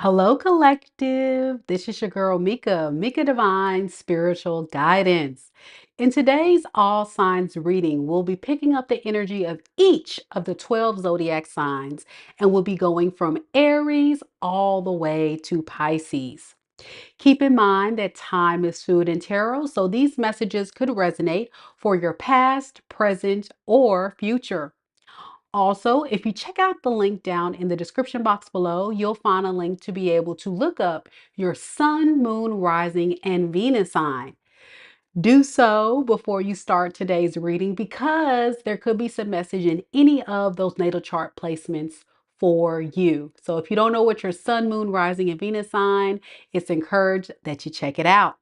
Hello, collective. This is your girl, Mika Divine Spiritual Guidance. In today's All Signs reading, we'll be picking up the energy of each of the 12 zodiac signs, and we'll be going from Aries all the way to Pisces. Keep in mind that time is fluid in tarot, so these messages could resonate for your past, present, or future. Also, if you check out the link down in the description box below, you'll find a link to be able to look up your sun, moon, rising, and Venus sign. Do so before you start today's reading because there could be some message in any of those natal chart placements for you. So if you don't know what your sun, moon, rising, and Venus sign, it's encouraged that you check it out.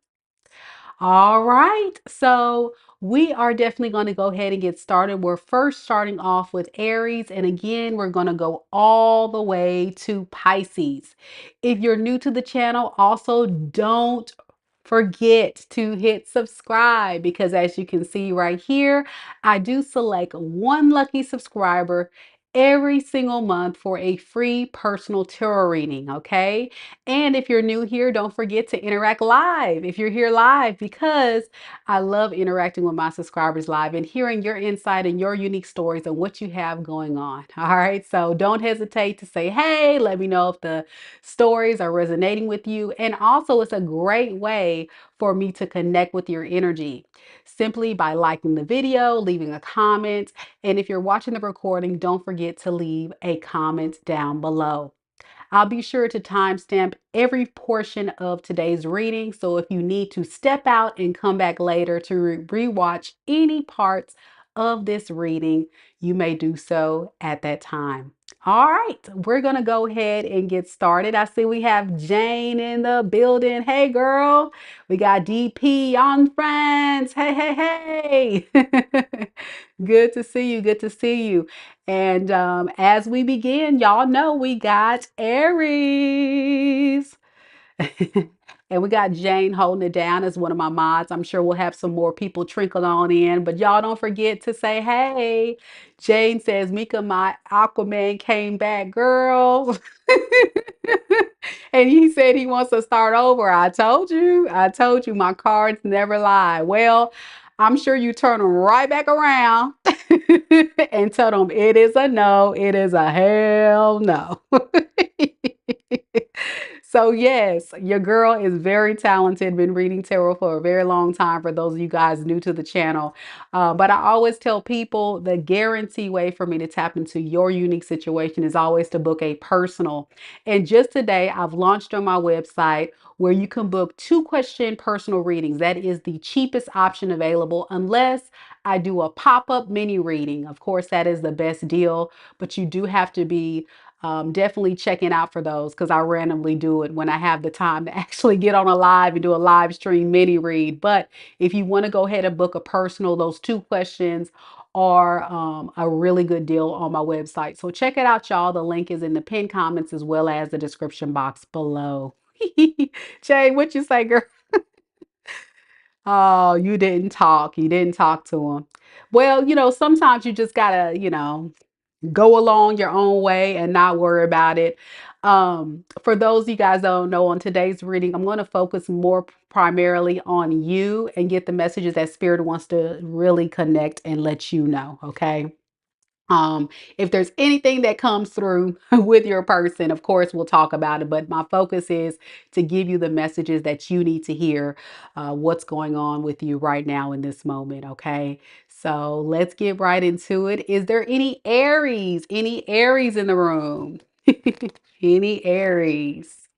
All right, so we are definitely going to go ahead and get started. We're first starting off with Aries, and again, we're going to go all the way to Pisces. If you're new to the channel, also don't forget to hit subscribe because as you can see right here, I do select one lucky subscriber every single month for a free personal tarot reading, okay? And if you're new here, don't forget to interact live if you're here live because I love interacting with my subscribers live and hearing your insight and your unique stories and what you have going on. All right, so don't hesitate to say, hey, let me know if the stories are resonating with you. And also, it's a great way for me to connect with your energy simply by liking the video, leaving a comment. And if you're watching the recording, don't forget to leave a comment down below. I'll be sure to timestamp every portion of today's reading. So if you need to step out and come back later to rewatch any parts of this reading, you may do so at that time. All right, we're going to go ahead and get started. I see we have Jane in the building. Hey, girl. We got DP on friends. Hey, hey, hey. Good to see you. Good to see you. And as we begin, y'all know we got Aries. And we got Jane holding it down as one of my mods. I'm sure we'll have some more people trickle on in, but y'all don't forget to say, hey. Jane says, Mika, my Aquaman came back, girl. And he said he wants to start over. I told you my cards never lie. Well, I'm sure you turn them right back around and tell them it is a no, it is a hell no. So yes, your girl is very talented, been reading tarot for a very long time for those of you guys new to the channel. But I always tell people the guarantee way for me to tap into your unique situation is always to book a personal. And just today, I've launched on my website where you can book 2-question personal readings. That is the cheapest option available unless I do a pop-up mini reading. Of course, that is the best deal, but you do have to be definitely checking out for those because I randomly do it when I have the time to actually get on a live and do a live stream mini read. But if you want to go ahead and book a personal, those 2 questions are a really good deal on my website. So check it out, y'all. The link is in the pinned comments as well as the description box below. Jay, what you say, girl? Oh, you didn't talk. You didn't talk to him. Well, sometimes you just gotta, go along your own way and not worry about it. For those of you guys that don't know, on today's reading, I'm going to focus more primarily on you and get the messages that Spirit wants to really connect and let you know. Okay. If there's anything that comes through with your person, of course, we'll talk about it. But my focus is to give you the messages that you need to hear, what's going on with you right now in this moment. Okay. So let's get right into it. Is there any Aries? Any Aries in the room? Any Aries?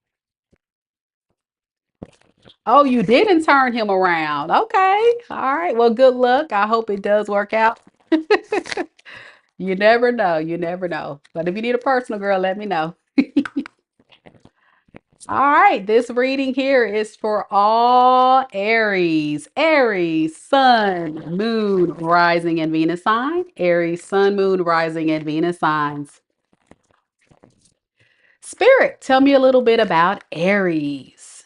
Oh, you didn't turn him around. Okay. All right. Well, good luck. I hope it does work out. You never know. You never know. But if you need a personal girl, let me know. All right. This reading here is for all Aries. Aries, Sun, Moon, Rising, and Venus sign. Aries, Sun, Moon, Rising, and Venus signs. Spirit, tell me a little bit about Aries.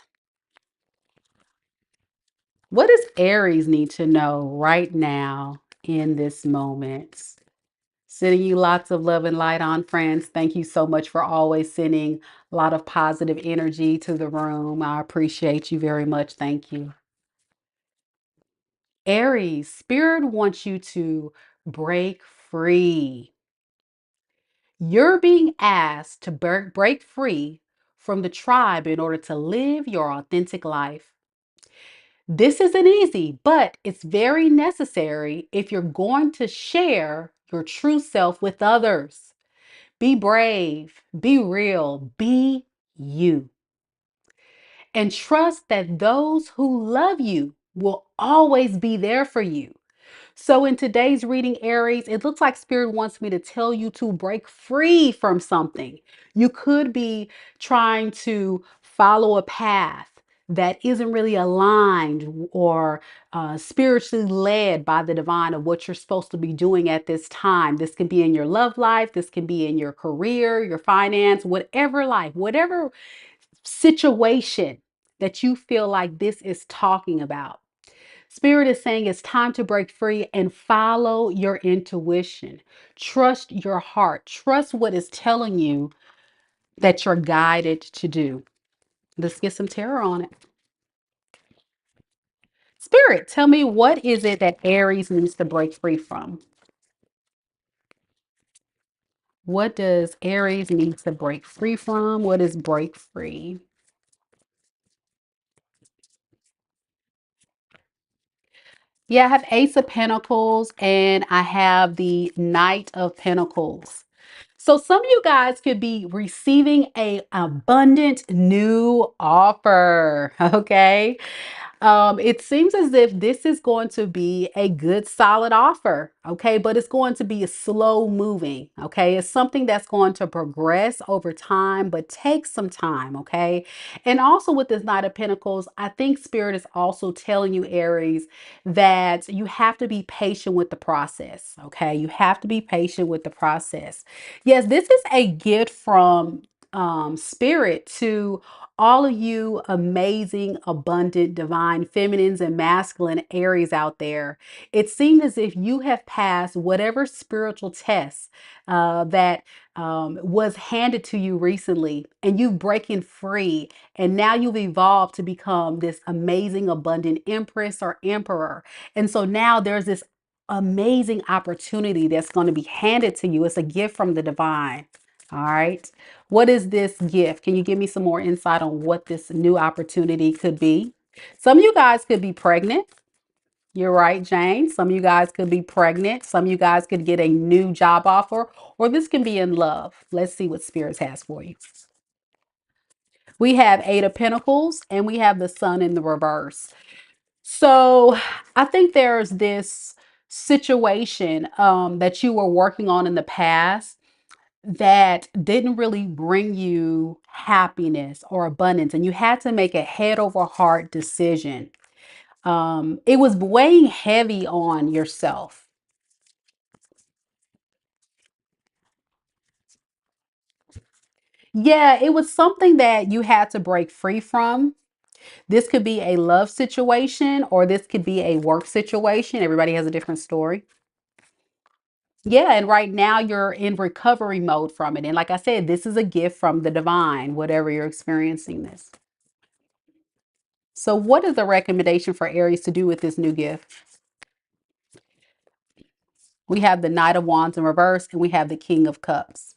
What does Aries need to know right now in this moment? Sending you lots of love and light on, friends. Thank you so much for always sending a lot of positive energy to the room. I appreciate you very much. Thank you. Aries, Spirit wants you to break free. You're being asked to break free from the tribe in order to live your authentic life. This isn't easy, but it's very necessary if you're going to share your true self with others. Be brave, be real, be you. And trust that those who love you will always be there for you. So in today's reading, Aries, it looks like Spirit wants me to tell you to break free from something. You could be trying to follow a path that isn't really aligned or spiritually led by the divine of what you're supposed to be doing at this time. This can be in your love life. This can be in your career, your finance, whatever life, whatever situation that you feel like this is talking about. Spirit is saying it's time to break free and follow your intuition. Trust your heart. Trust what is telling you that you're guided to do. Let's get some tarot on it. Spirit, tell me, what is it that Aries needs to break free from? What does Aries need to break free from? What is break free? Yeah, I have Ace of Pentacles and I have the Knight of Pentacles. So some of you guys could be receiving a abundant new offer, okay? It seems as if this is going to be a good, solid offer, okay? But it's going to be a slow moving, okay? It's something that's going to progress over time, but take some time, okay? And also with this Knight of Pentacles, I think Spirit is also telling you, Aries, that you have to be patient with the process, okay? You have to be patient with the process. Yes, this is a gift from Spirit to all of you amazing, abundant, divine feminines and masculine Aries out there. It seems as if you have passed whatever spiritual test that was handed to you recently, and you breaking free, and now you've evolved to become this amazing, abundant empress or emperor. And so now there's this amazing opportunity that's going to be handed to you. It's a gift from the divine. All right. What is this gift? Can you give me some more insight on what this new opportunity could be? Some of you guys could be pregnant. You're right, Jane. Some of you guys could be pregnant. Some of you guys could get a new job offer, or this can be in love. Let's see what Spirits has for you. We have Eight of Pentacles and we have the Sun in the reverse. So I think there's this situation that you were working on in the past that didn't really bring you happiness or abundance, and you had to make a head over heart decision. It was weighing heavy on yourself. Yeah, it was something that you had to break free from. This could be a love situation or this could be a work situation. Everybody has a different story. Yeah, and right now you're in recovery mode from it. And like I said, this is a gift from the divine, whatever you're experiencing this. So what is the recommendation for Aries to do with this new gift? We have the Knight of Wands in reverse and we have the King of Cups.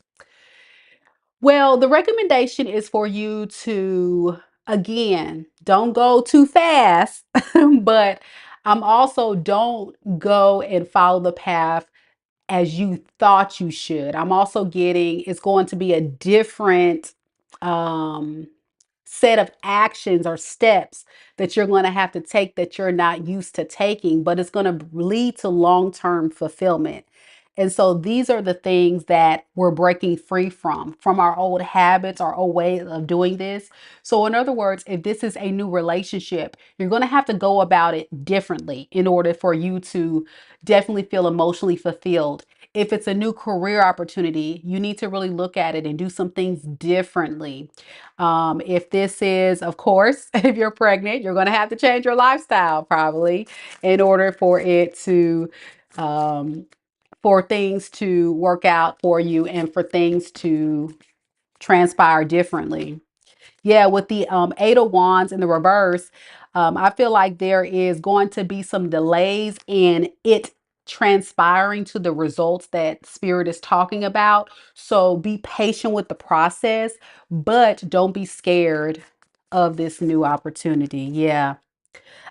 Well, the recommendation is for you to, again, don't go too fast, but also don't go and follow the path as you thought you should. I'm also getting it's going to be a different um, set of actions or steps that you're going to have to take that you're not used to taking, but it's going to lead to long-term fulfillment. And so these are the things that we're breaking free from our old habits, our old way of doing this. So in other words, if this is a new relationship, you're going to have to go about it differently in order for you to definitely feel emotionally fulfilled. If it's a new career opportunity, you need to really look at it and do some things differently. If this is, of course, if you're pregnant, you're going to have to change your lifestyle probably in order um, for things to work out for you and for things to transpire differently. Yeah, with the Eight of Wands in the reverse, I feel like there is going to be some delays in it transpiring to the results that Spirit is talking about. So be patient with the process, but don't be scared of this new opportunity. Yeah.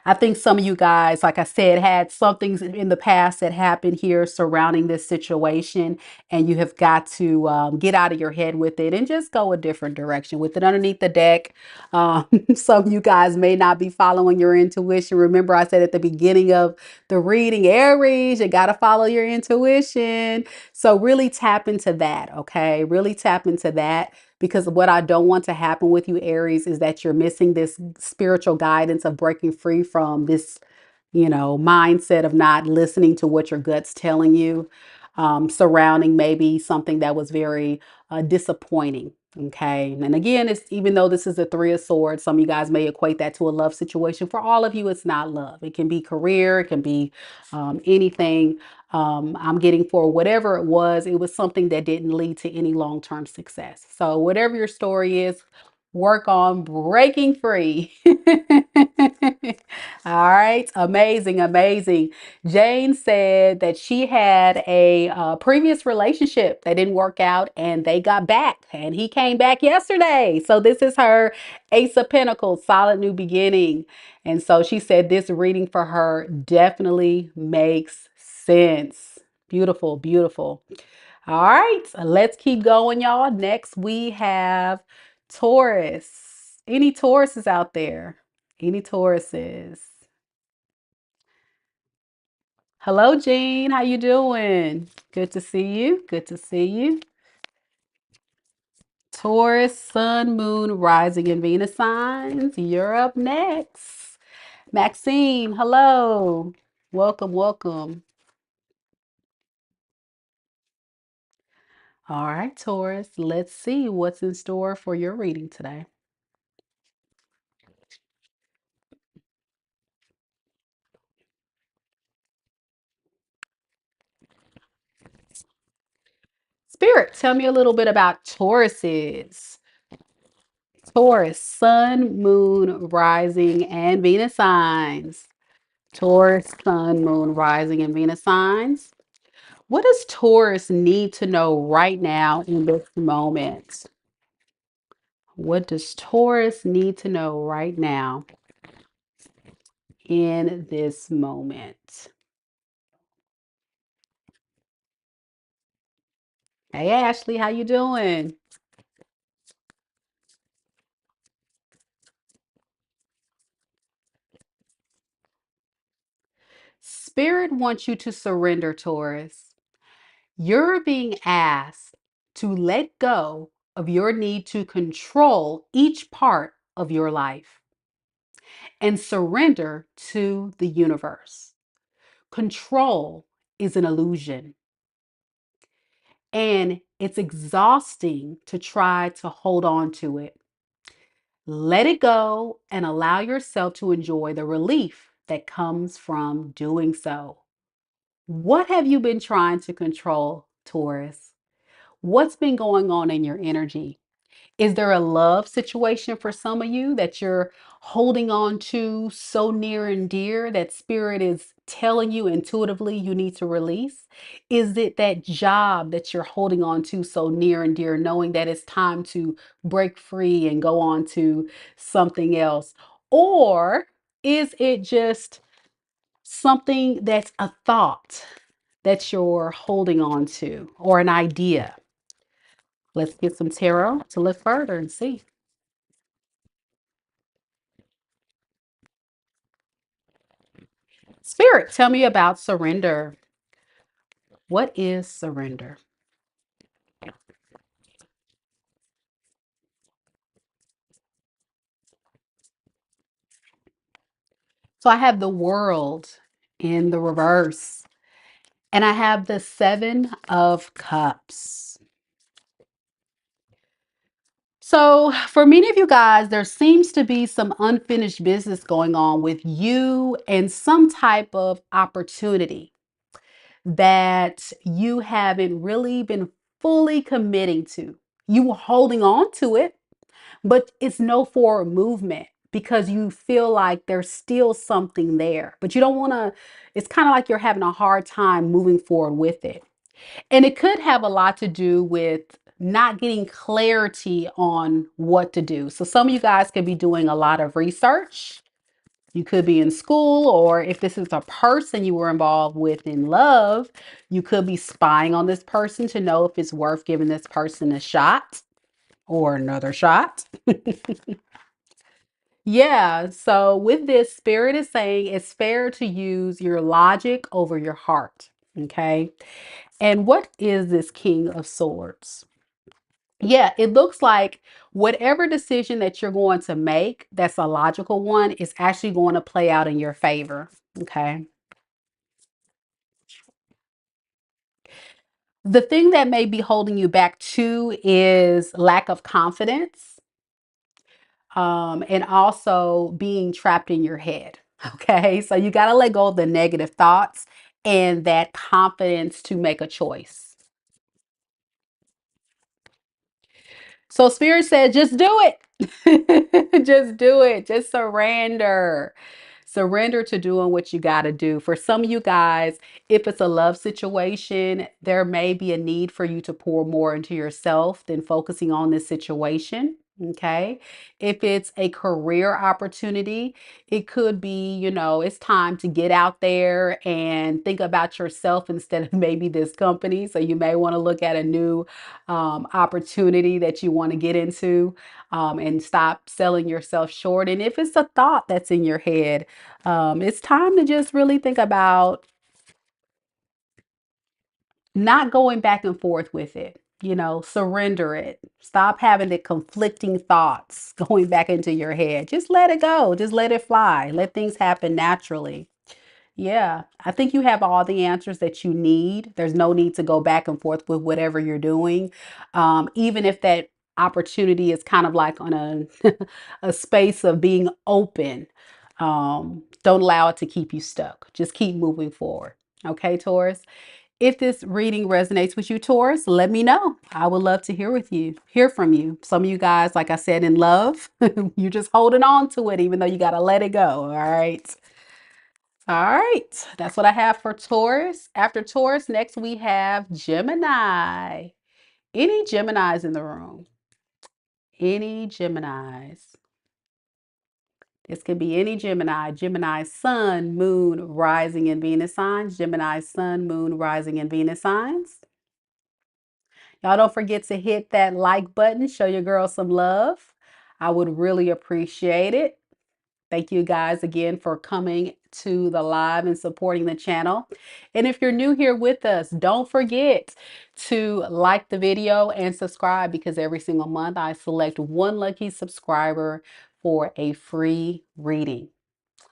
I think some of you guys, like I said, had some things in the past that happened here surrounding this situation, and you have got to get out of your head with it and just go a different direction with it underneath the deck. Um, some of you guys may not be following your intuition. Remember, I said at the beginning of the reading, Aries, you got to follow your intuition. So really tap into that, okay? Really tap into that. Because what I don't want to happen with you, Aries, is that you're missing this spiritual guidance of breaking free from this, mindset of not listening to what your gut's telling you, surrounding maybe something that was very disappointing. Okay. And again, it's even though this is a Three of Swords, some of you guys may equate that to a love situation. For all of you, it's not love. It can be career, it can be anything. I'm getting for whatever it was something that didn't lead to any long-term success. So whatever your story is, work on breaking free. All right, amazing, amazing. Jane said that she had a previous relationship that didn't work out and they got back and he came back yesterday. So this is her Ace of Pentacles, solid new beginning. And so she said this reading for her definitely makes sense. Beautiful, beautiful. All right, let's keep going, y'all. Next, we have Taurus. Any Tauruses out there? Any Tauruses? Hello, Jean. How you doing? Good to see you. Good to see you. Taurus, Sun, Moon, Rising, and Venus signs. You're up next. Maxine, hello. Welcome, welcome. All right, Taurus, let's see what's in store for your reading today. Spirit, tell me a little bit about Tauruses. Taurus, Sun, Moon, Rising, and Venus signs. Taurus, Sun, Moon, Rising, and Venus signs. What does Taurus need to know right now in this moment? What does Taurus need to know right now in this moment? Hey Ashley, how you doing? Spirit wants you to surrender, Taurus. You're being asked to let go of your need to control each part of your life and surrender to the universe. Control is an illusion, and it's exhausting to try to hold on to it. Let it go and allow yourself to enjoy the relief that comes from doing so. What have you been trying to control, Taurus? What's been going on in your energy? Is there a love situation for some of you that you're holding on to so near and dear that spirit is telling you intuitively you need to release? Is it that job that you're holding on to so near and dear, knowing that it's time to break free and go on to something else? Or is it just something that's a thought that you're holding on to or an idea? Let's get some tarot to look further and see. Spirit, tell me about surrender. What is surrender? So I have the world in the reverse, and I have the Seven of Cups. So, for many of you guys, there seems to be some unfinished business going on with you and some type of opportunity that you haven't really been fully committing to. You were holding on to it, but it's no forward movement because you feel like there's still something there, but you don't want to, it's kind of like you're having a hard time moving forward with it. And it could have a lot to do with not getting clarity on what to do. So some of you guys could be doing a lot of research. You could be in school, or if this is a person you were involved with in love, you could be spying on this person to know if it's worth giving this person a shot or another shot. Yeah, so with this, Spirit is saying it's fair to use your logic over your heart. Okay. And what is this King of Swords? Yeah, it looks like whatever decision that you're going to make, that's a logical one, is actually going to play out in your favor. Okay. The thing that may be holding you back too is lack of confidence, and also being trapped in your head. Okay. So you got to let go of the negative thoughts and that confidence to make a choice. So Spirit said, just do it. Just do it. Just surrender. Surrender to doing what you got to do. For some of you guys, if it's a love situation, there may be a need for you to pour more into yourself than focusing on this situation. Okay. If it's a career opportunity, it could be, it's time to get out there and think about yourself instead of maybe this company. So you may want to look at a new opportunity that you want to get into, and stop selling yourself short. And if it's a thought that's in your head, it's time to just really think about not going back and forth with it. Surrender it. Stop having the conflicting thoughts going back into your head. Just let it go. Just let it fly. Let things happen naturally. Yeah, I think you have all the answers that you need. There's no need to go back and forth with whatever you're doing. Even if that opportunity is kind of like on a space of being open, don't allow it to keep you stuck. Just keep moving forward. Okay, Taurus. If this reading resonates with you, Taurus, let me know. I would love to hear from you. Some of you guys, like I said, in love, you're just holding on to it, even though you got to let it go. All right. All right, that's what I have for Taurus. After Taurus, next we have Gemini. Any Geminis in the room? Any Geminis? This could be any Gemini. Gemini Sun, Moon, Rising, and Venus signs. Gemini Sun, Moon, Rising, and Venus signs. Y'all don't forget to hit that like button. Show your girl some love. I would really appreciate it. Thank you guys again for coming to the live and supporting the channel. And if you're new here with us, don't forget to like the video and subscribe, because every single month I select one lucky subscriber for a free reading.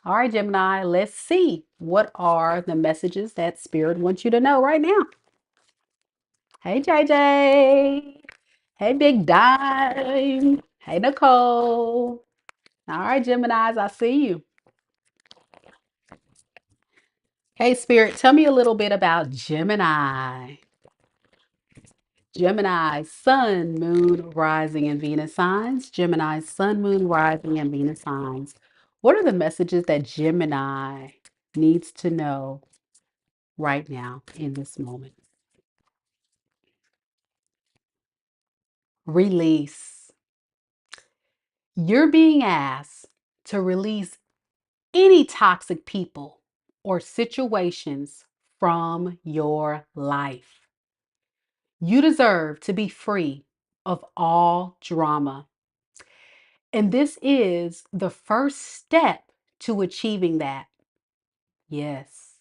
All right, Gemini, let's see. What are the messages that Spirit wants you to know right now? Hey, JJ. Hey, Big Dime. Hey, Nicole. All right, Geminis, I see you. Hey, Spirit, tell me a little bit about Gemini. Gemini, Sun, Moon, Rising, and Venus signs. Gemini, Sun, Moon, Rising, and Venus signs. What are the messages that Gemini needs to know right now in this moment? Release. You're being asked to release any toxic people or situations from your life. You deserve to be free of all drama. And this is the first step to achieving that. Yes.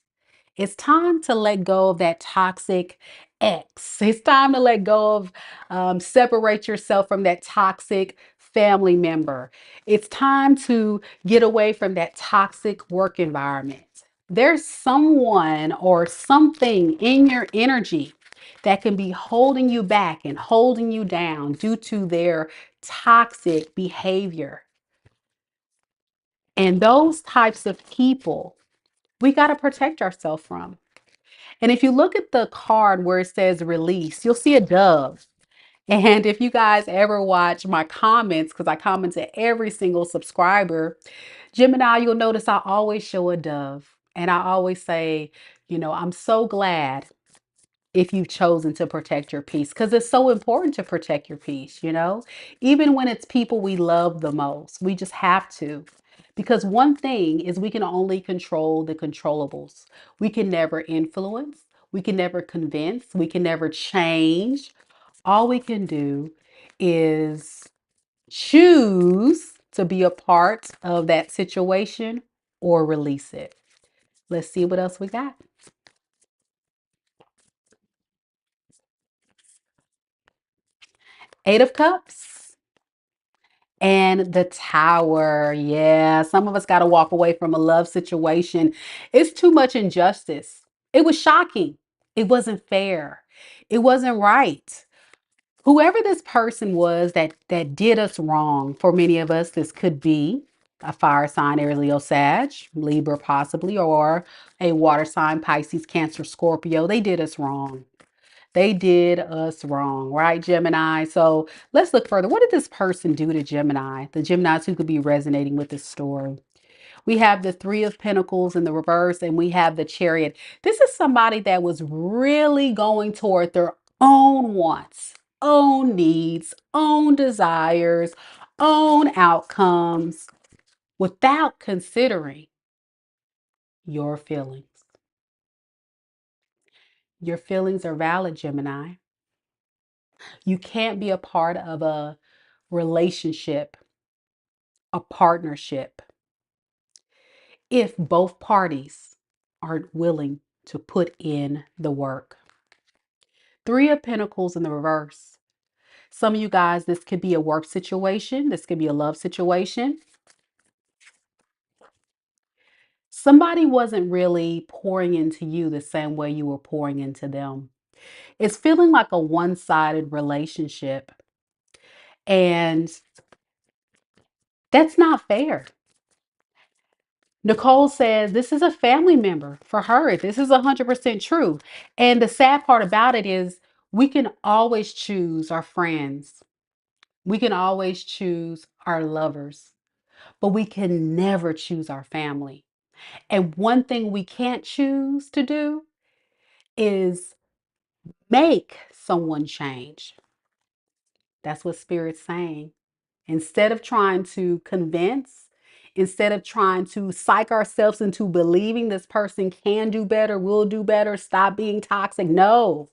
It's time to let go of that toxic ex. It's time to let go of, separate yourself from that toxic family member. It's time to get away from that toxic work environment. There's someone or something in your energy that can be holding you back and holding you down due to their toxic behavior. And those types of people, we got to protect ourselves from. And if you look at the card where it says release, you'll see a dove. And if you guys ever watch my comments, because I comment to every single subscriber, Gemini, you'll notice I always show a dove. And I always say, I'm so glad if you've chosen to protect your peace, because it's so important to protect your peace. Even when it's people we love the most, we just have to. Because one thing is we can only control the controllables. We can never influence, we can never convince, we can never change. All we can do is choose to be a part of that situation or release it. Let's see what else we got. Eight of Cups and the Tower. Yeah, some of us got to walk away from a love situation. It's too much injustice. It was shocking. It wasn't fair. It wasn't right. Whoever this person was that did us wrong, for many of us, this could be a fire sign, Aries, Leo, Sag, Libra possibly, or a water sign, Pisces, Cancer, Scorpio. They did us wrong. They did us wrong, right, Gemini? So let's look further. What did this person do to Gemini? The Geminis who could be resonating with this story. We have the Three of Pentacles in the reverse, and we have the Chariot. This is somebody that was really going toward their own wants, own needs, own desires, own outcomes without considering your feelings. Your feelings are valid, Gemini. You can't be a part of a relationship, a partnership, if both parties aren't willing to put in the work. Three of Pentacles in the reverse. Some of you guys, this could be a work situation. This could be a love situation. Somebody wasn't really pouring into you the same way you were pouring into them. It's feeling like a one-sided relationship. And that's not fair. Nicole says this is a family member for her. This is 100% true. And the sad part about it is we can always choose our friends. We can always choose our lovers, but we can never choose our family. And one thing we can't choose to do is make someone change. That's what Spirit's saying. Instead of trying to convince, instead of trying to psych ourselves into believing this person can do better, will do better, stop being toxic. No,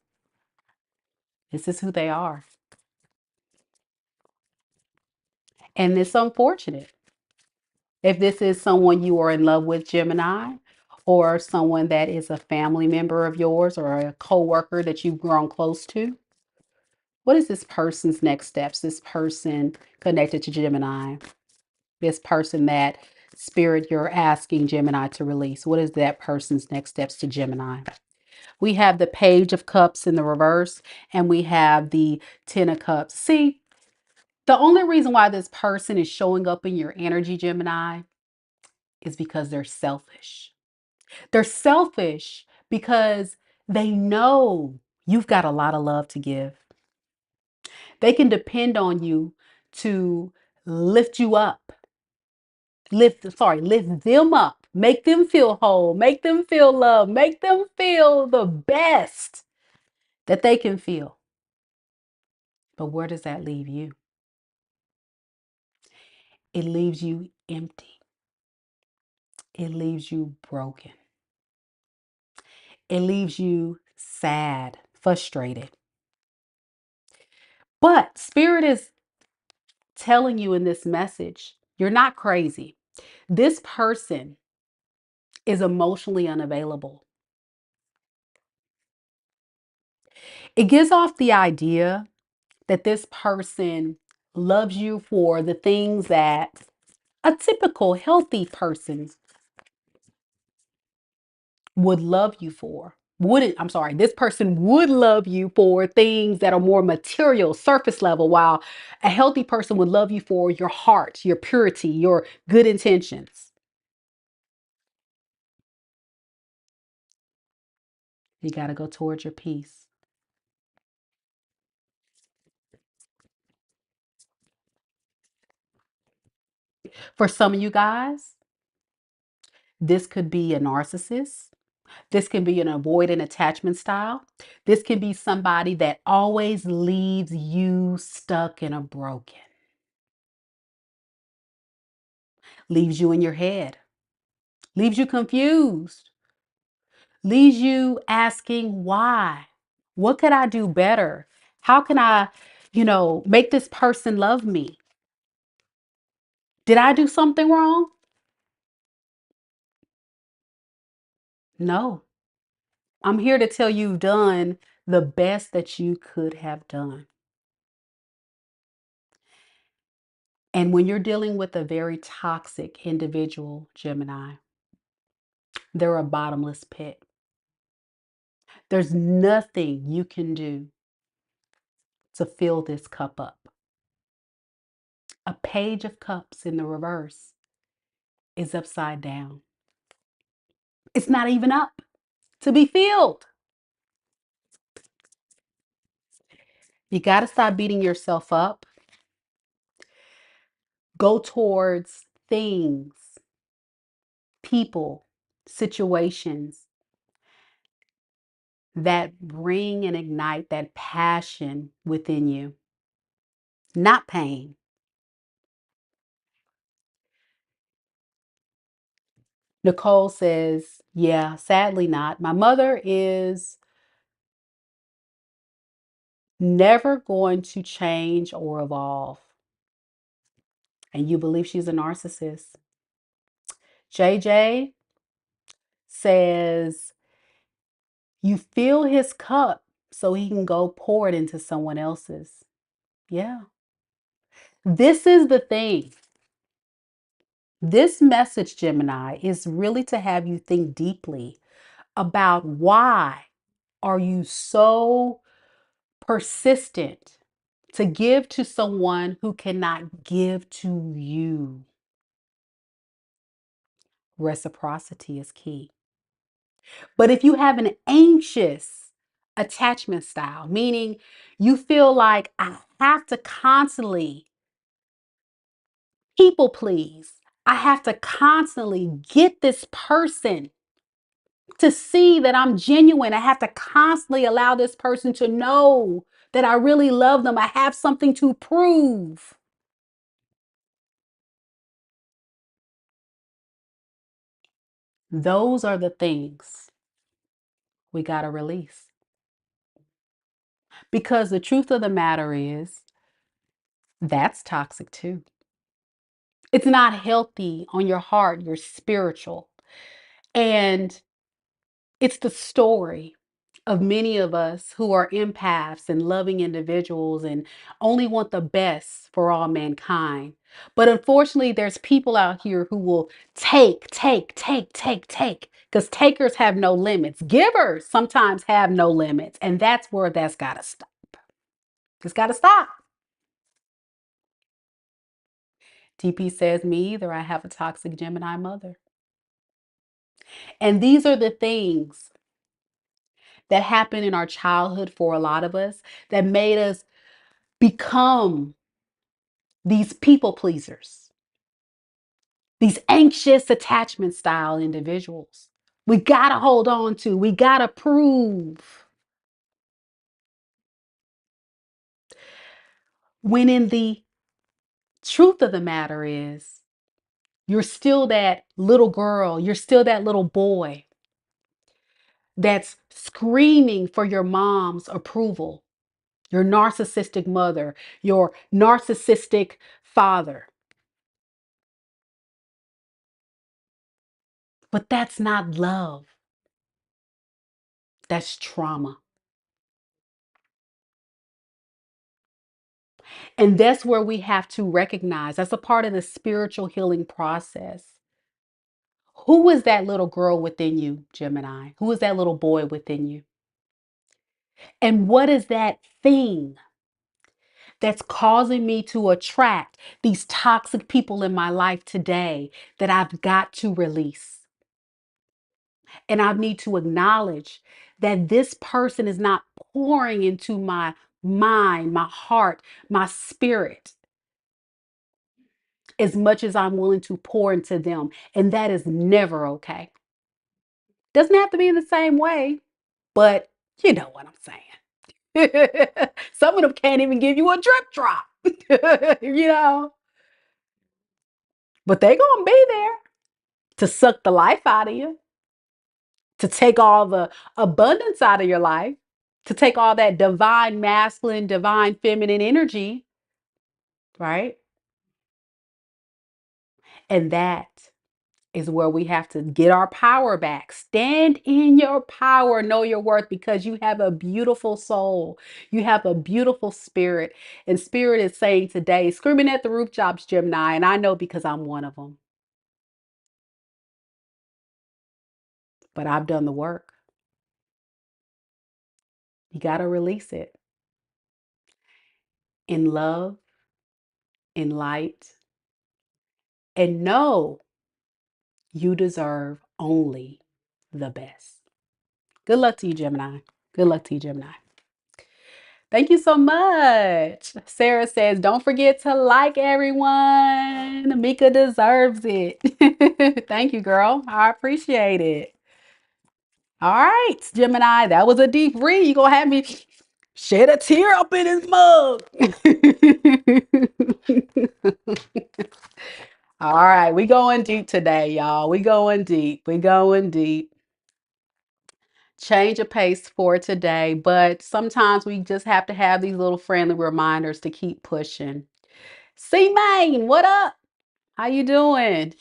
this is who they are. And it's unfortunate if this is someone you are in love with, Gemini, or someone that is a family member of yours or a coworker that you've grown close to. What is this person's next steps? This person connected to Gemini, this person that spirit you're asking Gemini to release. What is that person's next steps to Gemini? We have the Page of Cups in the reverse, and we have the Ten of Cups. See, the only reason why this person is showing up in your energy, Gemini, is because they're selfish. They're selfish because they know you've got a lot of love to give. They can depend on you to lift you up, lift them up, make them feel whole, make them feel loved, make them feel the best that they can feel. But where does that leave you? It leaves you empty. It leaves you broken. It leaves you sad, frustrated. But Spirit is telling you in this message, you're not crazy. This person is emotionally unavailable. It gives off the idea that this person loves you for the things that a typical healthy person would love you for. This person would love you for things that are more material, surface level, while a healthy person would love you for your heart, your purity, your good intentions. You got to go towards your peace. For some of you guys, this could be a narcissist. This can be an avoidant attachment style. This can be somebody that always leaves you stuck and a broken, leaves you in your head, leaves you confused, leaves you asking why. What could I do better? How can I, make this person love me? Did I do something wrong? No. I'm here to tell you you've done the best that you could have done. And when you're dealing with a very toxic individual, Gemini, they're a bottomless pit. There's nothing you can do to fill this cup up. A page of cups in the reverse is upside down. It's not even up to be filled. You got to stop beating yourself up. Go towards things, people, situations that bring and ignite that passion within you, not pain. Nicole says, yeah, sadly not. My mother is never going to change or evolve. And you believe she's a narcissist. JJ says, you fill his cup so he can go pour it into someone else's. Yeah. This is the thing. This message, Gemini, is really to have you think deeply about why are you so persistent to give to someone who cannot give to you. Reciprocity is key. But if you have an anxious attachment style, meaning you feel like I have to constantly people please, I have to constantly get this person to see that I'm genuine. I have to constantly allow this person to know that I really love them. I have something to prove. Those are the things we got to release. Because the truth of the matter is, that's toxic too. It's not healthy on your heart, your spiritual. And it's the story of many of us who are empaths and loving individuals and only want the best for all mankind. But unfortunately, there's people out here who will take, because takers have no limits. Givers sometimes have no limits. And that's where that's got to stop. It's got to stop. TP says, me either. I have a toxic Gemini mother. And these are the things that happened in our childhood for a lot of us that made us become these people pleasers, these anxious attachment style individuals. We got to hold on to, we got to prove. When in the truth of the matter is, you're still that little girl, you're still that little boy that's screaming for your mom's approval, your narcissistic mother, your narcissistic father. But that's not love. That's trauma. And that's where we have to recognize that's a part of the spiritual healing process. Who is that little girl within you, Gemini? Who is that little boy within you? And what is that thing that's causing me to attract these toxic people in my life today that I've got to release? And I need to acknowledge that this person is not pouring into my mind, my heart, my spirit as much as I'm willing to pour into them. And that is never okay. Doesn't have to be in the same way, but you know what I'm saying. Some of them can't even give you a drip drop, you know, but they gonna be there to suck the life out of you, to take all the abundance out of your life, to take all that divine masculine, divine feminine energy, right? And that is where we have to get our power back. Stand in your power, know your worth, because you have a beautiful soul. You have a beautiful spirit. And spirit is saying today, screaming at the rooftops, Gemini. And I know because I'm one of them. But I've done the work. You got to release it in love, in light, and know you deserve only the best. Good luck to you, Gemini. Good luck to you, Gemini. Thank you so much. Sarah says, don't forget to like everyone. Mika deserves it. Thank you, girl. I appreciate it. All right, Gemini, that was a deep read. You're going to have me shed a tear up in his mug. All right, we going deep today, y'all. We going deep. We going deep. Change of pace for today, but sometimes we just have to have these little friendly reminders to keep pushing. C Main, what up? How you doing?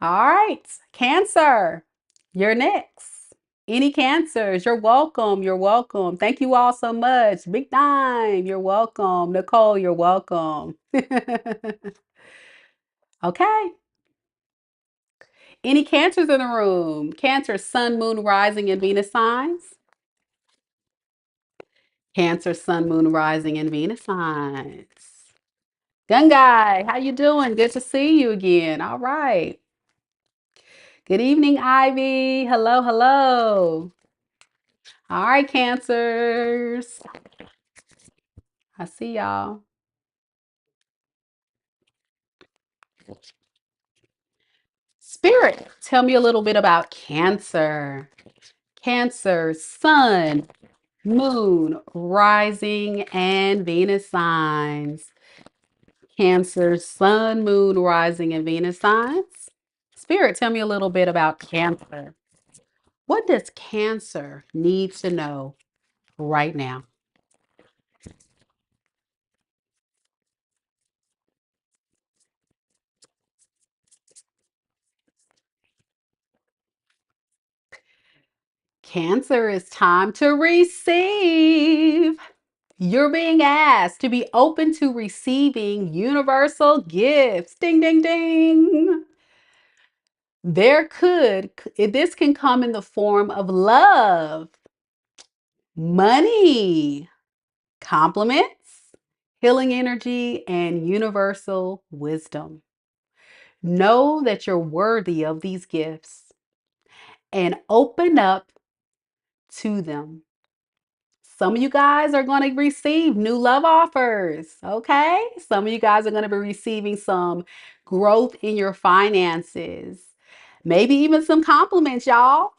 All right, Cancer, you're next. Any cancers, you're welcome. You're welcome. Thank you all so much. Big time, you're welcome. Nicole, you're welcome. Okay. Any cancers in the room? Cancer, Sun, Moon, Rising, and Venus signs. Cancer, Sun, Moon, Rising, and Venus signs. Gungai, how you doing? Good to see you again. All right. Good evening, Ivy. Hello, hello. All right, Cancers. I see y'all. Spirit, tell me a little bit about Cancer. Cancer, Sun, Moon, Rising, and Venus signs. Cancer, Sun, Moon, Rising, and Venus signs. Spirit, tell me a little bit about Cancer. What does Cancer need to know right now? Cancer, is time to receive. You're being asked to be open to receiving universal gifts. Ding, ding, ding. This can come in the form of love, money, compliments, healing energy, and universal wisdom. Know that you're worthy of these gifts and open up to them. Some of you guys are going to receive new love offers, okay? Some of you guys are going to be receiving some growth in your finances. Maybe even some compliments, y'all.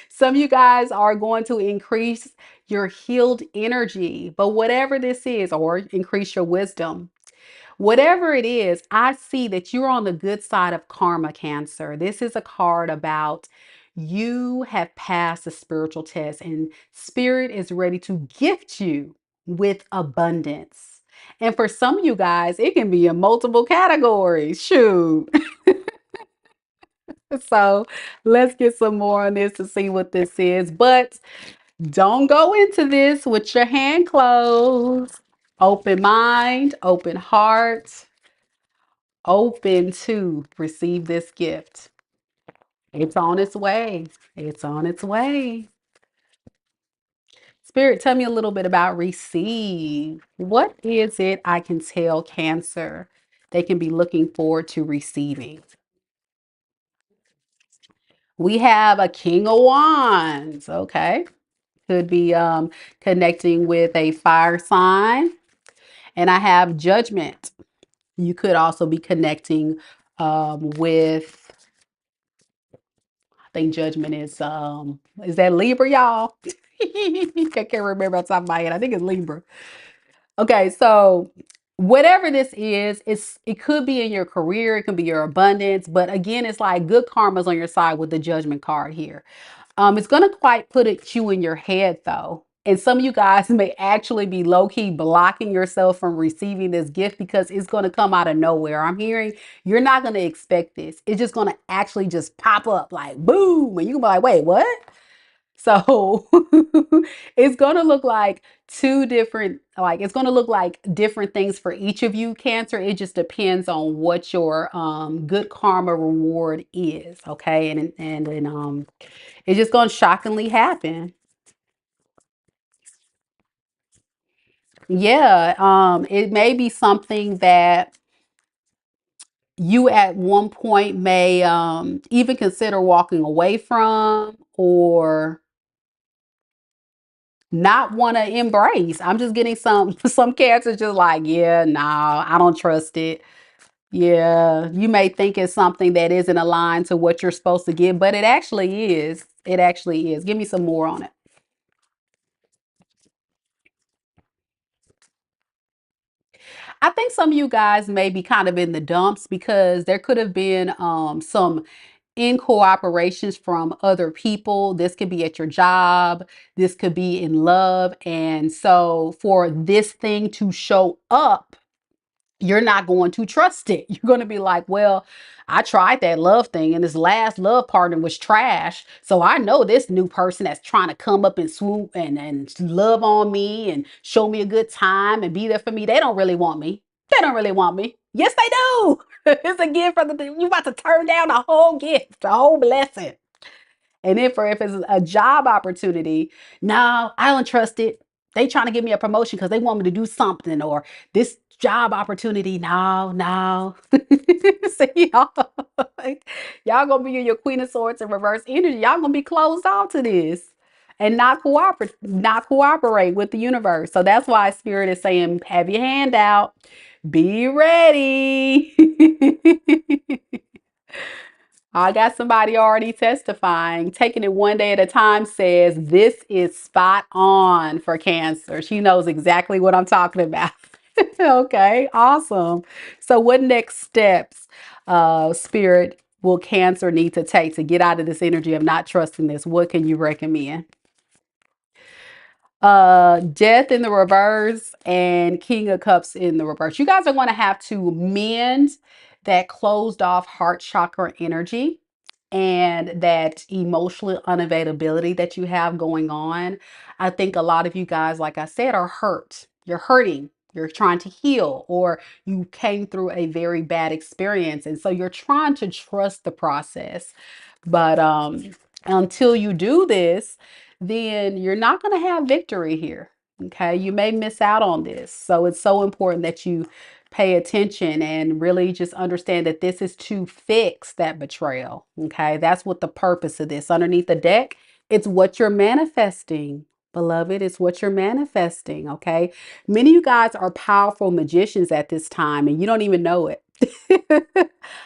Some of you guys are going to increase your healed energy, but whatever this is, or increase your wisdom. Whatever it is, I see that you're on the good side of karma, Cancer. This is a card about you have passed the spiritual test and spirit is ready to gift you with abundance. And for some of you guys, it can be in multiple categories. Shoot. So let's get some more on this to see what this is. But don't go into this with your hand closed. Open mind, open heart, open to receive this gift. It's on its way. It's on its way. Spirit, tell me a little bit about receive. What is it I can tell Cancer they can be looking forward to receiving? We have a King of Wands. Okay. Could be connecting with a fire sign. And I have Judgment. You could also be connecting with, I think Judgment is that Libra, y'all? I can't remember off the top of my head. I think it's Libra. Okay, so whatever this is, it could be in your career, it can be your abundance, but again, it's like good karma's on your side with the Judgment card here. It's gonna quite put you in your head though. And some of you guys may actually be low-key blocking yourself from receiving this gift because it's going to come out of nowhere. I'm hearing you're not going to expect this. It's just going to actually just pop up like boom. And you're going to be like, wait, what? So it's going to look like two different, like it's going to look like different things for each of you, Cancer. It just depends on what your good karma reward is. Okay. And it's just going to shockingly happen. Yeah, it may be something that you at one point may even consider walking away from or not want to embrace. I'm just getting some cancers just like, yeah, no, I don't trust it. Yeah, you may think it's something that isn't aligned to what you're supposed to give, but it actually is. It actually is. Give me some more on it. I think some of you guys may be kind of in the dumps because there could have been some in cooperations from other people. This could be at your job, this could be in love. And so for this thing to show up, you're not going to trust it. You're going to be like, well, I tried that love thing and this last love partner was trash. So I know this new person that's trying to come up and swoop and love on me and show me a good time and be there for me. They don't really want me. They don't really want me. Yes, they do. It's a gift from the, you about to turn down a whole gift, a whole blessing. And then for if it's a job opportunity, no, I don't trust it. They trying to give me a promotion because they want me to do something or this job opportunity. No, no. See y'all, y'all gonna be in your Queen of Swords and reverse energy. Y'all gonna be closed off to this and not cooperate with the universe. So that's why Spirit is saying, have your hand out, be ready. I got somebody already testifying. Taking it one day at a time says this is spot on for Cancer. She knows exactly what I'm talking about. Okay, awesome. So what next steps, Spirit, will Cancer need to take to get out of this energy of not trusting this? What can you recommend? Death in the reverse and King of Cups in the reverse. You guys are going to have to mend that closed off heart chakra energy and that emotional unavailability that you have going on. I think a lot of you guys, like I said, are hurt. You're hurting. You're trying to heal, or you came through a very bad experience. And so you're trying to trust the process. But until you do this, then you're not going to have victory here. Okay. You may miss out on this. So it's so important that you pay attention and really just understand that this is to fix that betrayal. Okay. That's what the purpose of this underneath the deck. It's what you're manifesting. Beloved, it's what you're manifesting. Okay. Many of you guys are powerful magicians at this time and you don't even know it.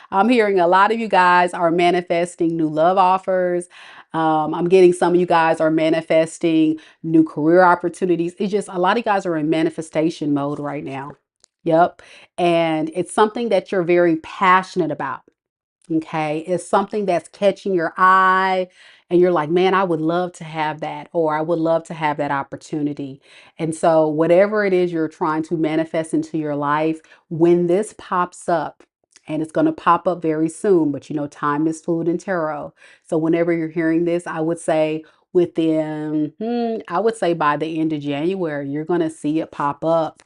I'm hearing a lot of you guys are manifesting new love offers. I'm getting some of you guys are manifesting new career opportunities. It's just a lot of you guys are in manifestation mode right now. Yep. And it's something that you're very passionate about. Okay. It's something that's catching your eye and you're like, man, I would love to have that, or I would love to have that opportunity. And so whatever it is you're trying to manifest into your life, when this pops up, and it's going to pop up very soon, but you know, time is fluid in tarot. So whenever you're hearing this, I would say within, I would say by the end of January, you're going to see it pop up.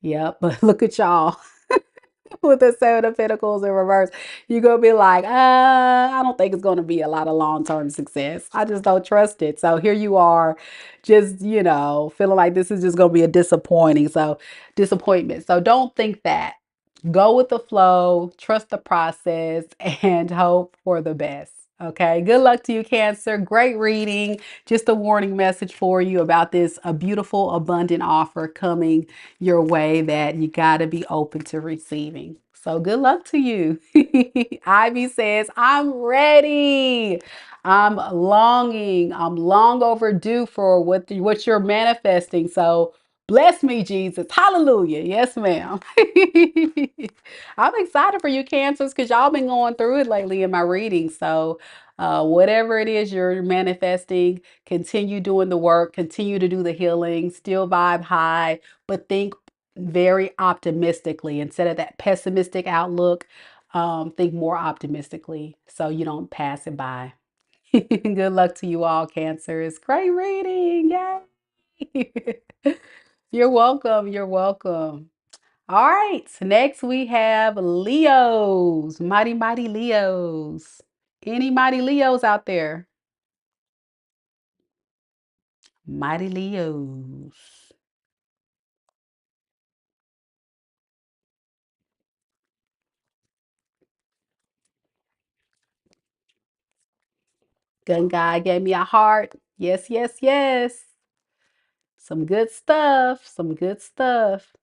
Yep. But look at y'all. With the Seven of Pentacles in reverse, you're gonna be like, I don't think it's gonna be a lot of long-term success. I just don't trust it. So here you are, just feeling like this is just gonna be a disappointment. So don't think that. Go with the flow, trust the process, and hope for the best. Okay, good luck to you, Cancer. Great reading. Just a warning message for you about this a beautiful, abundant offer coming your way that you got to be open to receiving. So good luck to you. Ivy says, I'm ready. I'm longing. I'm long overdue for what you're manifesting. So bless me, Jesus. Hallelujah. Yes, ma'am. I'm excited for you, Cancers, because y'all been going through it lately in my reading. So whatever it is you're manifesting, continue doing the work, continue to do the healing, still vibe high, but think very optimistically instead of that pessimistic outlook. Think more optimistically so you don't pass it by. Good luck to you all, Cancers. Great reading. Yay. You're welcome. You're welcome. All right, next we have Leos, mighty, mighty Leos. Any mighty Leos out there? Mighty Leos. Gun guy gave me a heart. Yes, yes, yes. Some good stuff. Some good stuff.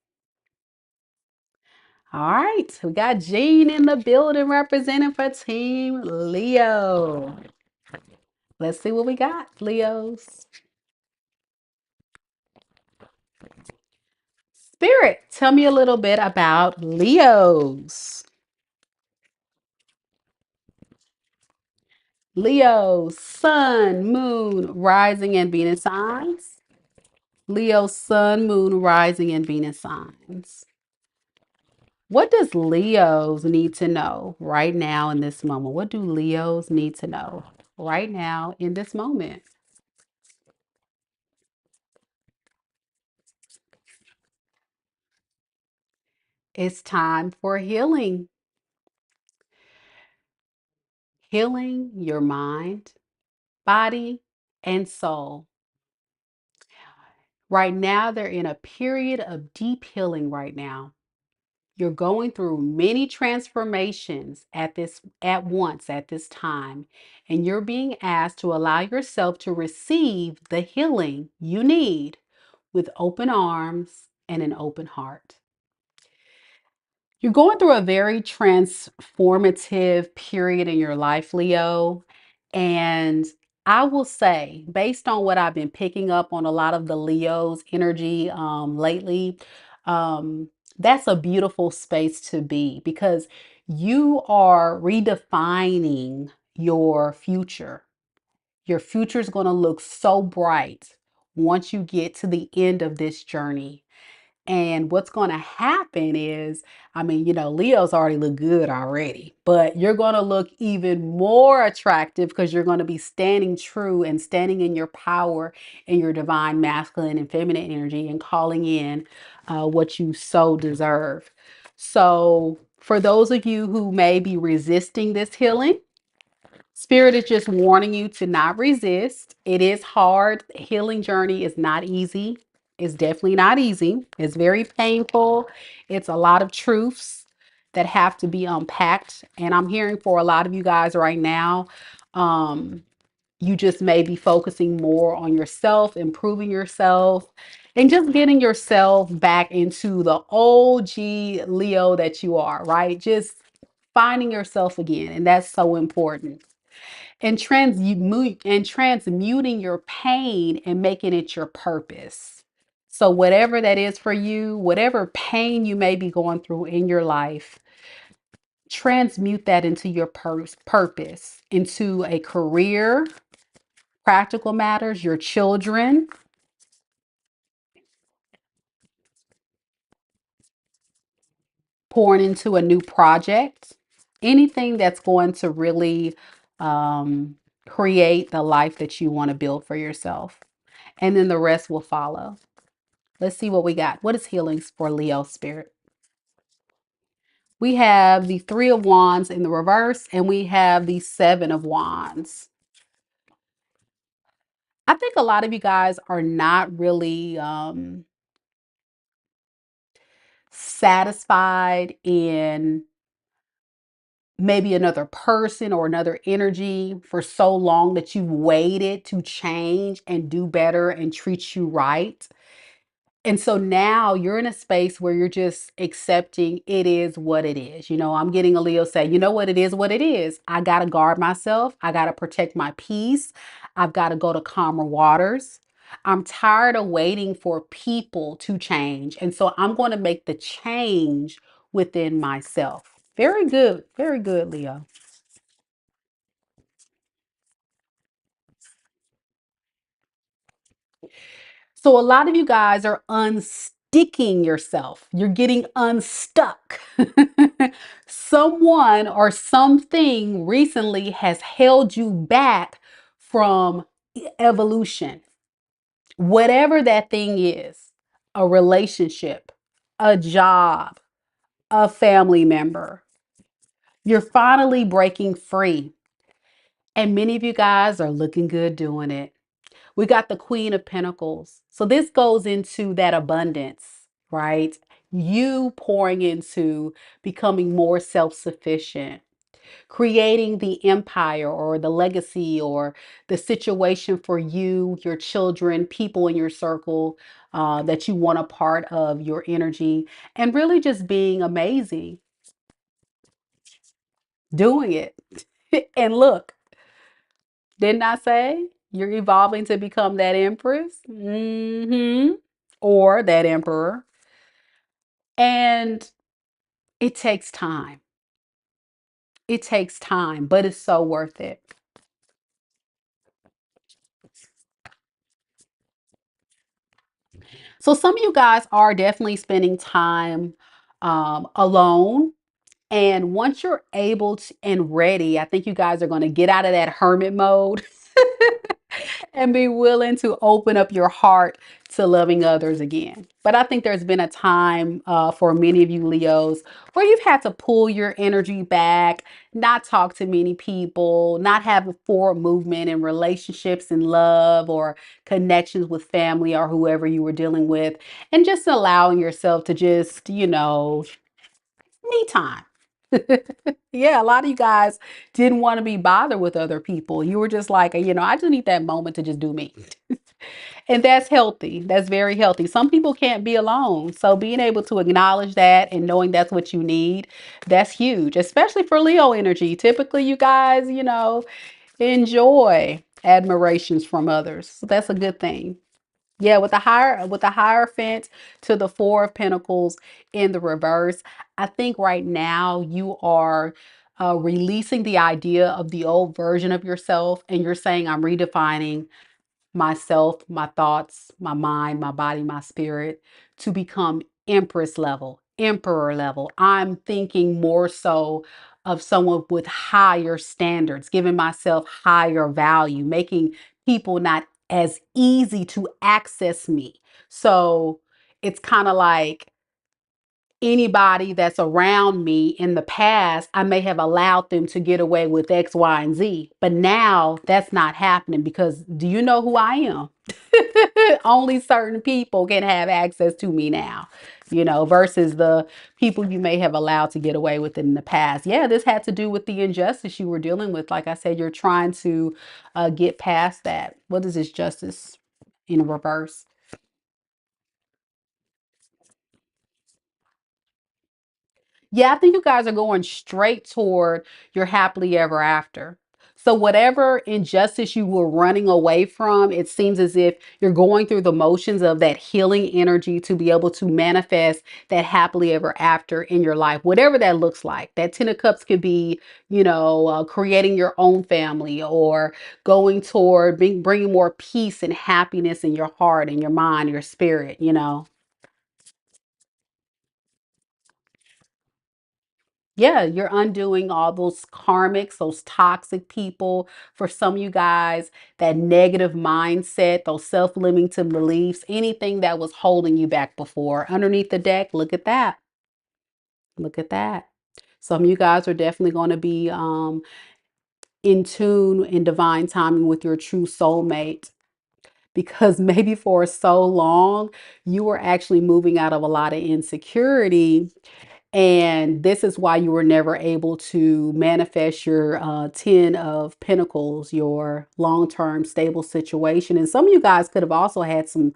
All right, we got Jean in the building representing for Team Leo. Let's see what we got, Leos. Spirit, tell me a little bit about Leos. Leo, sun, moon, rising, and Venus signs. Leo, sun, moon, rising, and Venus signs. What does Leos need to know right now in this moment? What do Leos need to know right now in this moment? It's time for healing. Healing your mind, body, and soul. Right now, they're in a period of deep healing right now. You're going through many transformations at once at this time, and you're being asked to allow yourself to receive the healing you need with open arms and an open heart. You're going through a very transformative period in your life, Leo. And I will say, based on what I've been picking up on a lot of the Leo's energy lately, um, that's a beautiful space to be because you are redefining your future. Your future is going to look so bright once you get to the end of this journey. And what's going to happen is, I mean, Leo's already look good already, but you're going to look even more attractive because you're going to be standing true and standing in your power and your divine masculine and feminine energy and calling in what you so deserve. So, for those of you who may be resisting this healing, Spirit is just warning you to not resist. It is hard. The healing journey is not easy. It's definitely not easy. It's very painful. It's a lot of truths that have to be unpacked. And I'm hearing for a lot of you guys right now, um, you just may be focusing more on yourself, improving yourself, and just getting yourself back into the OG Leo that you are, right? Just finding yourself again. And that's so important and transmuting your pain and making it your purpose. So whatever that is for you, whatever pain you may be going through in your life, transmute that into your purpose, into a career, practical matters, your children, pouring into a new project, anything that's going to really create the life that you want to build for yourself. And then the rest will follow. Let's see what we got. What is healings for Leo spirit? We have the Three of Wands in the reverse, and we have the Seven of Wands. I think a lot of you guys are not really satisfied in maybe another person or another energy for so long that you've waited to change and do better and treat you right. And so now you're in a space where you're just accepting it is what it is. I'm getting a Leo say, you know what it is, what it is. I got to guard myself. I got to protect my peace. I've got to go to calmer waters. I'm tired of waiting for people to change. And so I'm going to make the change within myself. Very good. Very good, Leo. So a lot of you guys are unsticking yourself. You're getting unstuck. Someone or something recently has held you back from evolution. Whatever that thing is, a relationship, a job, a family member, you're finally breaking free. And many of you guys are looking good doing it. We got the Queen of Pentacles. So this goes into that abundance, right? You pouring into becoming more self-sufficient, creating the empire or the legacy or the situation for you, your children, people in your circle that you want a part of your energy, and really just being amazing, doing it. And look, didn't I say you're evolving to become that empress? Or that emperor. And it takes time. It takes time, but it's so worth it. So some of you guys are definitely spending time alone. And once you're able to and ready, I think you guys are going to get out of that hermit mode and be willing to open up your heart to loving others again. But I think there's been a time for many of you Leos where you've had to pull your energy back, not talk to many people, not have a forward movement in relationships and love or connections with family or whoever you were dealing with, and just allowing yourself to just, me time. Yeah, a lot of you guys didn't want to be bothered with other people. You were just like, I just need that moment to just do me. And that's healthy. That's very healthy. Some people can't be alone. So being able to acknowledge that and knowing that's what you need, that's huge, especially for Leo energy. Typically, you guys, enjoy admirations from others. So that's a good thing. Yeah, with the Hierophant to the Four of Pentacles in the reverse, I think right now you are releasing the idea of the old version of yourself, and you're saying, I'm redefining myself, my thoughts, my mind, my body, my spirit to become empress level, emperor level. I'm thinking more so of someone with higher standards, giving myself higher value, making people not as easy to access me. So it's kind of like anybody that's around me in the past, I may have allowed them to get away with X, Y, and Z. But now that's not happening because do you know who I am? Only certain people can have access to me now, versus the people you may have allowed to get away with it in the past. Yeah, this had to do with the injustice you were dealing with. Like I said, you're trying to get past that. What is this justice in reverse? Yeah, I think you guys are going straight toward your happily ever after. So whatever injustice you were running away from, it seems as if you're going through the motions of that healing energy to be able to manifest that happily ever after in your life, whatever that looks like. That Ten of Cups could be, creating your own family or going toward bringing more peace and happiness in your heart and your mind, your spirit. Yeah, you're undoing all those karmics, those toxic people. For some of you guys, that negative mindset, those self-limiting beliefs, anything that was holding you back before. Underneath the deck, look at that. Look at that. Some of you guys are definitely going to be in tune in divine timing with your true soulmate because maybe for so long you were actually moving out of a lot of insecurity And this is why you were never able to manifest your 10 of Pentacles, your long-term stable situation. And some of you guys could have also had some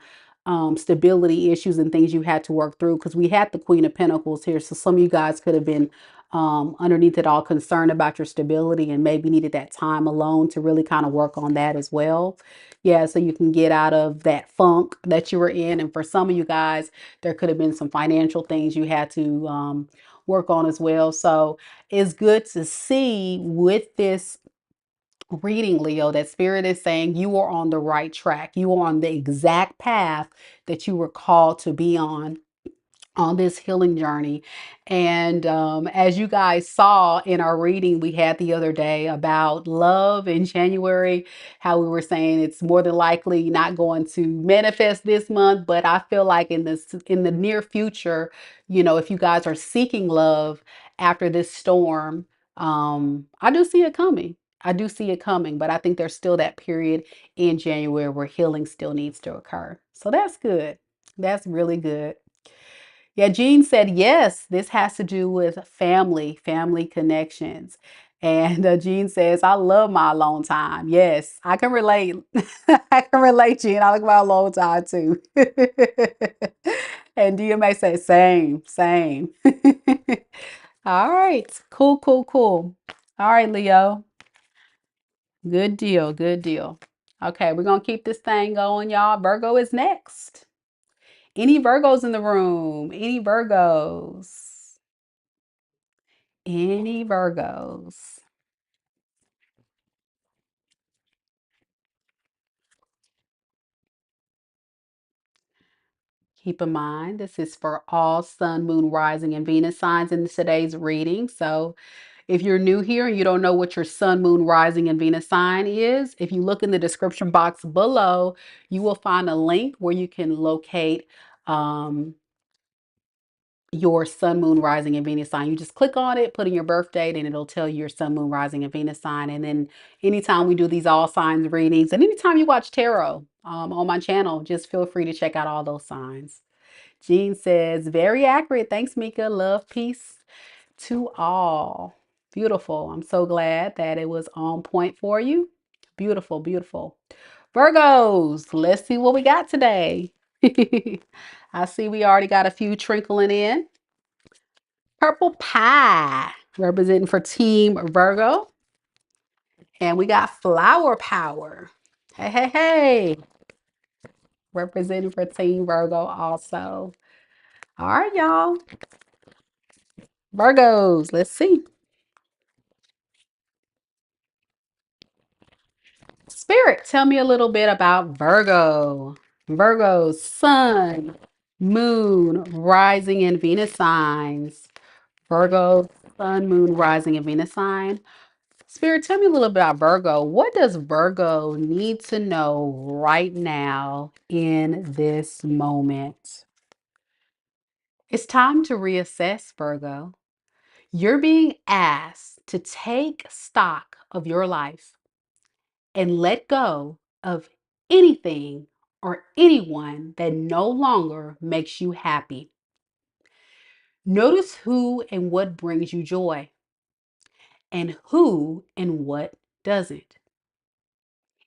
stability issues and things you had to work through, because we had the Queen of Pentacles here. So some of you guys could have been underneath it all concerned about your stability and maybe needed that time alone to really kind of work on that as well. Yeah, so you can get out of that funk that you were in. And for some of you guys, there could have been some financial things you had to work on as well. So it's good to see with this reading, Leo, that Spirit is saying you are on the right track. You are on the exact path that you were called to be on this healing journey. And as you guys saw in our reading we had the other day about love in January, how we were saying it's more than likely not going to manifest this month, but I feel like in the near future, you know, if you guys are seeking love after this storm, I do see it coming. I do see it coming, but I think there's still that period in January where healing still needs to occur. So that's good. That's really good. Yeah, Jean said, yes, this has to do with family connections. And Jean says, I love my alone time. Yes, I can relate. I can relate, Jean. I like my alone time too. And DMA says, same, same. All right, cool, cool, cool. All right, Leo. Good deal, good deal. Okay, we're going to keep this thing going, y'all. Virgo is next. Any Virgos in the room? Any Virgos? Any Virgos? Keep in mind, this is for all Sun, Moon, Rising, and Venus signs in today's reading. So if you're new here and you don't know what your Sun, Moon, Rising, and Venus sign is, if you look in the description box below, you will find a link where you can locate um, your Sun, Moon, Rising, and Venus sign. You just click on it, put in your birth date, and it'll tell you your Sun, Moon, Rising, and Venus sign. And then anytime we do these all signs readings, and anytime you watch tarot on my channel, just feel free to check out all those signs. Jean says, very accurate. Thanks, Mika. Love, peace to all. Beautiful. I'm so glad that it was on point for you. Beautiful, beautiful. Virgos, let's see what we got today. I see we already got a few trickling in. Purple pie, representing for Team Virgo. And we got flower power. Hey, hey, hey. Representing for Team Virgo also. All right, y'all. Virgos, let's see. Spirit, tell me a little bit about Virgo. Virgo's Sun, Moon, Rising, and Venus signs. Virgo, Sun, Moon, Rising, and Venus sign. Spirit, tell me a little bit about Virgo. What does Virgo need to know right now in this moment? It's time to reassess, Virgo. You're being asked to take stock of your life and let go of anything or anyone that no longer makes you happy. Notice who and what brings you joy and who and what doesn't.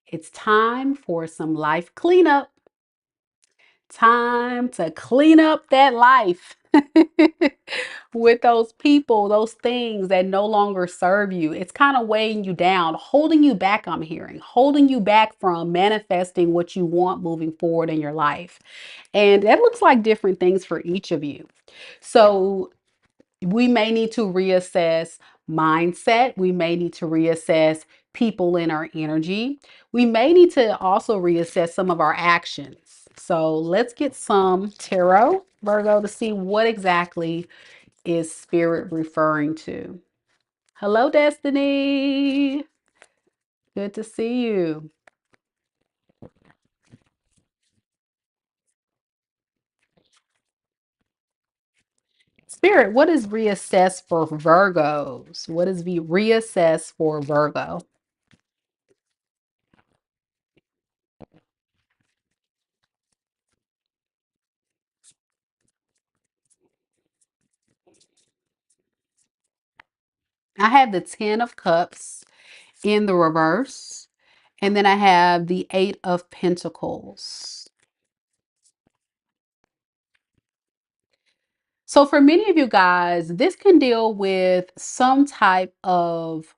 It's time for some life cleanup. Time to clean up that life with those people, those things that no longer serve you. It's kind of weighing you down, holding you back, I'm hearing, holding you back from manifesting what you want moving forward in your life. And that looks like different things for each of you. So we may need to reassess mindset. We may need to reassess people in our energy. We may need to also reassess some of our actions. So let's get some tarot, Virgo, to see what exactly is Spirit referring to. Hello, Destiny. Good to see you. Spirit, what is reassess for Virgos? What is the reassess for Virgo? I have the Ten of Cups in the reverse. And then I have the Eight of Pentacles. So for many of you guys, this can deal with some type of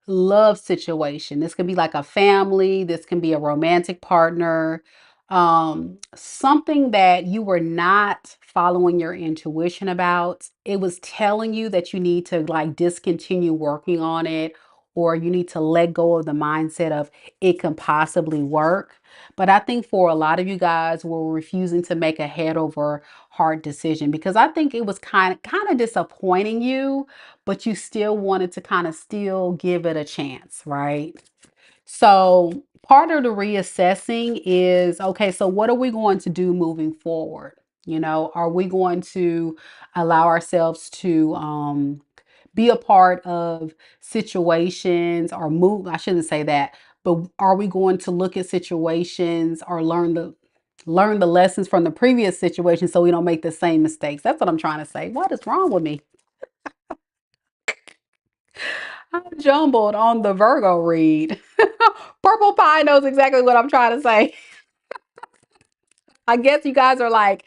love situation. This can be like a family, this can be a romantic partner, something that you were not following your intuition about. It was telling you that you need to like discontinue working on it, or you need to let go of the mindset of it can possibly work. But I think for a lot of you guys were refusing to make a head over heart decision because I think it was kind of disappointing you, but you still wanted to kind of still give it a chance, right? So part of the reassessing is, okay, so what are we going to do moving forward? You know, are we going to allow ourselves to be a part of situations or move? I shouldn't say that, but are we going to look at situations or learn the lessons from the previous situation so we don't make the same mistakes? That's what I'm trying to say. What is wrong with me? I'm jumbled on the Virgo read. Purple Pie knows exactly what I'm trying to say. I guess you guys are like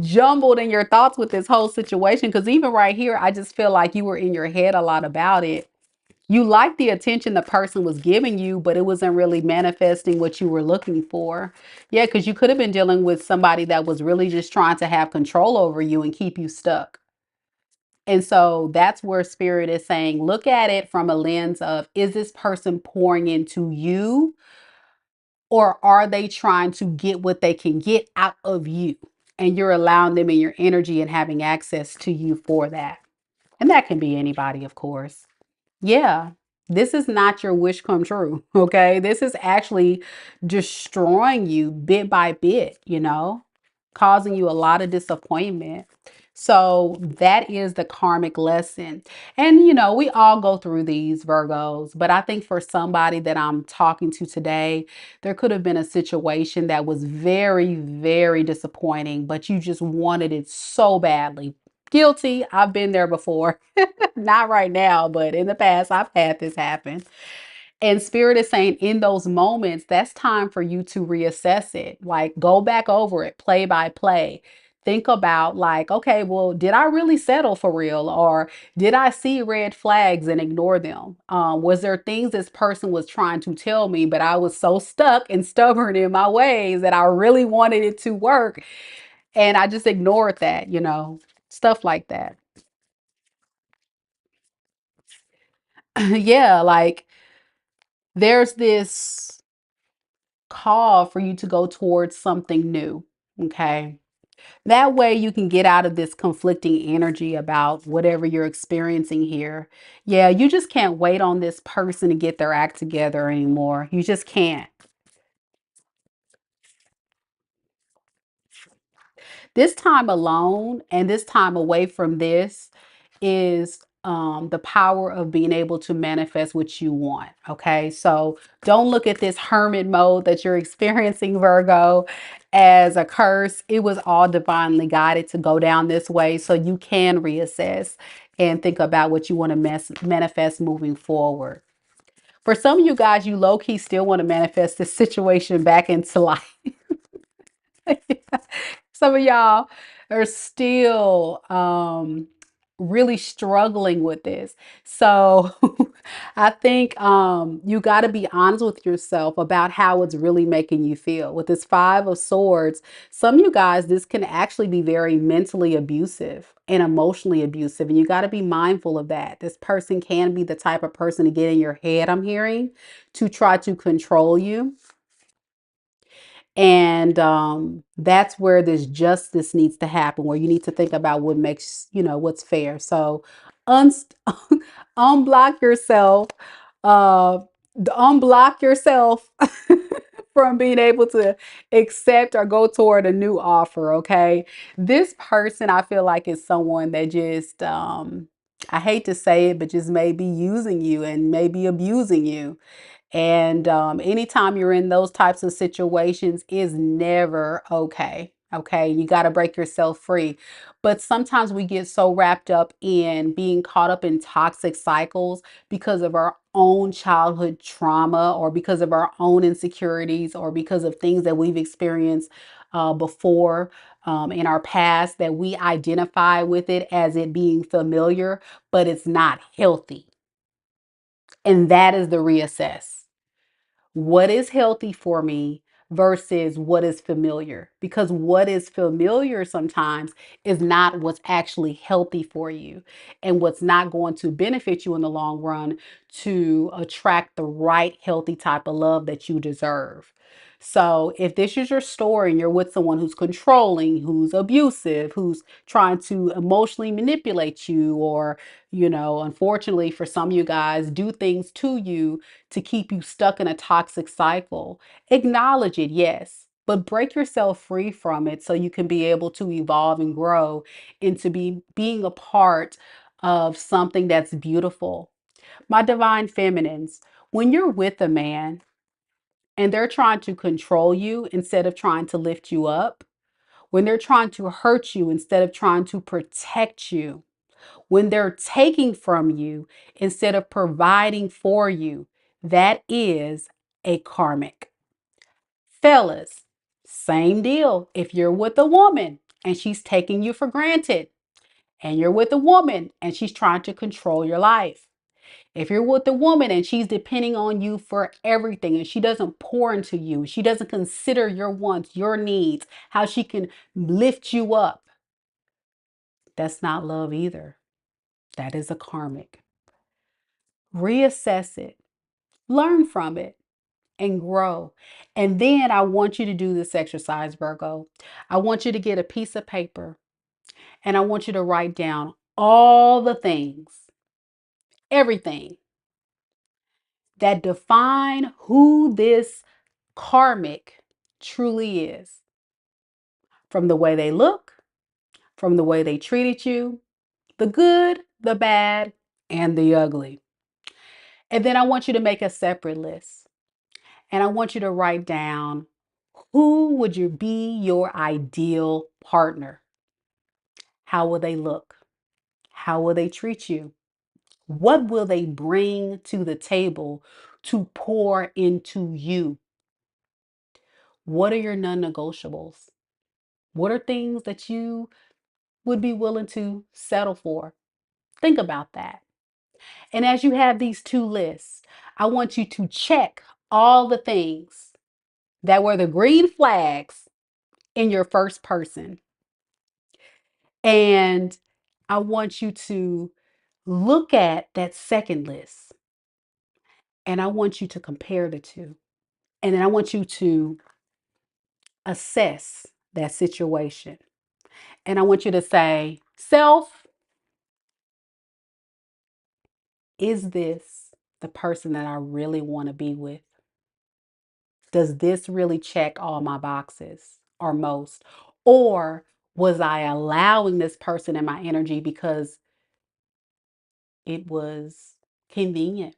jumbled in your thoughts with this whole situation because even right here, I just feel like you were in your head a lot about it. You liked the attention the person was giving you, but it wasn't really manifesting what you were looking for. Yeah, because you could have been dealing with somebody that was really just trying to have control over you and keep you stuck. And so that's where spirit is saying, look at it from a lens of, is this person pouring into you or are they trying to get what they can get out of you? And you're allowing them in your energy and having access to you for that. And that can be anybody, of course. Yeah, this is not your wish come true. Okay. This is actually destroying you bit by bit, causing you a lot of disappointment. So that is the karmic lesson. And, we all go through these Virgos, but I think for somebody that I'm talking to today, there could have been a situation that was very, very disappointing, but you just wanted it so badly. Guilty. I've been there before. Not right now, but in the past, I've had this happen. And Spirit is saying in those moments, that's time for you to reassess it. Like go back over it play by play. Think about like, okay, well, did I really settle for real? Or did I see red flags and ignore them? Was there things this person was trying to tell me, but I was so stuck and stubborn in my ways that I really wanted it to work. And I just ignored that, stuff like that. Yeah, like there's this call for you to go towards something new. Okay. That way you can get out of this conflicting energy about whatever you're experiencing here. Yeah, you just can't wait on this person to get their act together anymore. You just can't. This time alone and this time away from this is the power of being able to manifest what you want. Okay, so don't look at this hermit mode that you're experiencing, Virgo, as a curse. It was all divinely guided to go down this way so you can reassess and think about what you want to manifest moving forward. For some of you guys, you low key still want to manifest this situation back into life. Some of y'all are still really struggling with this. So I think you got to be honest with yourself about how it's really making you feel. With this Five of Swords, some of you guys, this can actually be very mentally abusive and emotionally abusive. And you got to be mindful of that. This person can be the type of person to get in your head, I'm hearing, to try to control you. And that's where this justice needs to happen, where you need to think about what makes, what's fair. So un unblock yourself, uh, unblock yourself from being able to accept or go toward a new offer. Okay. This person, I feel like, is someone that just, I hate to say it, but just maybe using you and maybe abusing you. And anytime you're in those types of situations is never okay. Okay, you got to break yourself free. But sometimes we get so wrapped up in being caught up in toxic cycles because of our own childhood trauma, or because of our own insecurities, or because of things that we've experienced before in our past, that we identify with it as it being familiar, but it's not healthy. And that is the reassess. What is healthy for me versus what is familiar? Because what is familiar sometimes is not what's actually healthy for you, and what's not going to benefit you in the long run to attract the right healthy type of love that you deserve. So if this is your story and you're with someone who's controlling, who's abusive, who's trying to emotionally manipulate you, or, unfortunately for some of you guys, do things to you to keep you stuck in a toxic cycle, acknowledge it, yes, but break yourself free from it so you can be able to evolve and grow into being a part of something that's beautiful. My divine feminines, when you're with a man and they're trying to control you instead of trying to lift you up, when they're trying to hurt you instead of trying to protect you, when they're taking from you instead of providing for you, that is a karmic. Fellas, same deal. If you're with a woman and she's taking you for granted, and you're with a woman and she's trying to control your life, if you're with a woman and she's depending on you for everything and she doesn't pour into you, she doesn't consider your wants, your needs, how she can lift you up, that's not love either. That is a karmic. Reassess it, learn from it, and grow. And then I want you to do this exercise, Virgo. I want you to get a piece of paper and I want you to write down all the things, everything that define who this karmic truly is, from the way they look, from the way they treated you, the good, the bad, and the ugly. And then I want you to make a separate list. And I want you to write down, who would you be your ideal partner? How will they look? How will they treat you? What will they bring to the table to pour into you? What are your non-negotiables? What are things that you would be willing to settle for? Think about that. And as you have these two lists, I want you to check all the things that were the green flags in your first person. And I want you to look at that second list and I want you to compare the two. And then I want you to assess that situation. And I want you to say, self, is this the person that I really want to be with? Does this really check all my boxes, or most? Or was I allowing this person in my energy because it was convenient?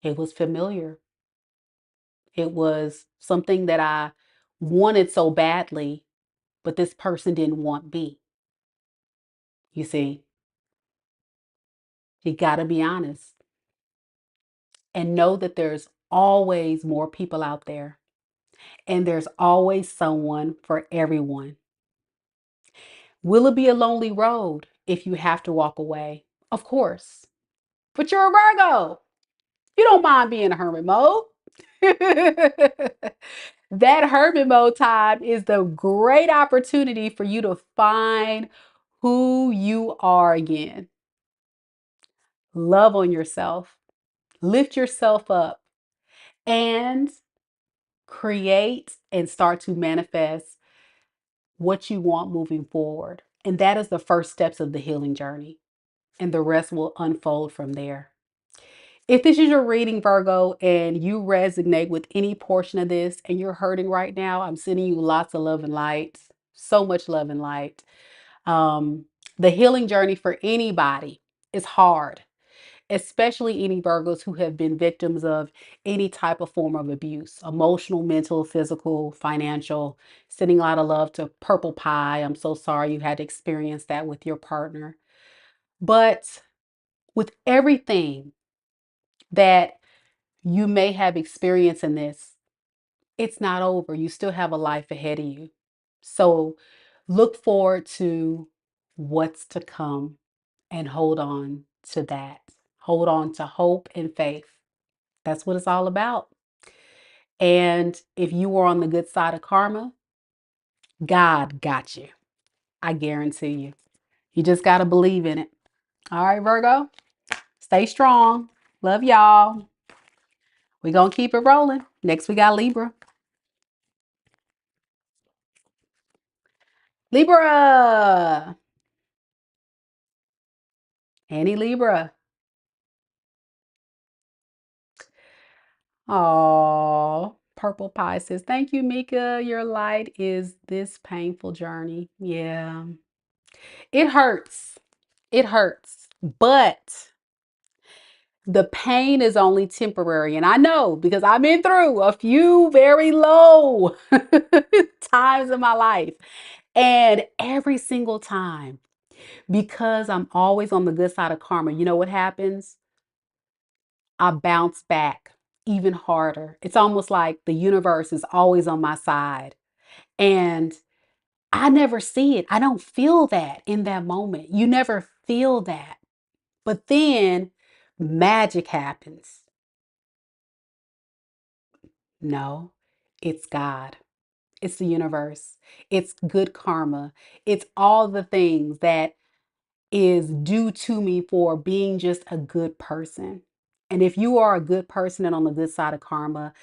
It was familiar. It was something that I wanted so badly, but this person didn't want me. You see, you got to be honest and know that there's always more people out there, and there's always someone for everyone. Will it be a lonely road if you have to walk away? Of course. But you're a Virgo. You don't mind being a hermit mode. That hermit mode time is the great opportunity for you to find who you are again. Love on yourself, lift yourself up, and create and start to manifest what you want moving forward. And that is the first steps of the healing journey, and the rest will unfold from there. If this is your reading, Virgo, and you resonate with any portion of this and you're hurting right now, I'm sending you lots of love and light, so much love and light. Um, the healing journey for anybody is hard. especially any Virgos who have been victims of any type of form of abuse, emotional, mental, physical, financial. Sending a lot of love to Purple Pie. I'm so sorry you had to experience that with your partner. But with everything that you may have experienced in this, it's not over. You still have a life ahead of you. So look forward to what's to come and hold on to that. Hold on to hope and faith. That's what it's all about. And if you were on the good side of karma, God got you. I guarantee you. You just got to believe in it. All right, Virgo, stay strong. Love y'all. We're going to keep it rolling. Next, we got Libra. Libra. Any Libra. Oh, Purple Pie says, thank you, Mika. Your light is this painful journey. Yeah, it hurts. It hurts. But the pain is only temporary. And I know because I've been through a few very low times in my life. And every single time, because I'm always on the good side of karma, you know what happens? I bounce back even harder. It's almost like the universe is always on my side. And I never see it. I don't feel that in that moment. You never feel that. But then magic happens. No, it's God. It's the universe. It's good karma. It's all the things that is due to me for being just a good person. And if you are a good person and on the good side of karma,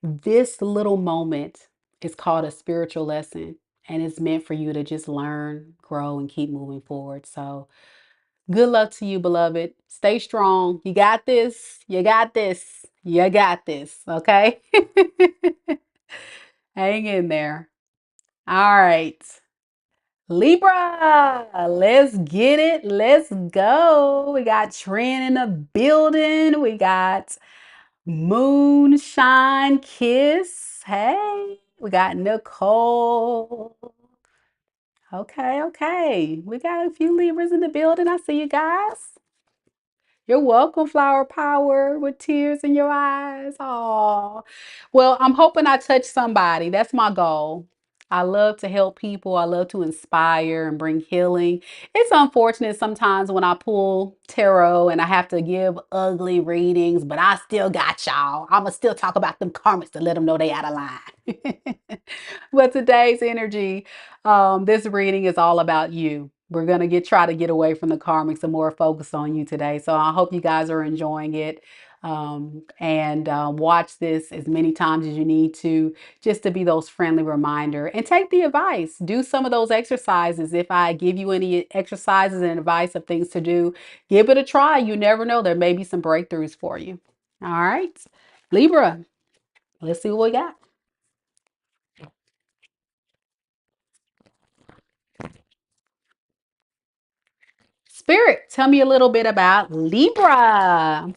this little moment is called a spiritual lesson and it's meant for you to just learn, grow, and keep moving forward. So, good luck to you, beloved. Stay strong. You got this. You got this. You got this. Okay? Hang in there. All right. Libra, let's get it. Let's go. We got Trent in the building. We got Moonshine Kiss. Hey, we got Nicole. Okay, okay. We got a few Libras in the building. I see you guys. You're welcome, Flower Power, with tears in your eyes. Oh, well, I'm hoping I touch somebody. That's my goal. I love to help people. I love to inspire and bring healing. It's unfortunate sometimes when I pull tarot and I have to give ugly readings, but I still got y'all. I'ma still talk about them karmas to let them know they out of line. But today's energy, this reading is all about you. We're gonna try to get away from the karmics and more focus on you today. So I hope you guys are enjoying it. And watch this as many times as you need to, just to be those friendly reminder and take the advice. Do some of those exercises. If I give you any exercises and advice of things to do, give it a try. You never know. There may be some breakthroughs for you. All right, Libra, let's see what we got. Spirit, tell me a little bit about Libra.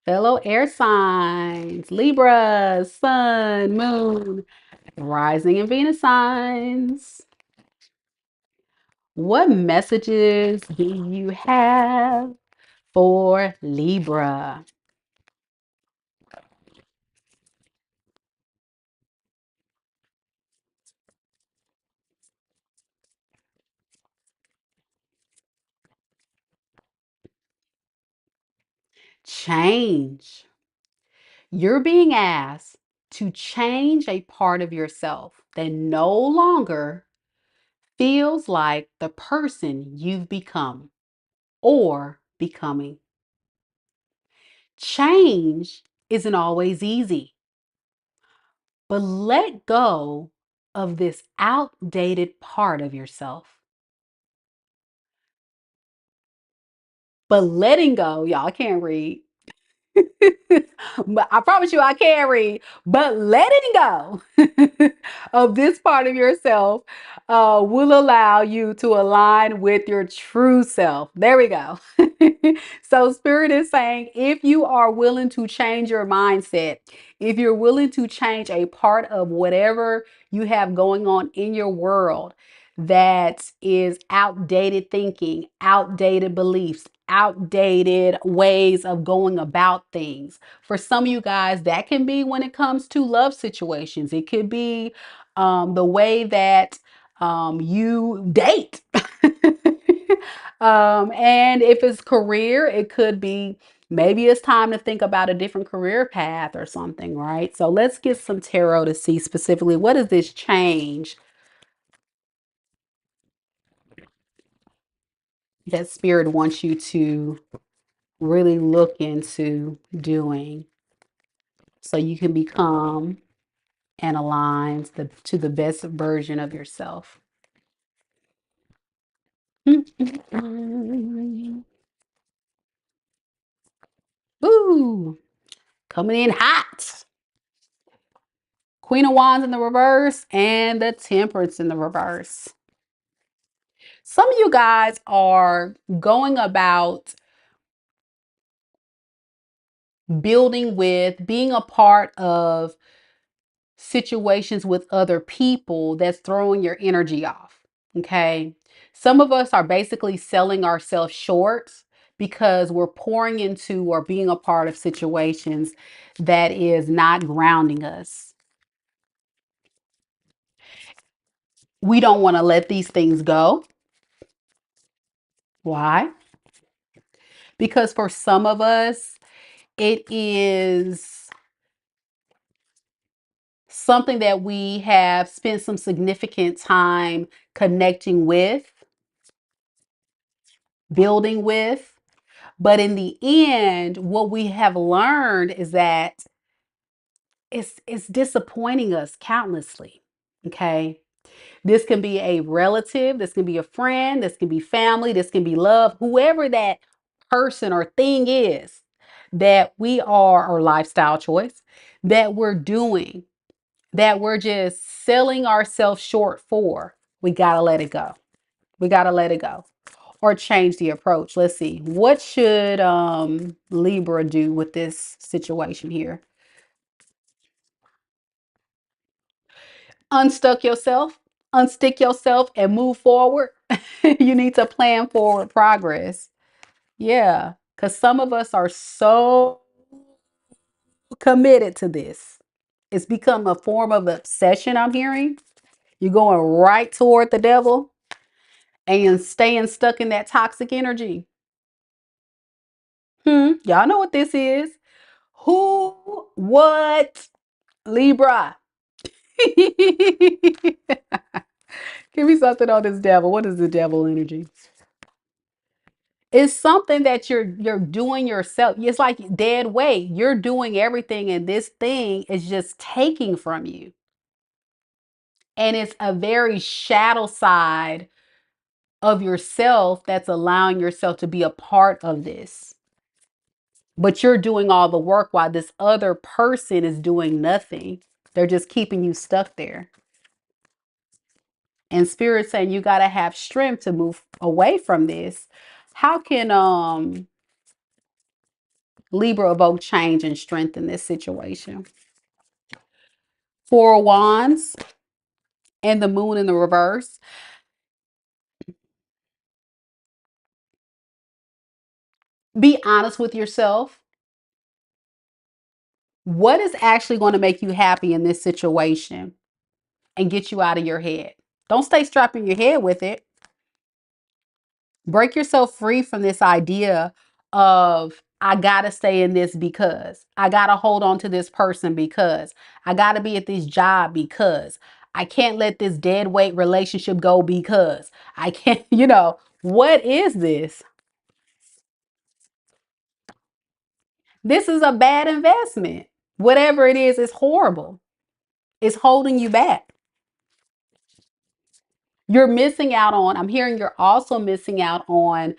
Fellow air signs, Libra, Sun, Moon, Rising and Venus signs. What messages do you have for Libra? Change. You're being asked to change a part of yourself that no longer feels like the person you've become or becoming. Change isn't always easy, but let go of this outdated part of yourself. But letting go, y'all, I can't read. But I promise you I can read. But letting go of this part of yourself will allow you to align with your true self. There we go. So Spirit is saying if you are willing to change your mindset, if you're willing to change a part of whatever you have going on in your world that is outdated thinking, outdated beliefs, outdated ways of going about things. For some of you guys, that can be when it comes to love situations. It could be the way that you date. And if it's career, it could be maybe it's time to think about a different career path or something, right? So let's get some tarot to see specifically what is this change that Spirit wants you to really look into doing so you can become and align to the best version of yourself. Ooh, coming in hot. Queen of Wands in the reverse and the Temperance in the reverse. Some of you guys are going about building with, being a part of situations with other people that's throwing your energy off. Okay. Some of us are basically selling ourselves short because we're pouring into or being a part of situations that is not grounding us. We don't want to let these things go. Why? Because for some of us, it is something that we have spent some significant time connecting with, building with. But in the end, what we have learned is that it's disappointing us countlessly. Okay. This can be a relative, this can be a friend, this can be family, this can be love, whoever that person or thing is that we are, or lifestyle choice that we're doing, that we're just selling ourselves short for. We got to let it go. We got to let it go or change the approach. Let's see. What should Libra do with this situation here? Unstuck yourself, unstick yourself and move forward. You need to plan forward progress. Yeah, because some of us are so committed to this. It's become a form of obsession, I'm hearing. You're going right toward the devil and staying stuck in that toxic energy. Y'all know what this is. Who, what, Libra? Give me something on this devil. What is the devil energy? It's something that you're doing yourself. It's like dead weight. You're doing everything, and this thing is just taking from you. And it's a very shadow side of yourself that's allowing yourself to be a part of this. But you're doing all the work while this other person is doing nothing. They're just keeping you stuck there. And Spirit saying you got to have strength to move away from this. How can Libra evoke change and strength in this situation? Four of Wands and the Moon in the reverse. Be honest with yourself. What is actually going to make you happy in this situation and get you out of your head? Don't stay strapped in your head with it. Break yourself free from this idea of I gotta stay in this because I gotta hold on to this person because I gotta be at this job because I can't let this dead weight relationship go because I can't, what is this? This is a bad investment. Whatever it is horrible. It's holding you back. You're missing out on, I'm hearing you're also missing out on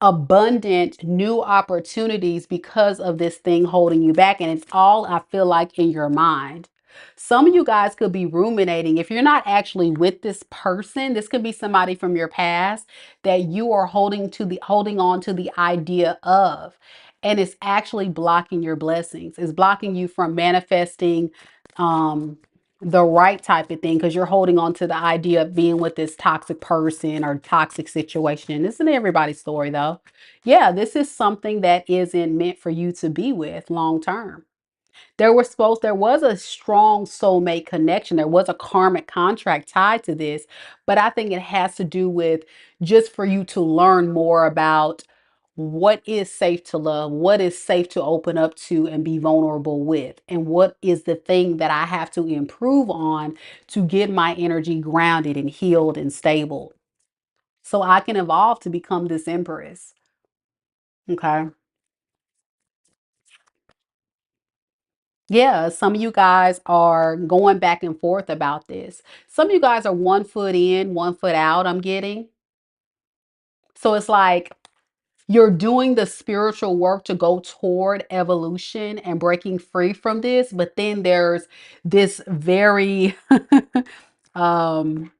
abundant new opportunities because of this thing holding you back. And it's all, I feel like, in your mind. Some of you guys could be ruminating. If you're not actually with this person, this could be somebody from your past that you are holding on to the idea of. And it's actually blocking your blessings. It's blocking you from manifesting the right type of thing because you're holding on to the idea of being with this toxic person or toxic situation. This isn't everybody's story though. Yeah, this is something that isn't meant for you to be with long term. There was a strong soulmate connection. There was a karmic contract tied to this, but I think it has to do with just for you to learn more about what is safe to love, what is safe to open up to and be vulnerable with, and what is the thing that I have to improve on to get my energy grounded and healed and stable so I can evolve to become this empress. Okay. Yeah, some of you guys are going back and forth about this. Some of you guys are 1 foot in, 1 foot out, I'm getting. So it's like you're doing the spiritual work to go toward evolution and breaking free from this, but then there's this very um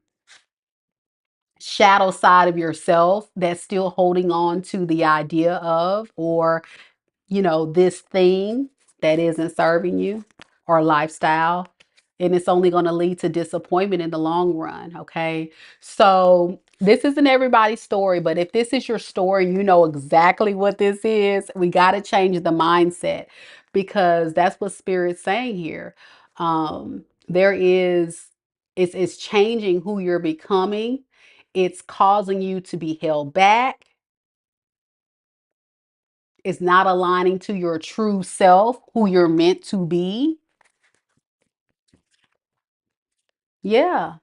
shadow side of yourself that's still holding on to the idea of, or this thing that isn't serving you or lifestyle. And it's only going to lead to disappointment in the long run. Okay. So this isn't everybody's story, but if this is your story, you know exactly what this is. We got to change the mindset because that's what Spirit's saying here. There is, it's changing who you're becoming. It's causing you to be held back. It's not aligning to your true self, who you're meant to be. Yeah,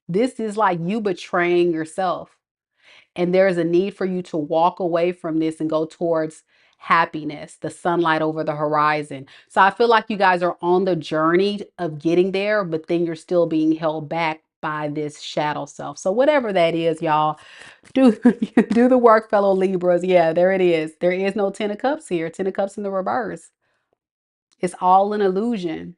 this is like you betraying yourself. And there's a need for you to walk away from this and go towards happiness, the sunlight over the horizon. So I feel like you guys are on the journey of getting there, but then you're still being held back by this shadow self. So whatever that is, y'all, do do the work, fellow Libras. Yeah, there it is. There is no 10 of Cups here. 10 of Cups in the reverse. It's all an illusion.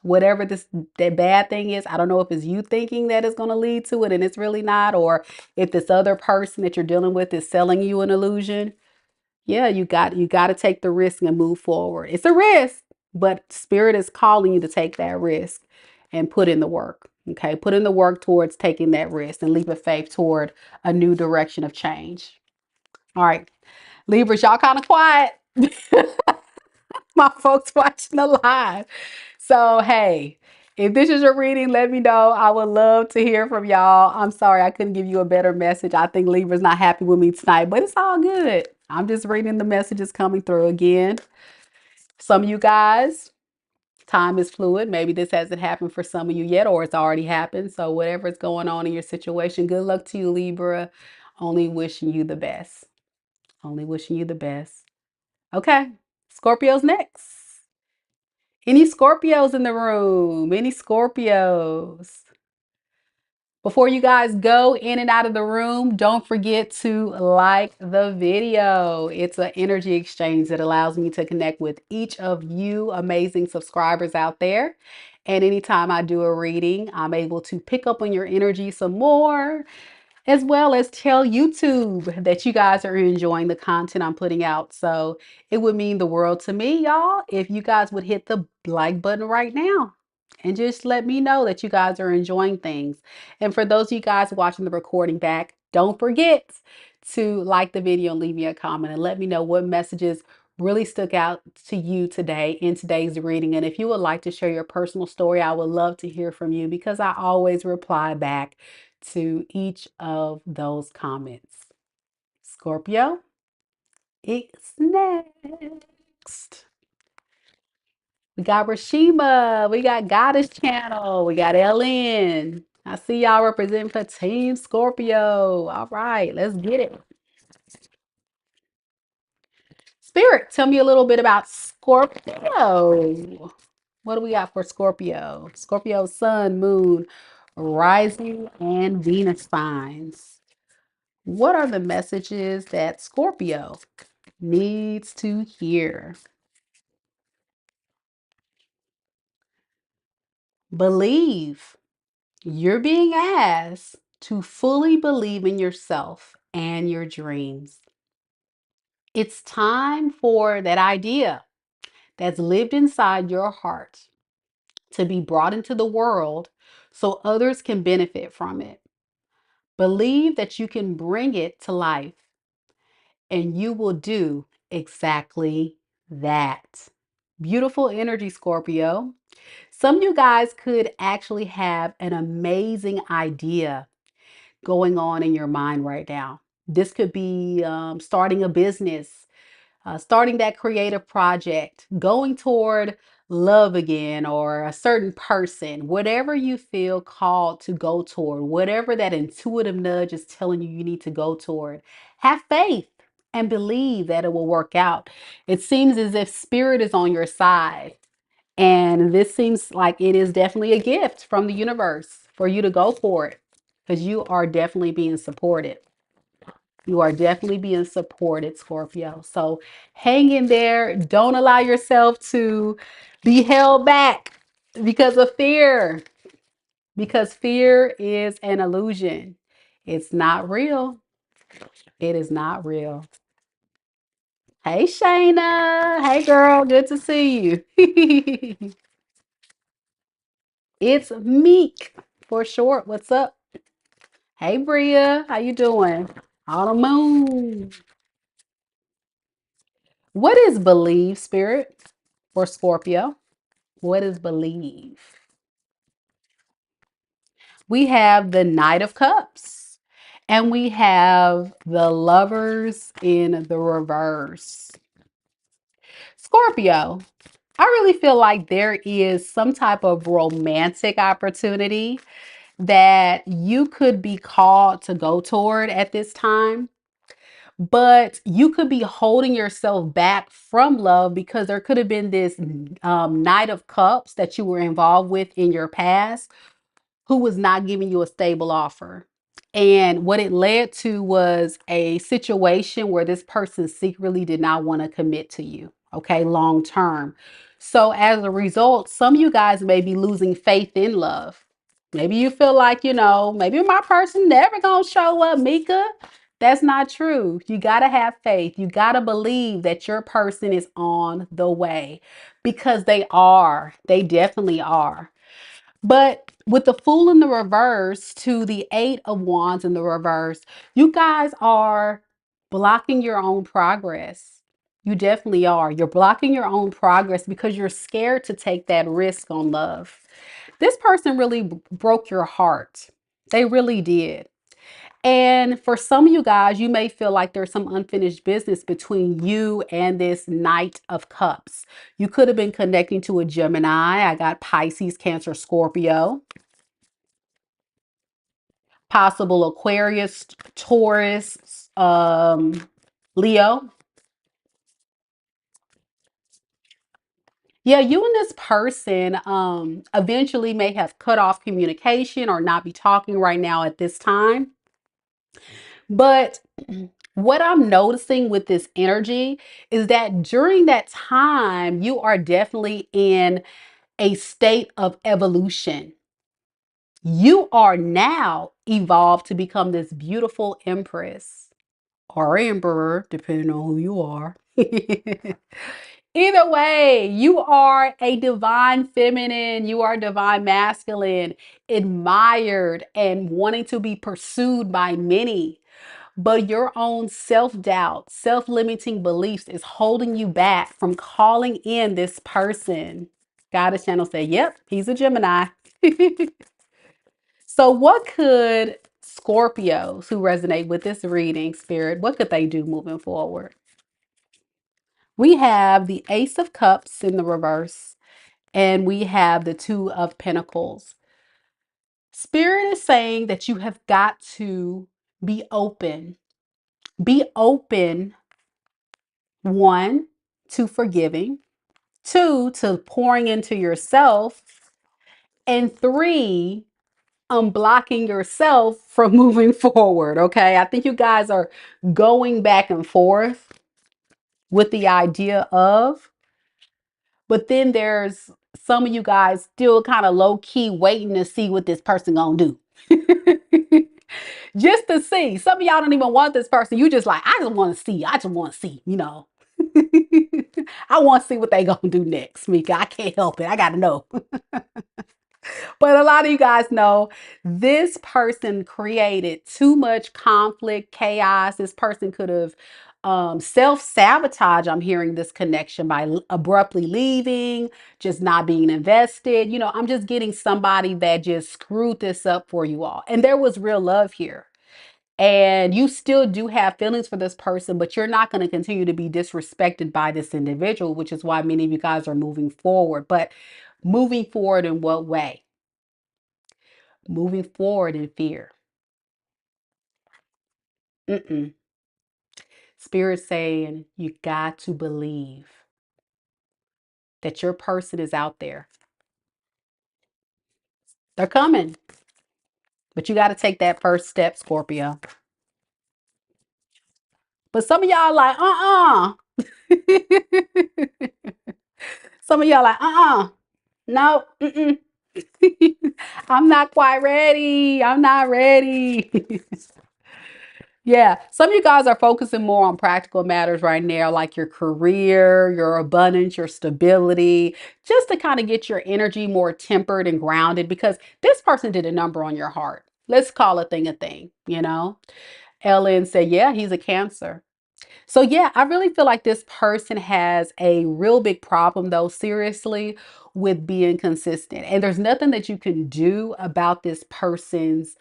Whatever that bad thing is, I don't know if it's you thinking that it's going to lead to it and it's really not, or if this other person that you're dealing with is selling you an illusion. Yeah, you got to take the risk and move forward. It's a risk, but Spirit is calling you to take that risk and put in the work. Okay, put in the work towards taking that risk and leap of faith toward a new direction of change. All right, Libras, y'all kind of quiet. My folks watching the live. So, hey, if this is your reading, let me know. I would love to hear from y'all. I'm sorry I couldn't give you a better message. I think Libra's not happy with me tonight, but it's all good. I'm just reading the messages coming through again. Some of you guys, time is fluid. Maybe this hasn't happened for some of you yet, or it's already happened. So, whatever's going on in your situation, good luck to you, Libra. Only wishing you the best. Only wishing you the best. Okay, Scorpio's next. Any Scorpios in the room? Any Scorpios? Before you guys go in and out of the room, don't forget to like the video. It's an energy exchange that allows me to connect with each of you amazing subscribers out there. And anytime I do a reading, I'm able to pick up on your energy some more, as well as tell YouTube that you guys are enjoying the content I'm putting out. So it would mean the world to me, y'all, if you guys would hit the like button right now and just let me know that you guys are enjoying things. And for those of you guys watching the recording back, don't forget to like the video and leave me a comment and let me know what messages really stuck out to you today in today's reading. And if you would like to share your personal story, I would love to hear from you because I always reply back to each of those comments. Scorpio, it's next. We got Rashima. We got Goddess Channel. We got LN. I see y'all representing for Team Scorpio. All right, let's get it. Spirit, tell me a little bit about Scorpio. What do we got for Scorpio? Scorpio, Sun, Moon, Rising, and Venus signs. What are the messages that Scorpio needs to hear? Believe. You're being asked to fully believe in yourself and your dreams. It's time for that idea that's lived inside your heart to be brought into the world so others can benefit from it. Believe that you can bring it to life, and you will do exactly that. Beautiful energy, Scorpio. Some of you guys could actually have an amazing idea going on in your mind right now. This could be starting a business, starting that creative project, going toward love again, or a certain person, whatever you feel called to go toward, whatever that intuitive nudge is telling you you need to go toward. Have faith and believe that it will work out. It seems as if spirit is on your side. And this seems like it is definitely a gift from the universe for you to go for it, because you are definitely being supported. You are definitely being supported, Scorpio. So hang in there. Don't allow yourself to be held back because of fear, because fear is an illusion. It's not real. It is not real. Hey, Shayna. Hey, girl. Good to see you. It's Meek for short. What's up? Hey, Bria. How you doing? Autumn Moon. What is believe, spirit, for Scorpio? What is believe? We have the Knight of Cups, and we have the Lovers in the reverse. Scorpio, I really feel like there is some type of romantic opportunity that you could be called to go toward at this time. But you could be holding yourself back from love because there could have been this Knight of Cups that you were involved with in your past who was not giving you a stable offer. And what it led to was a situation where this person secretly did not want to commit to you, okay, long term. So as a result, some of you guys may be losing faith in love. Maybe you feel like, maybe my person never gonna show up, Mika. That's not true. You gotta have faith. You gotta believe that your person is on the way, because they are. They definitely are. But with the Fool in the reverse to the Eight of Wands in the reverse, you guys are blocking your own progress. You definitely are. You're blocking your own progress because you're scared to take that risk on love. This person really broke your heart. They really did. And for some of you guys, you may feel like there's some unfinished business between you and this Knight of Cups. You could have been connecting to a Gemini. I got Pisces, Cancer, Scorpio, possible Aquarius, Taurus, Leo. Yeah, you and this person eventually may have cut off communication or not be talking right now at this time. But what I'm noticing with this energy is that during that time, you are definitely in a state of evolution. You are now evolved to become this beautiful empress or emperor, depending on who you are. Either way, you are a divine feminine, you are divine masculine, admired and wanting to be pursued by many. But your own self-doubt, self-limiting beliefs is holding you back from calling in this person. Goddess Channel said, yep, he's a Gemini. So what could Scorpios who resonate with this reading, spirit, what could they do moving forward? We have the Ace of Cups in the reverse, and we have the Two of Pentacles. Spirit is saying that you have got to be open. Be open, one, to forgiving, two, to pouring into yourself, and three, unblocking yourself from moving forward. Okay. I think you guys are going back and forth with the idea of, but then there's some of you guys still kind of low key waiting to see what this person gonna do. Just to see. Some of y'all don't even want this person. You just like, I just want to see. I just want to see, you know. I want to see what they gonna do next, Mika. I can't help it. I gotta know. But a lot of you guys know this person created too much conflict, chaos. This person could have self-sabotage. I'm hearing this connection by abruptly leaving, just not being invested. You know, I'm just getting somebody that just screwed this up for you all. And there was real love here. And you still do have feelings for this person, but you're not going to continue to be disrespected by this individual, which is why many of you guys are moving forward. But moving forward in what way? Moving forward in fear. Mm-mm. Spirit saying you got to believe that your person is out there. They're coming, but you got to take that first step, Scorpio. But some of y'all like, some of y'all like, no, mm-mm. I'm not quite ready. I'm not ready. Yeah, some of you guys are focusing more on practical matters right now, like your career, your abundance, your stability, just to kind of get your energy more tempered and grounded because this person did a number on your heart. Let's call a thing a thing, you know? Ellen said, yeah, he's a Cancer. So yeah, I really feel like this person has a real big problem though, seriously, with being consistent. And there's nothing that you can do about this person's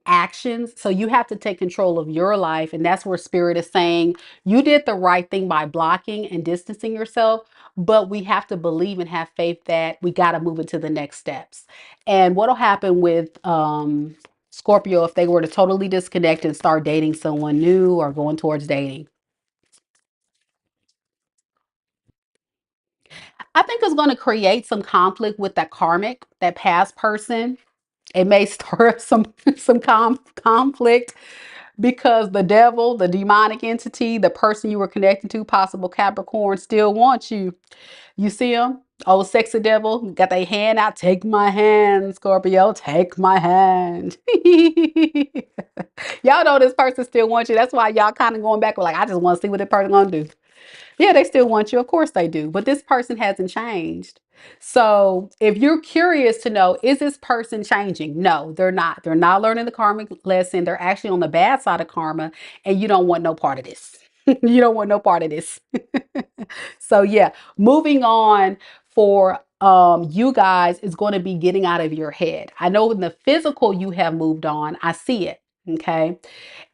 actions. So you have to take control of your life. And that's where Spirit is saying you did the right thing by blocking and distancing yourself. But we have to believe and have faith that we got to move into the next steps. And what'll happen with Scorpio if they were to totally disconnect and start dating someone new or going towards dating? I think it's going to create some conflict with that karmic, that past person. It may stir up some conflict because the devil, the demonic entity, the person you were connected to, possible Capricorn, still wants you. You see them? Oh, sexy devil, got their hand out. Take my hand, Scorpio. Take my hand. Y'all know this person still wants you. That's why y'all kind of going back with like, I just want to see what this person gonna do. Yeah, they still want you. Of course they do. But this person hasn't changed. So if you're curious to know, is this person changing? No, they're not. They're not learning the karmic lesson. They're actually on the bad side of karma, and you don't want no part of this. You don't want no part of this. So yeah, moving on for you guys is going to be getting out of your head. I know in the physical you have moved on. I see it. Okay.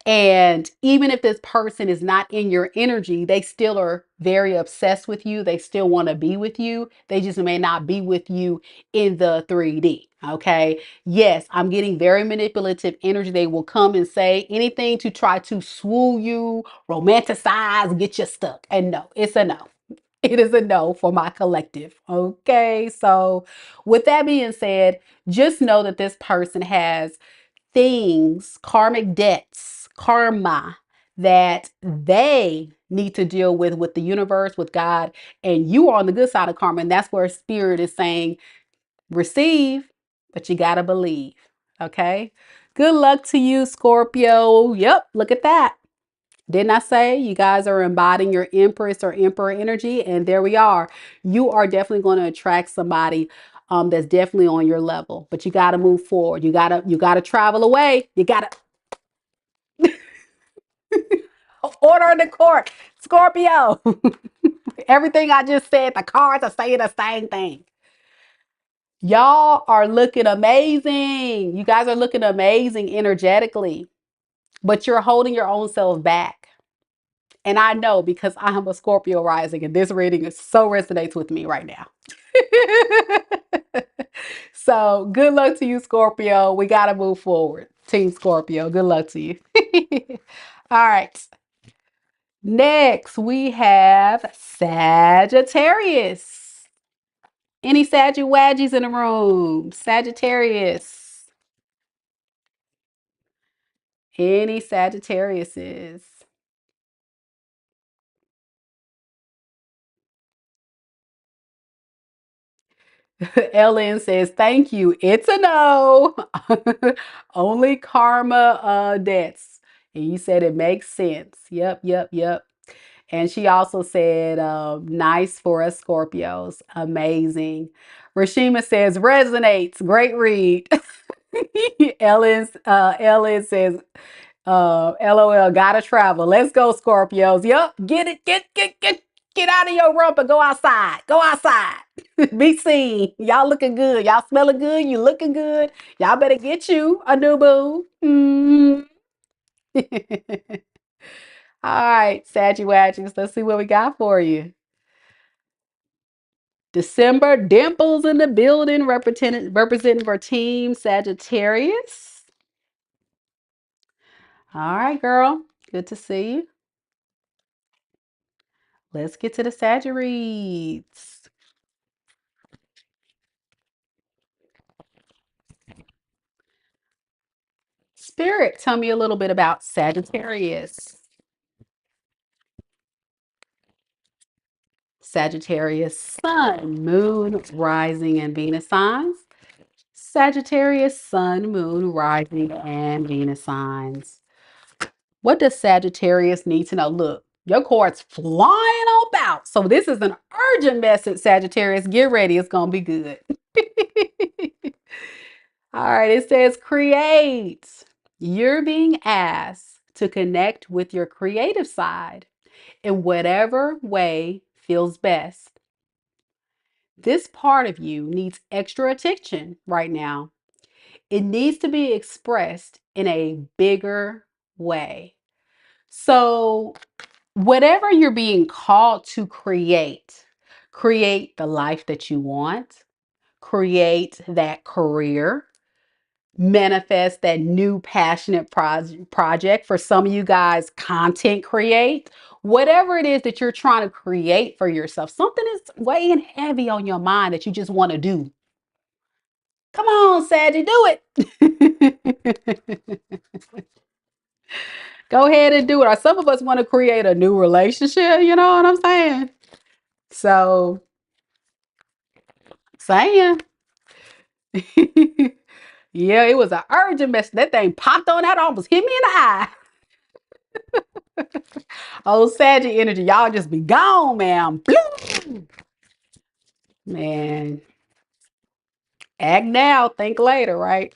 And even if this person is not in your energy, they still are very obsessed with you. They still want to be with you. They just may not be with you in the 3D. Okay. Yes, I'm getting very manipulative energy. They will come and say anything to try to swoon you, romanticize, get you stuck. And no, it's a no. It is a no for my collective. Okay. So, with that being said, just know that this person has things, karmic debts, karma that they need to deal with the universe, with God, and you are on the good side of karma. And that's where Spirit is saying, receive, but you got to believe. Okay. Good luck to you, Scorpio. Yep. Look at that. Didn't I say you guys are embodying your Empress or Emperor energy? And there we are. You are definitely going to attract somebody that's definitely on your level. But you got to move forward. You gotta travel away. You gotta order in the court. Scorpio. Everything I just said, the cards are saying the same thing. Y'all are looking amazing. You guys are looking amazing energetically, but you're holding your own self back. And I know because I am a Scorpio rising and this reading is so resonates with me right now. So good luck to you, Scorpio. We got to move forward. Team Scorpio, good luck to you. All right. Next, we have Sagittarius. Any Saggy Waggies in the room? Sagittarius. Any Sagittariuses? Ellen says, thank you. It's a no. Only karma debts. And you said it makes sense. Yep, yep, yep. And she also said, nice for us Scorpios. Amazing. Rashima says, resonates. Great read. Ellen says, LOL, gotta travel. Let's go, Scorpios. Yup, get it, get out of your rump and go outside. Go outside. Be seen. Y'all looking good. Y'all smelling good. You looking good. Y'all better get you a new boo. All right, Saggy let's see what we got for you. December dimples in the building, representing for team Sagittarius. All right, girl. Good to see you. Let's get to the Sagittarius. Spirit, tell me a little bit about Sagittarius. Sagittarius, Sun, Moon, Rising, and Venus signs. Sagittarius, Sun, Moon, Rising, and Venus signs. What does Sagittarius need to know? Look, your card's flying on out. So this is an urgent message, Sagittarius. Get ready. It's going to be good. All right. It says create. You're being asked to connect with your creative side in whatever way feels best. This part of you needs extra attention right now. It needs to be expressed in a bigger way. So, whatever you're being called to create, create the life that you want, create that career, manifest that new passionate project. For some of you guys, content create, whatever it is that you're trying to create for yourself, something is weighing heavy on your mind that you just want to do. Come on, Saggy, do it. Go ahead and do it. Or some of us want to create a new relationship, you know what I'm saying? So, saying, yeah, it was an urgent message. That thing popped on out, almost hit me in the eye. Oh, Saggy energy, y'all just be gone, man. Man, act now, think later, right?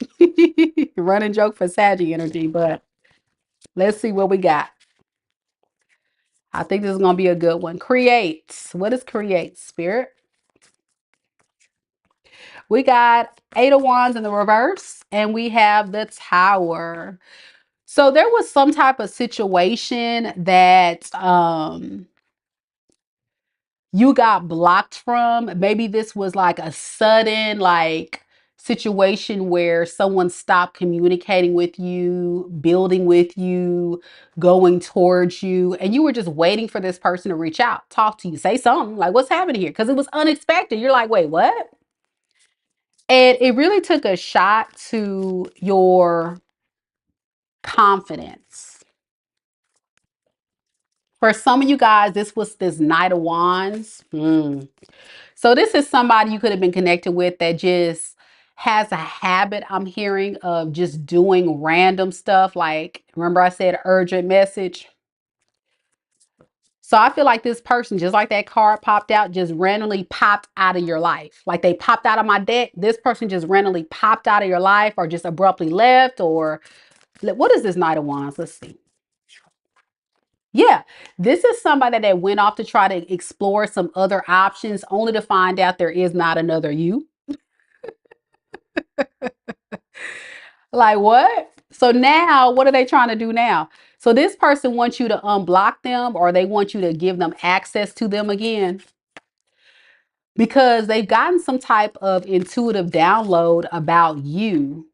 Running joke for Saggy energy, but let's see what we got. I think this is going to be a good one. Create. What is create, Spirit? We got Eight of Wands in the reverse, and we have the Tower. So there was some type of situation that you got blocked from. Maybe this was like a sudden situation where someone stopped communicating with you, building with you, going towards you, and you were just waiting for this person to reach out, talk to you, say something like, what's happening here? Because it was unexpected. You're like, wait, what? And it really took a shot to your confidence. For some of you guys, this was this Knight of Wands. So this is somebody you could have been connected with that just has a habit, I'm hearing, of just doing random stuff. Like, remember I said urgent message? So I feel like this person, just like that card popped out, just randomly popped out of your life. Like they popped out of my deck. This person just randomly popped out of your life or just abruptly left. Or what is this Knight of Wands? Let's see. Yeah, this is somebody that went off to try to explore some other options only to find out there is not another you. Like what? So now what are they trying to do now? So this person wants you to unblock them, or they want you to give them access to them again because they've gotten some type of intuitive download about you.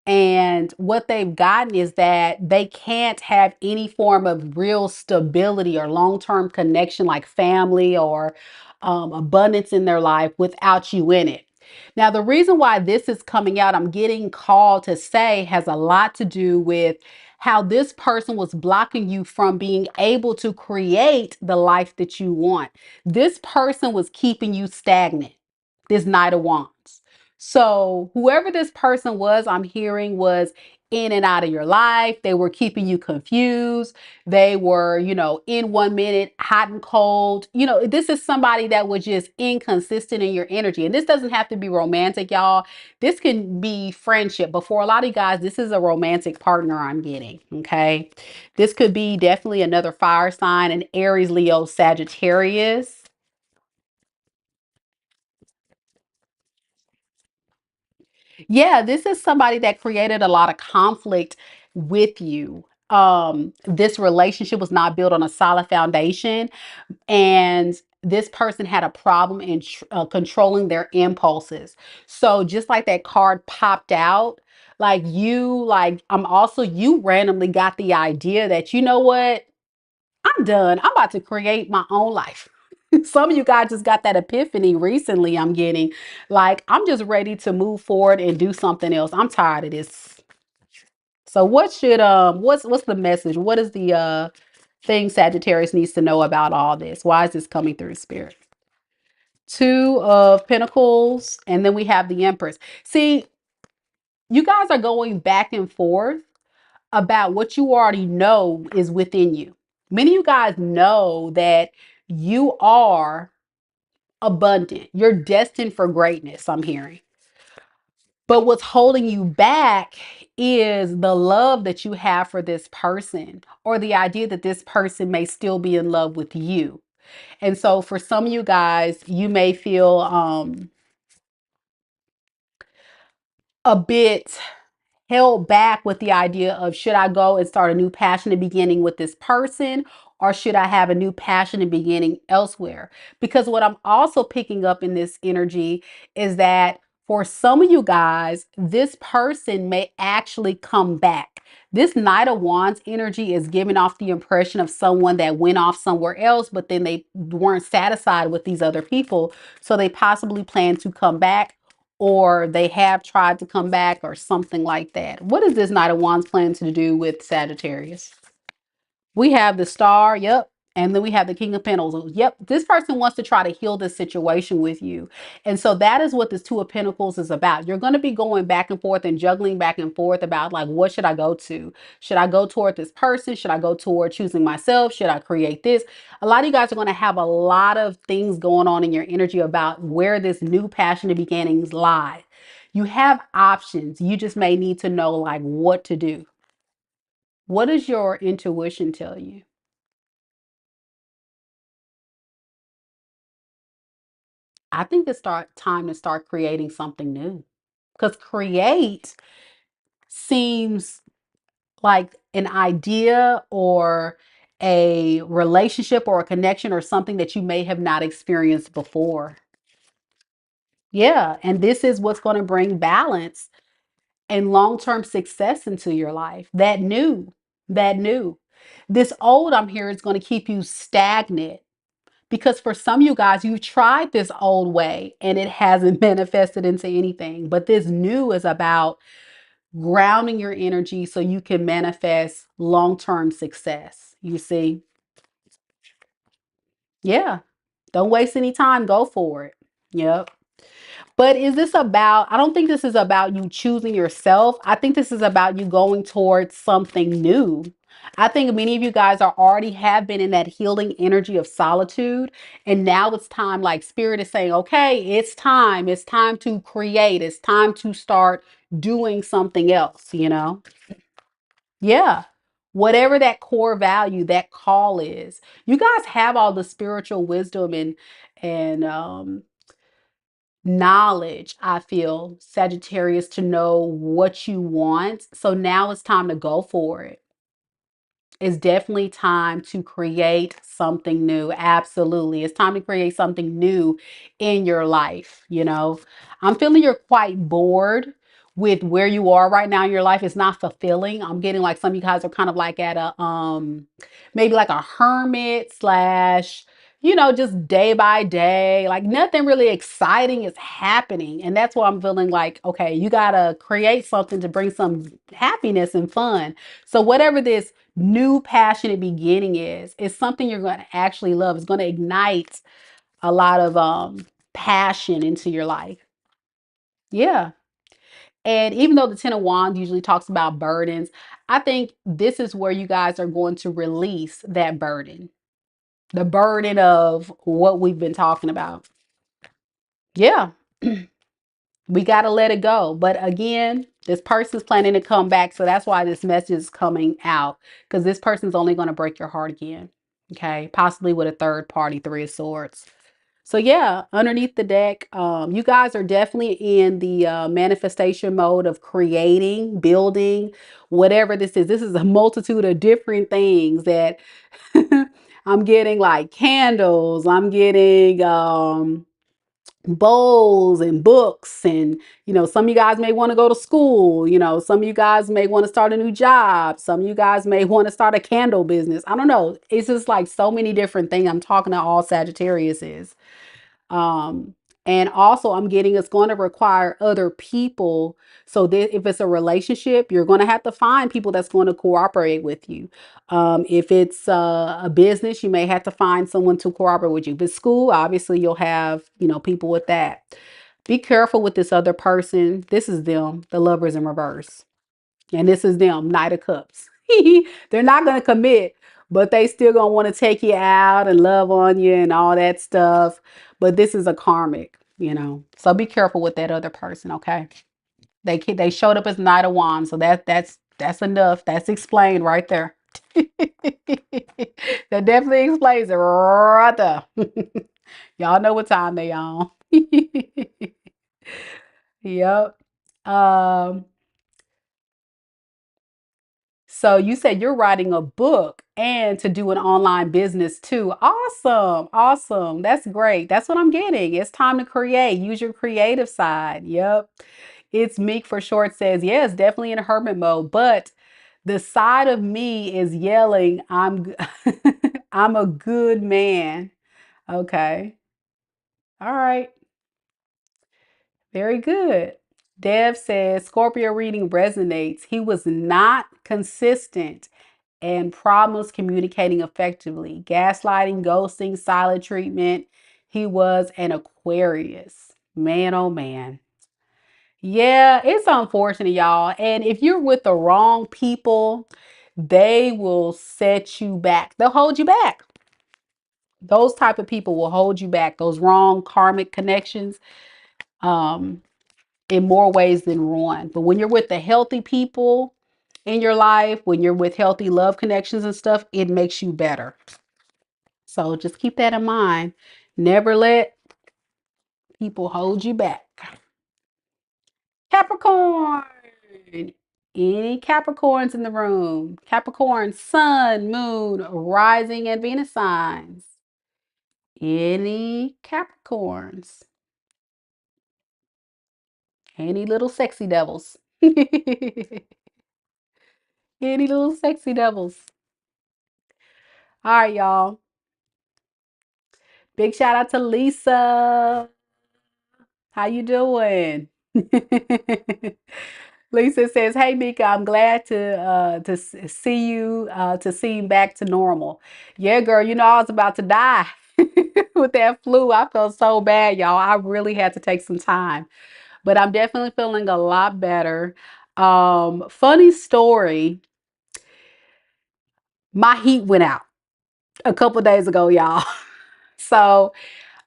And what they've gotten is that they can't have any form of real stability or long-term connection like family or abundance in their life without you in it. Now, the reason why this is coming out, I'm getting called to say, has a lot to do with how this person was blocking you from being able to create the life that you want. This person was keeping you stagnant, this Knight of Wands. So whoever this person was, I'm hearing was in and out of your life. They were keeping you confused. They were, in 1 minute, hot and cold. This is somebody that was just inconsistent in your energy. And this doesn't have to be romantic, y'all. This can be friendship. But for a lot of you guys, this is a romantic partner I'm getting. Okay. This could be definitely another fire sign, an Aries, Leo, Sagittarius. Yeah, this is somebody that created a lot of conflict with you. This relationship was not built on a solid foundation, and this person had a problem in controlling their impulses. So just like that card popped out, you randomly got the idea that, you know what, I'm done. I'm about to create my own life. Some of you guys just got that epiphany recently. I'm getting like, I'm just ready to move forward and do something else. I'm tired of this. So what's the message? What is the thing Sagittarius needs to know about all this? Why is this coming through spirit? Two of Pentacles, and then we have the Empress. See, you guys are going back and forth about what you already know is within you. Many of you guys know that you are abundant. You're destined for greatness, I'm hearing. But what's holding you back is the love that you have for this person, or the idea that this person may still be in love with you. And so for some of you guys, you may feel a bit held back with the idea of, should I go and start a new passionate beginning with this person, or should I have a new passionate beginning elsewhere? Because what I'm also picking up in this energy is that for some of you guys, this person may actually come back. This Knight of Wands energy is giving off the impression of someone that went off somewhere else, but then they weren't satisfied with these other people. So they possibly plan to come back, or they have tried to come back, or something like that. What is this Knight of Wands planning to do with Sagittarius? We have the Star, yep. And then we have the King of Pentacles. Yep, this person wants to try to heal this situation with you. And so that is what this Two of Pentacles is about. You're going to be going back and forth and juggling back and forth about, like, what should I go to? Should I go toward this person? Should I go toward choosing myself? Should I create this? A lot of you guys are going to have a lot of things going on in your energy about where this new passionate beginnings lie. You have options. You just may need to know, like, what to do. What does your intuition tell you? I think it's time to start creating something new. Because create seems like an idea, or a relationship, or a connection, or something that you may have not experienced before. Yeah, and this is what's going to bring balance and long-term success into your life. That new. This old, I'm here, is going to keep you stagnant. Because for some of you guys, you've tried this old way and it hasn't manifested into anything. But this new is about grounding your energy so you can manifest long-term success. You see? Yeah. Don't waste any time. Go for it. Yep. But is this about, I don't think this is about you choosing yourself. I think this is about you going towards something new. I think many of you guys are already have been in that healing energy of solitude. And now it's time, like spirit is saying, okay, it's time. It's time to create. It's time to start doing something else. Yeah. Whatever that core value, that call is. You guys have all the spiritual wisdom and knowledge, I feel, Sagittarius, to know what you want. So now it's time to go for it. It's definitely time to create something new. Absolutely. It's time to create something new in your life. I'm feeling you're quite bored with where you are right now in your life. It's not fulfilling. I'm getting like some of you guys are kind of like at a maybe like a hermit slash just day by day, like nothing really exciting is happening. And that's why I'm feeling like, okay, you got to create something to bring some happiness and fun. So whatever this new passionate beginning is something you're going to actually love. It's going to ignite a lot of passion into your life. Yeah. And even though the Ten of Wands usually talks about burdens, I think this is where you guys are going to release that burden, the burden of what we've been talking about. Yeah, we got to let it go. But again, this person's planning to come back. So that's why this message is coming out, because this person's only going to break your heart again. Okay, possibly with a third party, Three of Swords. So yeah, underneath the deck, you guys are definitely in the manifestation mode of creating, building, whatever this is. This is a multitude of different things that I'm getting, like candles. I'm getting bowls and books, and some of you guys may want to go to school. Some of you guys may want to start a new job. Some of you guys may want to start a candle business. I don't know. It's just like so many different things. I'm talking to all Sagittariuses. Um, and also I'm getting it's going to require other people. So that if it's a relationship, you're going to have to find people that's going to cooperate with you. If it's a business, you may have to find someone to cooperate with you. If it's school, obviously you'll have, people with that. Be careful with this other person. This is them, the Lovers in reverse. And this is them, Knight of Cups. They're not going to commit, but they still going to want to take you out and love on you and all that stuff. But this is a karmic. So be careful with that other person, okay? They showed up as Knight of Wands, so that's enough. That's explained right there. That definitely explains it right there. Y'all know what time they on. Yep. Um, So you said you're writing a book and to do an online business too. Awesome. Awesome. That's great. That's what I'm getting. It's time to create. Use your creative side. Yep. It's Meek for short says, yes, definitely in a hermit mode, but the side of me is yelling, I'm a good man. Okay. All right. Very good. Dev says Scorpio reading resonates. He was not consistent and problems communicating effectively. Gaslighting, ghosting, silent treatment. He was an Aquarius. Man, oh man. Yeah, it's unfortunate, y'all. And if you're with the wrong people, they will set you back. They'll hold you back. Those type of people will hold you back. Those wrong karmic connections. Um, in more ways than one. But when you're with the healthy people in your life, when you're with healthy love connections and stuff, it makes you better. So just keep that in mind. Never let people hold you back. Capricorn. Any Capricorns in the room? Capricorn, Sun, Moon, Rising, and Venus signs. Any Capricorns? Any little sexy devils? Any little sexy devils? All right, y'all. Big shout out to Lisa. How you doing? Lisa says, "Hey Mika, I'm glad to see you to seem back to normal." Yeah, girl, I was about to die with that flu. I felt so bad, y'all. I really had to take some time, but I'm definitely feeling a lot better. Funny story, my heat went out a couple days ago, y'all. So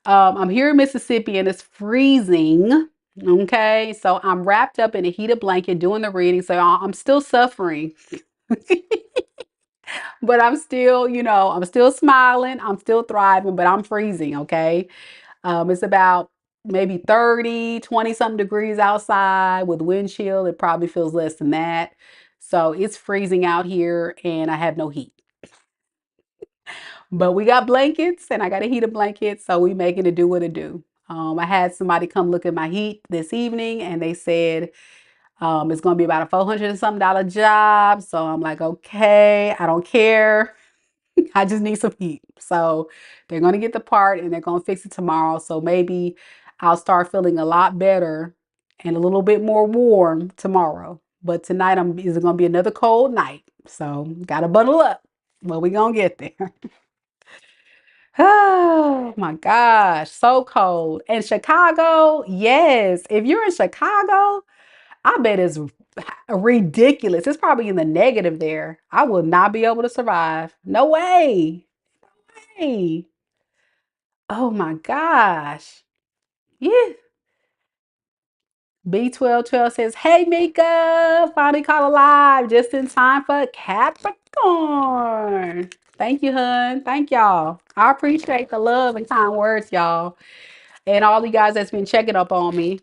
I'm here in Mississippi and it's freezing. Okay, so I'm wrapped up in a heated blanket doing the reading. So I'm still suffering, but I'm still smiling. I'm still thriving, but I'm freezing. Okay, it's about maybe 20 something degrees outside with wind chill. It probably feels less than that. So it's freezing out here and I have no heat. But we got blankets and I got a heated blanket, so we making it do what it do. I had somebody come look at my heat this evening and they said it's going to be about a $400 and something job. So I'm like, okay, I don't care. I just need some heat. So they're going to get the part and they're going to fix it tomorrow. So maybe I'll start feeling a lot better and a little bit more warm tomorrow. But tonight is going to be another cold night. So got to bundle up. But we're going to get there. Oh my gosh, so cold. And Chicago, yes. If you're in Chicago, I bet it's ridiculous. It's probably in the negative there. I will not be able to survive. No way. Hey. Oh my gosh. Yeah. B1212 says, "Hey Mika, finally caught alive just in time for Capricorn." Thank you, hun. Thank y'all. I appreciate the love and kind words, y'all. And all you guys that's been checking up on me.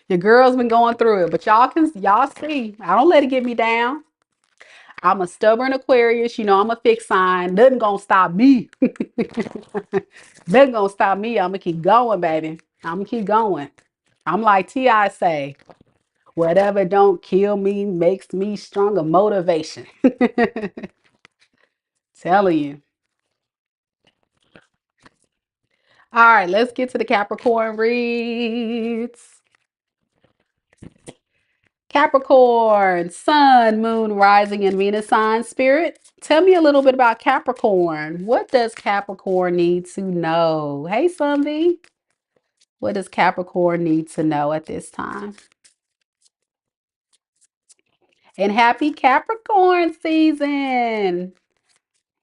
Your girl's been going through it, but y'all see, I don't let it get me down. I'm a stubborn Aquarius. You know, I'm a fixed sign. Nothing gonna stop me. Nothing gonna stop me. I'm gonna keep going, baby. I'm gonna keep going. I'm like T.I. say, whatever don't kill me makes me stronger motivation. Telling you. All right, let's get to the Capricorn reads. Capricorn, Sun, Moon, Rising, and Venus sign spirit. Tell me a little bit about Capricorn. What does Capricorn need to know? Hey, Sunvi. What does Capricorn need to know at this time? And happy Capricorn season.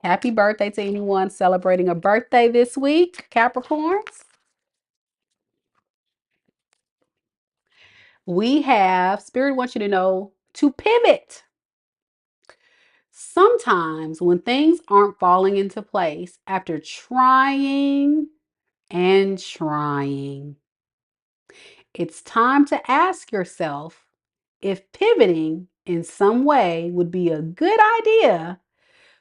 Happy birthday to anyone celebrating a birthday this week, Capricorns. We have, Spirit wants you to know to pivot. Sometimes when things aren't falling into place after trying and trying, it's time to ask yourself if pivoting in some way would be a good idea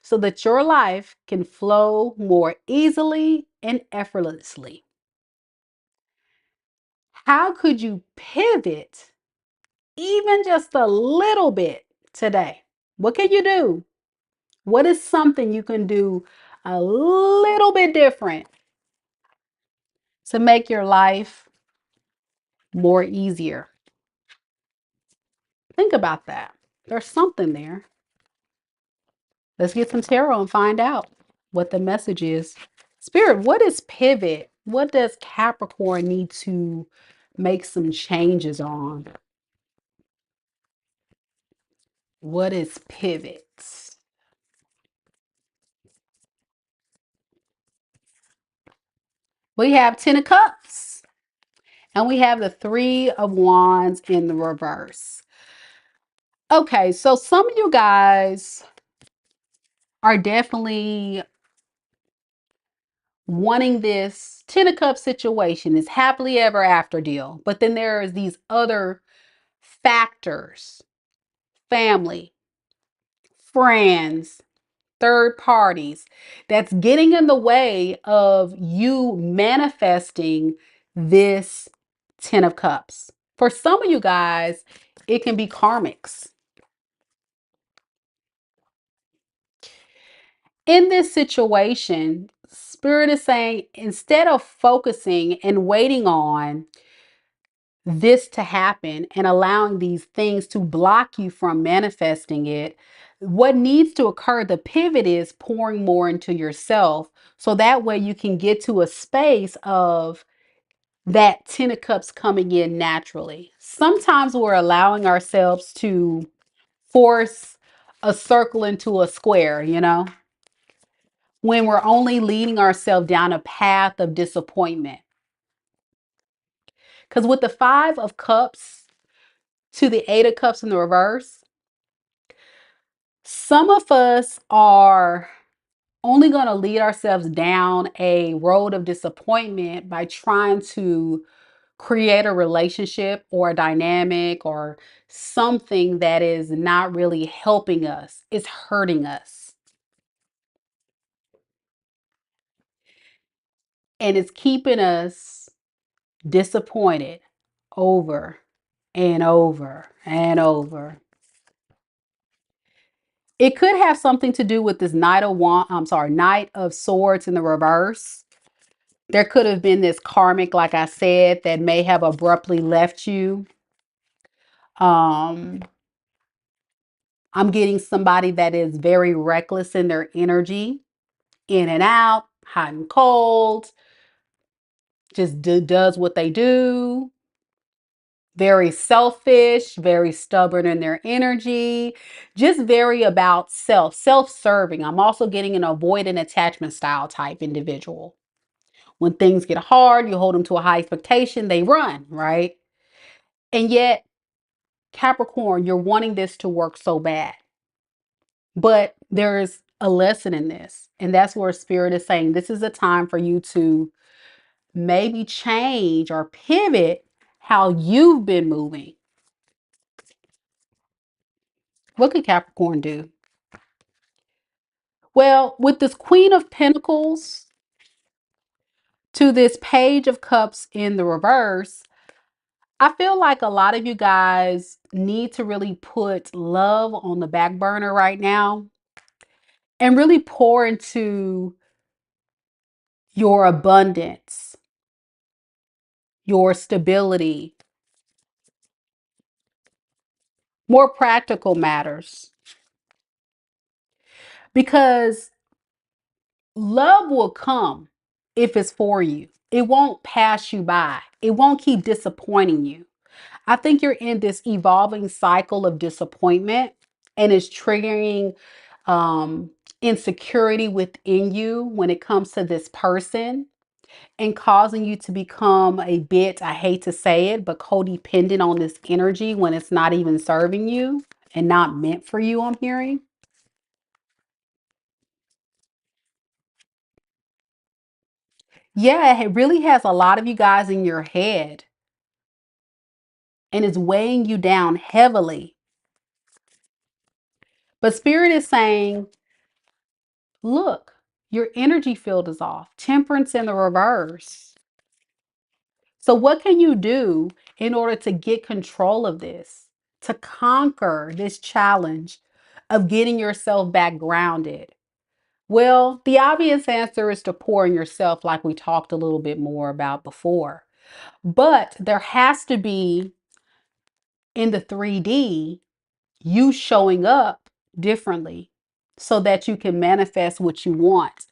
so that your life can flow more easily and effortlessly. How could you pivot even just a little bit today? What can you do? What is something you can do a little bit different to make your life more easier? Think about that. There's something there. Let's get some tarot and find out what the message is. Spirit, what is pivot? What does Capricorn need to make some changes on? What is pivot? We have 10 of Cups and we have the 3 of Wands in the reverse. Okay, so some of you guys are definitely wanting this 10 of Cups situation, this happily ever after deal. But then there is these other factors, family, friends, third parties, that's getting in the way of you manifesting this 10 of Cups. For some of you guys, it can be karmics. In this situation, Spirit is saying instead of focusing and waiting on this to happen and allowing these things to block you from manifesting it, what needs to occur, the pivot is pouring more into yourself. So that way you can get to a space of that 10 of Cups coming in naturally. Sometimes we're allowing ourselves to force a circle into a square, you know, when we're only leading ourselves down a path of disappointment. Because with the 5 of Cups to the 8 of Cups in the reverse, some of us are only going to lead ourselves down a road of disappointment by trying to create a relationship or a dynamic or something that is not really helping us. It's hurting us. And it's keeping us disappointed over and over and over. It could have something to do with this Knight of Swords in the reverse. There could have been this karmic, like I said, that may have abruptly left you. Um, I'm getting somebody that is very reckless in their energy, in and out, hot and cold, just does what they do. Very selfish, very stubborn in their energy, just very about self-serving. I'm also getting an avoidant attachment style type individual. When things get hard, you hold them to a high expectation, they run, right? And yet, Capricorn, you're wanting this to work so bad. But there's a lesson in this. And that's where Spirit is saying this is a time for you to maybe change or pivot how you've been moving. What could Capricorn do? Well, with this Queen of Pentacles to this Page of Cups in the reverse, I feel like a lot of you guys need to really put love on the back burner right now and really pour into your abundance, your stability, more practical matters. Because love will come if it's for you. It won't pass you by. It won't keep disappointing you. I think you're in this evolving cycle of disappointment and it's triggering um, insecurity within you when it comes to this person and causing you to become a bit, I hate to say it, but codependent on this energy when it's not even serving you and not meant for you, I'm hearing. Yeah, it really has a lot of you guys in your head and it's weighing you down heavily. But Spirit is saying, look, your energy field is off. Temperance in the reverse. So what can you do in order to get control of this, to conquer this challenge of getting yourself back grounded? Well, the obvious answer is to pour in yourself, like we talked a little bit more about before. But there has to be, in the 3D, you showing up differently so that you can manifest what you want.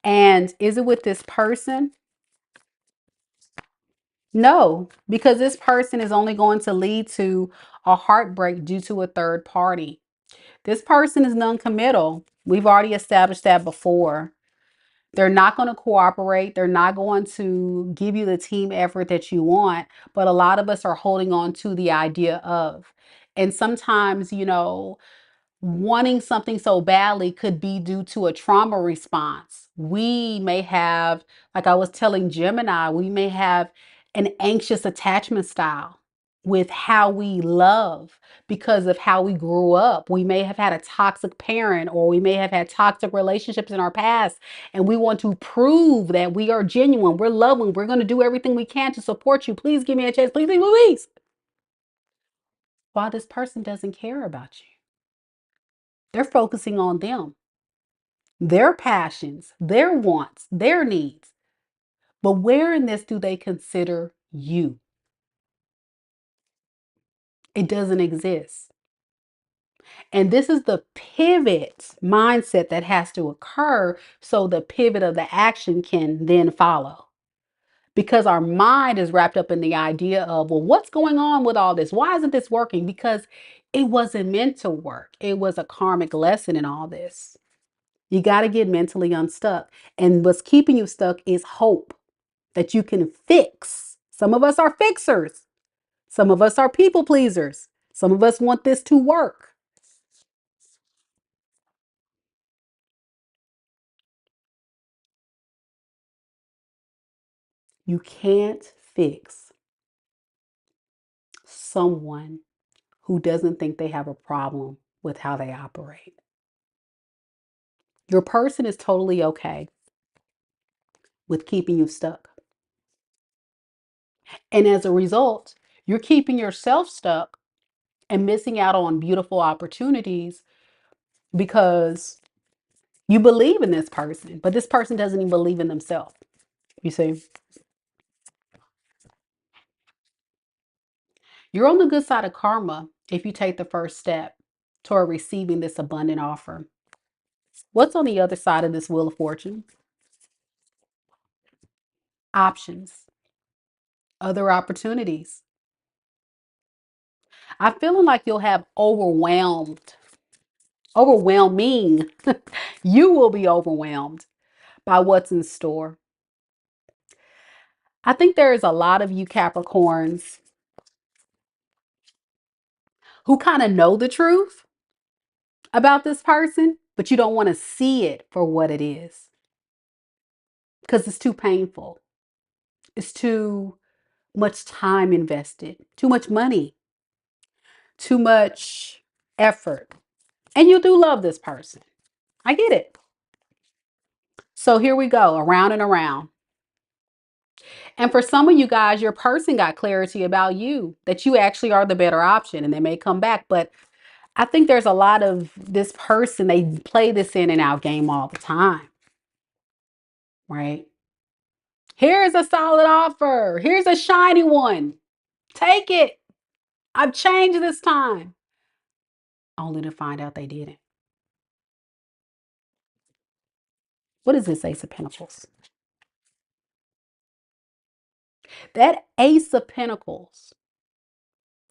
And is it with this person? No, because this person is only going to lead to a heartbreak due to a third party. This person is non-committal. We've already established that before. They're not going to cooperate. They're not going to give you the team effort that you want. But a lot of us are holding on to the idea of. And sometimes, wanting something so badly could be due to a trauma response. We may have, like I was telling Gemini, we may have an anxious attachment style with how we love because of how we grew up. We may have had a toxic parent or we may have had toxic relationships in our past and we want to prove that we are genuine, we're loving, we're going to do everything we can to support you. Please give me a chance. Please, please, please. While this person doesn't care about you. They're focusing on them, their passions, their wants, their needs. But where in this do they consider you? It doesn't exist. And this is the pivot mindset that has to occur so the pivot of the action can then follow. Because our mind is wrapped up in the idea of, well, what's going on with all this? Why isn't this working? Because it wasn't meant to work. It was a karmic lesson in all this. You got to get mentally unstuck. And what's keeping you stuck is hope that you can fix. Some of us are fixers. Some of us are people pleasers. Some of us want this to work. You can't fix someone who doesn't think they have a problem with how they operate. Your person is totally okay with keeping you stuck. And as a result, you're keeping yourself stuck and missing out on beautiful opportunities because you believe in this person, but this person doesn't even believe in themselves. You see, you're on the good side of karma if you take the first step toward receiving this abundant offer. What's on the other side of this Wheel of Fortune? Options, other opportunities. I'm feeling like you'll have overwhelming. You will be overwhelmed by what's in store. I think there is a lot of you Capricorns who kind of know the truth about this person, but you don't want to see it for what it is because it's too painful. It's too much time invested, too much money, too much effort. And you do love this person. I get it. So here we go, around and around. And for some of you guys, your person got clarity about you, that you actually are the better option, and they may come back. But I think there's a lot of this person, they play this in and out game all the time, right? Here's a solid offer. Here's a shiny one. Take it. I've changed this time. Only to find out they didn't. What is this Ace of Pentacles? That Ace of Pentacles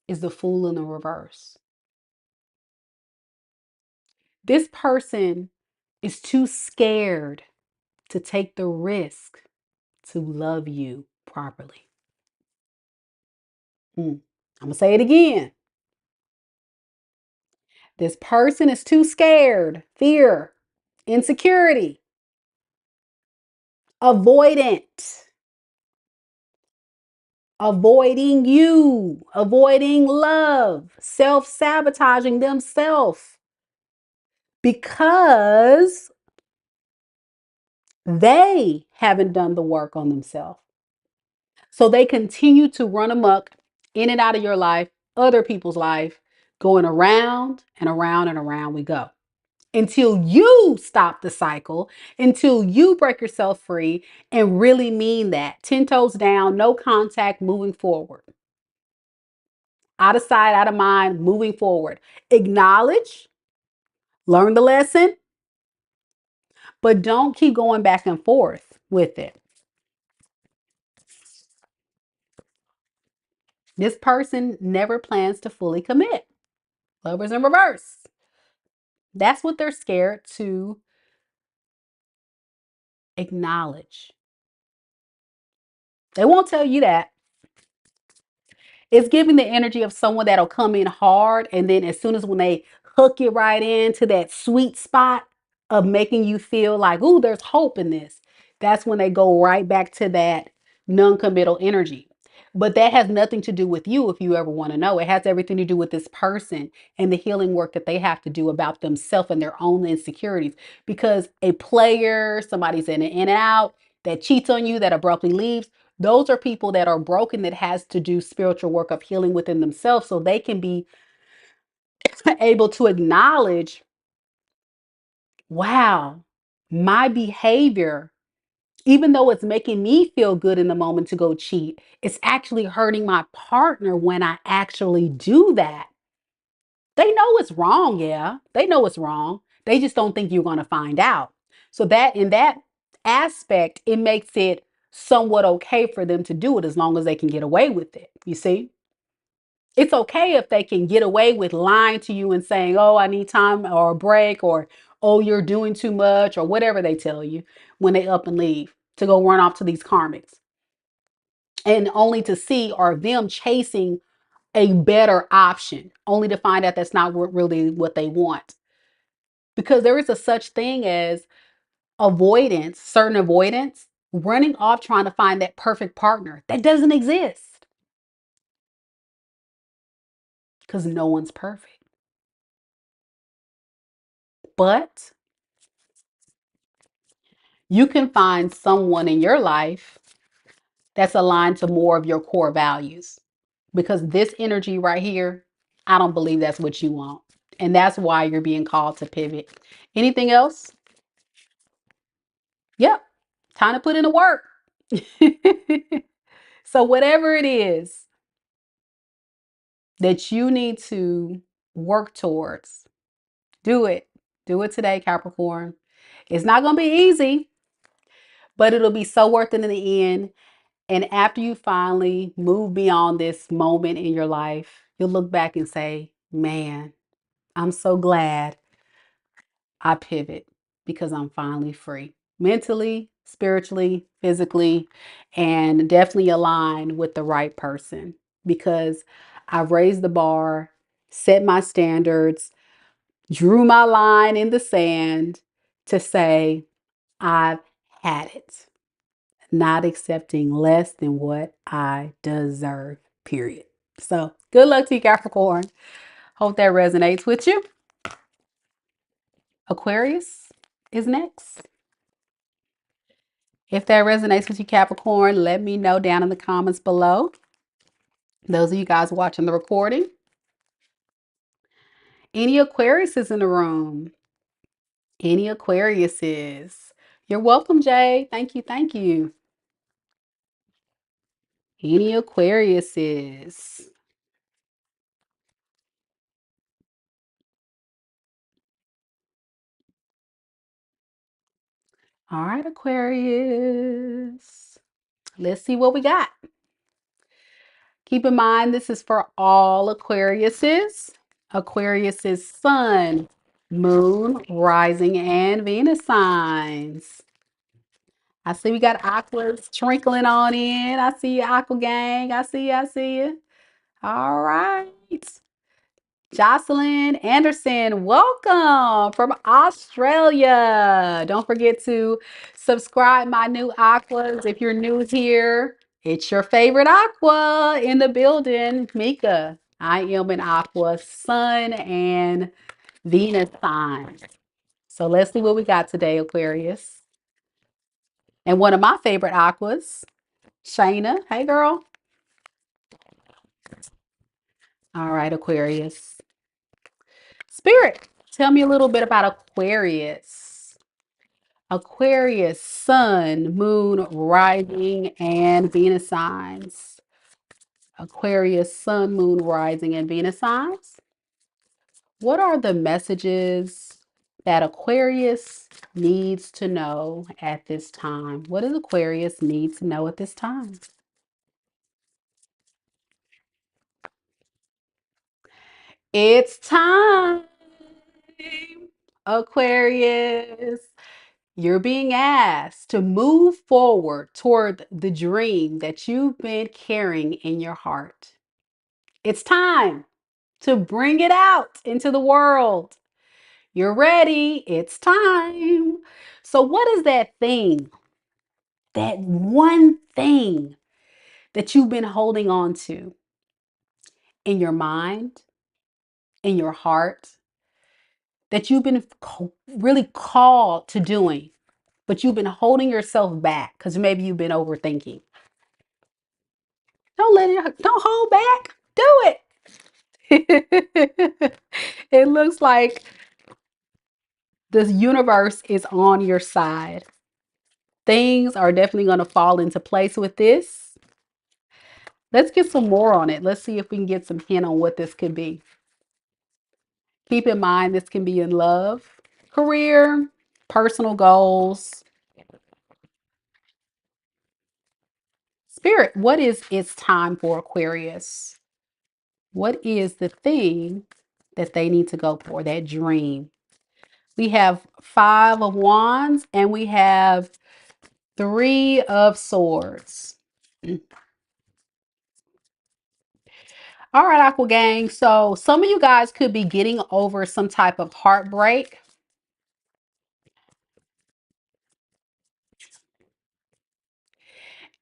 is the Fool in the reverse. This person is too scared to take the risk to love you properly. I'm going to say it again. This person is too scared, fear, insecurity, avoidant, avoiding you, avoiding love, self-sabotaging themselves because they haven't done the work on themselves. So they continue to run amok in and out of your life, other people's life, going around and around and around we go. Until you stop the cycle, until you break yourself free and really mean that. 10 toes down, no contact, moving forward. Out of sight, out of mind, moving forward. Acknowledge, learn the lesson, but don't keep going back and forth with it. This person never plans to fully commit. Lovers in reverse. That's what they're scared to acknowledge. They won't tell you that. It's giving the energy of someone that'll come in hard, and then as soon as when they hook you right into that sweet spot of making you feel like, ooh, there's hope in this, that's when they go right back to that non-committal energy. But that has nothing to do with you if you ever want to know. It has everything to do with this person and the healing work that they have to do about themselves and their own insecurities. Because a player, somebody's in and out, that cheats on you, that abruptly leaves, those are people that are broken, that has to do spiritual work of healing within themselves so they can be able to acknowledge, wow, my behavior, even though it's making me feel good in the moment to go cheat, it's actually hurting my partner when I actually do that. They know it's wrong. Yeah, they know it's wrong. They just don't think you're going to find out. So that in that aspect, it makes it somewhat okay for them to do it as long as they can get away with it. You see? It's okay if they can get away with lying to you and saying, oh, I need time or a break, or, oh, you're doing too much, or whatever they tell you when they up and leave to go run off to these karmics. And only to see are them chasing a better option, only to find out that's not really what they want. Because there is a such thing as avoidance, certain avoidance, running off trying to find that perfect partner. That doesn't exist because no one's perfect. But you can find someone in your life that's aligned to more of your core values. Because this energy right here, I don't believe that's what you want. And that's why you're being called to pivot. Anything else? Yep. Time to put in the work. So whatever it is that you need to work towards, do it. Do it today, Capricorn. It's not going to be easy, but it'll be so worth it in the end. And after you finally move beyond this moment in your life, you'll look back and say, man, I'm so glad I pivot because I'm finally free. Mentally, spiritually, physically, and definitely aligned with the right person because I've raised the bar, set my standards, drew my line in the sand to say, I've had it, not accepting less than what I deserve, period. So good luck to you, Capricorn. Hope that resonates with you. Aquarius is next. If that resonates with you, Capricorn, let me know down in the comments below. Those of you guys watching the recording. Any Aquariuses in the room? Any Aquariuses? You're welcome, Jay. Thank you. Thank you. Any Aquariuses? All right, Aquarius. Let's see what we got. Keep in mind, this is for all Aquariuses. Aquarius's sun, moon, rising, and Venus signs. I see we got aquas trickling on in. I see you, Aqua Gang. I see you. I see you. All right. Jocelyn Anderson, welcome from Australia. Don't forget to subscribe, my new aquas. If you're new here, it's your favorite aqua in the building, Mika. I am an aqua, sun and Venus sign. So let's see what we got today, Aquarius. And one of my favorite aquas, Shayna. Hey, girl. All right, Aquarius. Spirit, tell me a little bit about Aquarius. Aquarius, sun, moon, rising, and Venus signs. Aquarius, sun, moon, rising, and Venus signs. What are the messages that Aquarius needs to know at this time? What does Aquarius need to know at this time? It's time, Aquarius. You're being asked to move forward toward the dream that you've been carrying in your heart. It's time to bring it out into the world. You're ready. It's time. So, what is that thing, that one thing that you've been holding on to in your mind, in your heart, that you've been really called to doing, but you've been holding yourself back because maybe you've been overthinking? Don't hold back. Do it. It looks like the universe is on your side. Things are definitely going to fall into place with this. Let's get some more on it. Let's see if we can get some hint on what this could be. Keep in mind, this can be in love, career, personal goals. Spirit, what is its time for Aquarius? What is the thing that they need to go for, that dream? We have 5 of Wands and we have 3 of Swords. All right, Aqua Gang. So some of you guys could be getting over some type of heartbreak.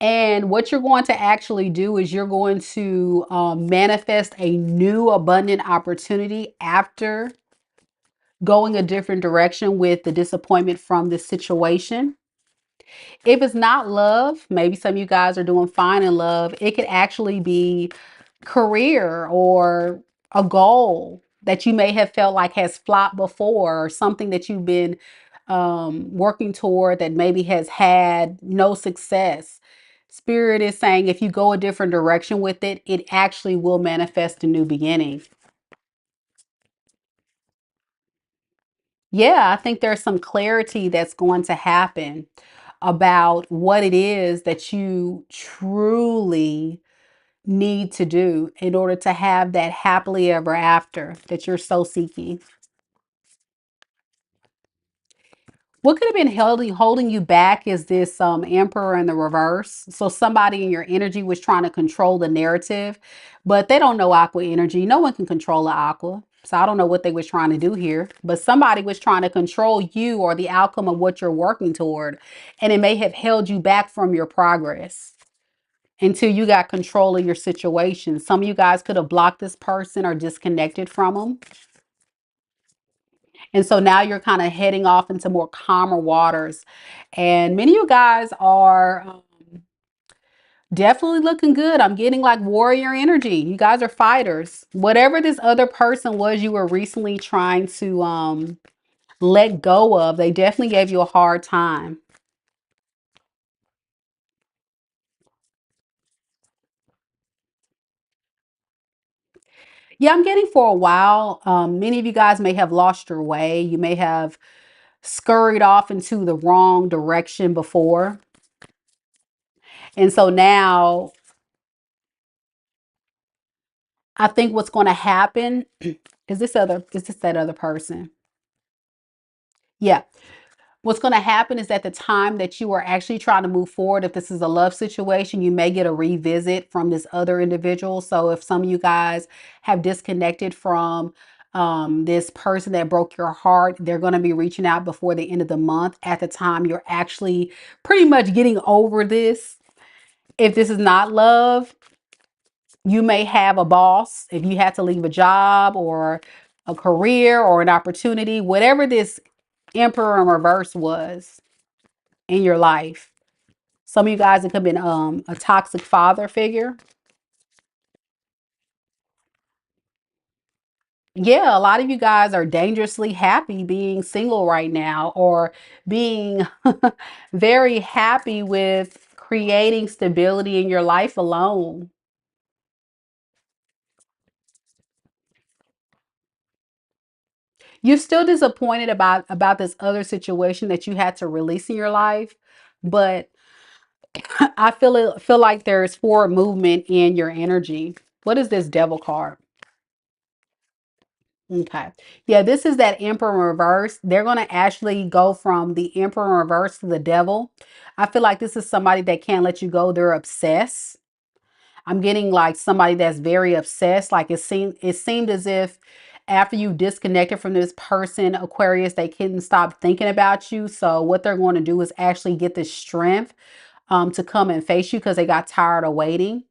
And what you're going to actually do is you're going to manifest a new abundant opportunity after going a different direction with the disappointment from this situation. If it's not love, maybe some of you guys are doing fine in love. It could actually be career or a goal that you may have felt like has flopped before, or something that you've been working toward that maybe has had no success. Spirit is saying if you go a different direction with it, it actually will manifest a new beginning. Yeah, I think there's some clarity that's going to happen about what it is that you truly need to do in order to have that happily ever after that you're so seeking. What could have been holding you back is this emperor in the reverse. So somebody in your energy was trying to control the narrative, but they don't know aqua energy. No one can control the aqua. So I don't know what they was trying to do here, but somebody was trying to control you or the outcome of what you're working toward. And it may have held you back from your progress until you got control of your situation. Some of you guys could have blocked this person or disconnected from them. And so now you're kind of heading off into more calmer waters. And many of you guys are definitely looking good. I'm getting like warrior energy. You guys are fighters. Whatever this other person was you were recently trying to let go of, they definitely gave you a hard time. Yeah, I'm getting for a while. Many of you guys may have lost your way. You may have scurried off into the wrong direction before. And so now I think what's going to happen is this that other person? Yeah. What's going to happen is at the time that you are actually trying to move forward, if this is a love situation, you may get a revisit from this other individual. So if some of you guys have disconnected from this person that broke your heart, they're going to be reaching out before the end of the month at the time you're actually pretty much getting over this. If this is not love, you may have a boss. If you had to leave a job or a career or an opportunity, whatever this emperor in reverse was in your life. Some of you guys, it could have been a toxic father figure. Yeah, a lot of you guys are dangerously happy being single right now, or being very happy with creating stability in your life alone. You're still disappointed about this other situation that you had to release in your life, but I feel like there's forward movement in your energy. What is this devil card? Okay. Yeah, this is that Emperor in reverse. They're going to actually go from the Emperor in reverse to the devil. I feel like this is somebody that can't let you go. They're obsessed. I'm getting like somebody that's very obsessed. Like it seemed as if after you disconnected from this person, Aquarius, they couldn't stop thinking about you. So what they're going to do is actually get the strength to come and face you because they got tired of waiting.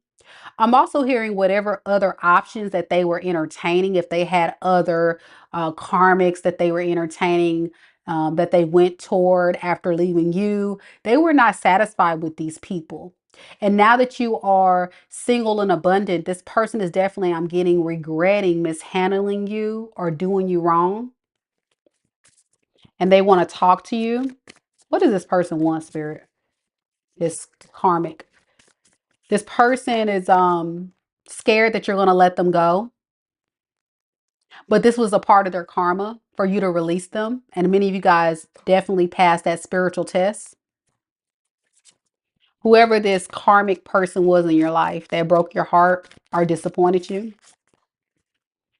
I'm also hearing whatever other options that they were entertaining, if they had other karmics that they were entertaining, that they went toward after leaving you, they were not satisfied with these people. And now that you are single and abundant, this person is definitely, I'm getting, regretting mishandling you or doing you wrong. And they want to talk to you. What does this person want, Spirit? This karmic. This person is scared that you're going to let them go. But this was a part of their karma for you to release them. And many of you guys definitely passed that spiritual test. Whoever this karmic person was in your life that broke your heart or disappointed you.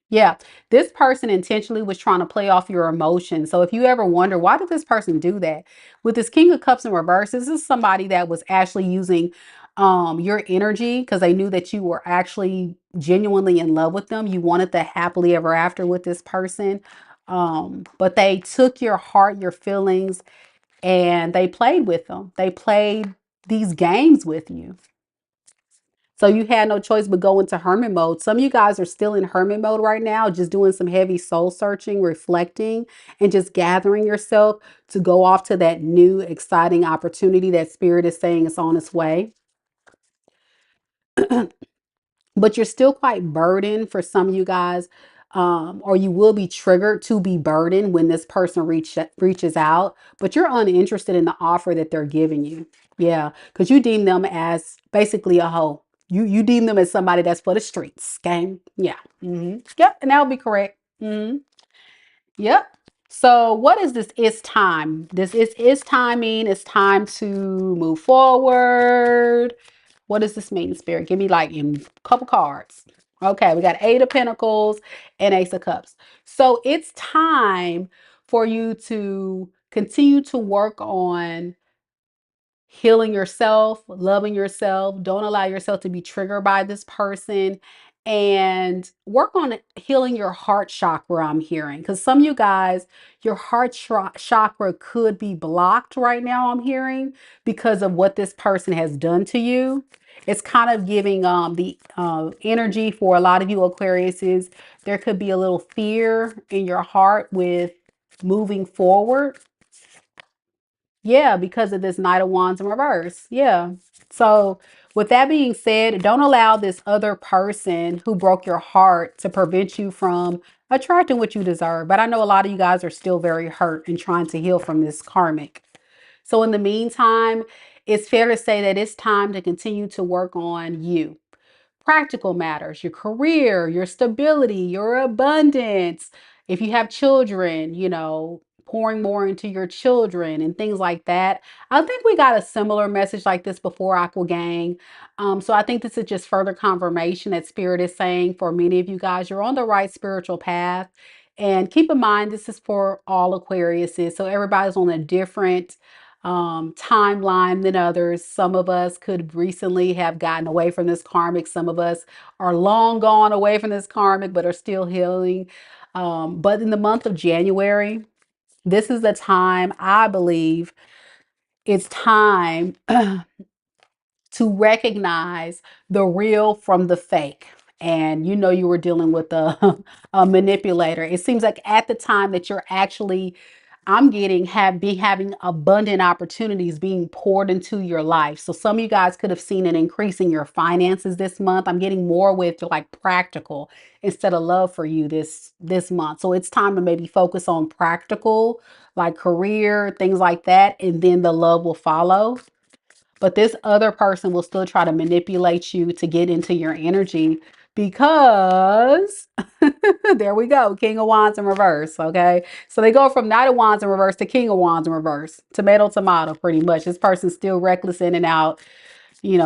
Yeah, this person intentionally was trying to play off your emotions. So if you ever wonder, why did this person do that? With this King of Cups in reverse, this is somebody that was actually using your energy because they knew that you were actually genuinely in love with them. You wanted the happily ever after with this person. But they took your heart, your feelings, and they played with them. They played these games with you. So you had no choice but go into hermit mode. Some of you guys are still in hermit mode right now, just doing some heavy soul searching, reflecting, and just gathering yourself to go off to that new, exciting opportunity that Spirit is saying is on its way. But you're still quite burdened for some of you guys. or you will be triggered to be burdened when this person reaches out, but you're uninterested in the offer that they're giving you. Yeah, because you deem them as basically a hoe. You deem them as somebody that's for the streets. Okay. Yeah. Yep. And that would be correct. Yep. So what is this? It's time. This is timing. It's time to move forward. What does this mean, Spirit? Give me like a couple cards. Okay, we got Eight of Pentacles and Ace of Cups. So it's time for you to continue to work on healing yourself, loving yourself. Don't allow yourself to be triggered by this person, and work on healing your heart chakra. I'm hearing, because some of you guys, your heart chakra could be blocked right now. I'm hearing, because of what this person has done to you. It's kind of giving the energy for a lot of you Aquariuses. There could be a little fear in your heart with moving forward. Yeah, because of this Knight of Wands in reverse. Yeah. So with that being said, don't allow this other person who broke your heart to prevent you from attracting what you deserve. But I know a lot of you guys are still very hurt and trying to heal from this karmic. So in the meantime, it's fair to say that it's time to continue to work on you. Practical matters, your career, your stability, your abundance. If you have children, pouring more into your children and things like that. I think we got a similar message like this before, Aqua Gang. So I think this is just further confirmation that Spirit is saying for many of you guys, you're on the right spiritual path. And keep in mind, this is for all Aquariuses. So everybody's on a different timeline than others. Some of us could recently have gotten away from this karmic. Some of us are long gone away from this karmic, but are still healing. But in the month of January, this is the time, I believe, it's time to recognize the real from the fake. And you were dealing with a manipulator. It seems like at the time that you're actually, I'm getting, having abundant opportunities being poured into your life. So some of you guys could have seen an increase in your finances this month. I'm getting more with like practical instead of love for you this month. So it's time to maybe focus on practical, like career, things like that, and then the love will follow. But this other person will still try to manipulate you to get into your energy, because there we go, King of Wands in reverse. Okay, so they go from Knight of Wands in reverse to King of Wands in reverse. Tomato, tomato, pretty much. This person's still reckless in and out,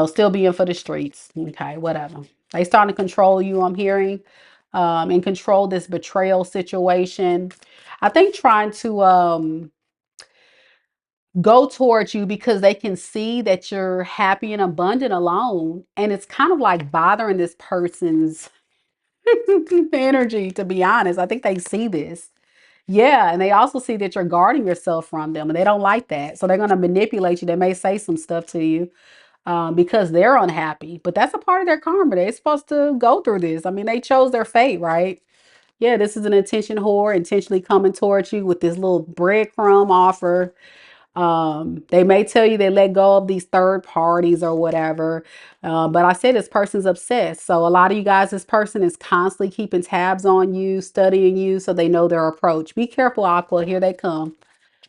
still being for the streets. Okay, whatever. They starting to control you, I'm hearing, and control this betrayal situation. I think trying to go towards you because they can see that you're happy and abundant alone. And it's kind of like bothering this person's energy, to be honest. I think they see this. Yeah. And they also see that you're guarding yourself from them, and they don't like that. So they're going to manipulate you. They may say some stuff to you because they're unhappy, but that's a part of their karma. They're supposed to go through this. I mean, they chose their fate, right? Yeah, this is an attention whore intentionally coming towards you with this little breadcrumb offer. They may tell you they let go of these third parties or whatever. But I said this person's obsessed. So a lot of you guys, this person is constantly keeping tabs on you, studying you, so they know their approach. Be careful, Aqua. Here they come.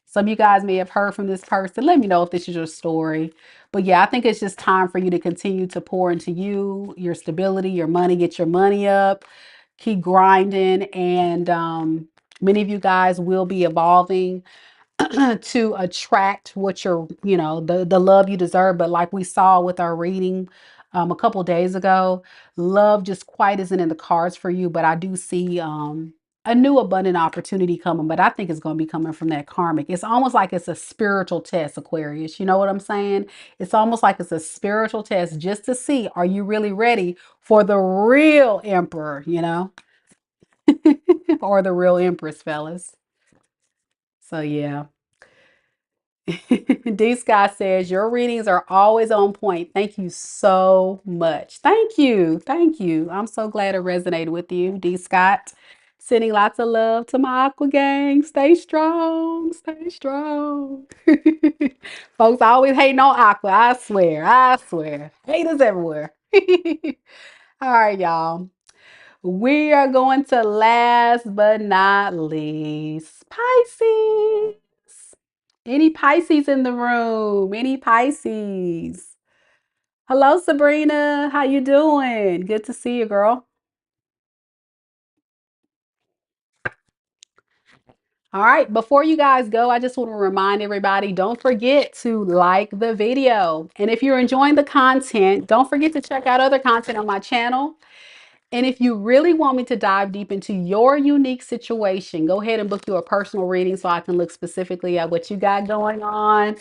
Some of you guys may have heard from this person. Let me know if this is your story. But yeah, I think it's just time for you to continue to pour into you, your stability, your money, get your money up, keep grinding. And many of you guys will be evolving to attract what you're, the love you deserve. But like we saw with our reading a couple days ago, love just quite isn't in the cards for you. But I do see a new abundant opportunity coming, but I think it's going to be coming from that karmic. It's almost like it's a spiritual test, Aquarius. You know what I'm saying? It's almost like it's a spiritual test just to see, are you really ready for the real emperor, or the real empress, fellas. So yeah. D Scott says your readings are always on point. Thank you so much. Thank you. Thank you. I'm so glad it resonated with you, D Scott. Sending lots of love to my Aqua Gang. Stay strong. Stay strong. Folks always hating on Aqua. I swear. I swear. Haters everywhere. All right, y'all. We are going to last but not least, Pisces. Any Pisces in the room? Any Pisces? Hello, Sabrina. How you doing? Good to see you, girl. All right, before you guys go, I just want to remind everybody, don't forget to like the video. And if you're enjoying the content, don't forget to check out other content on my channel. And if you really want me to dive deep into your unique situation, go ahead and book you a personal reading so I can look specifically at what you got going on.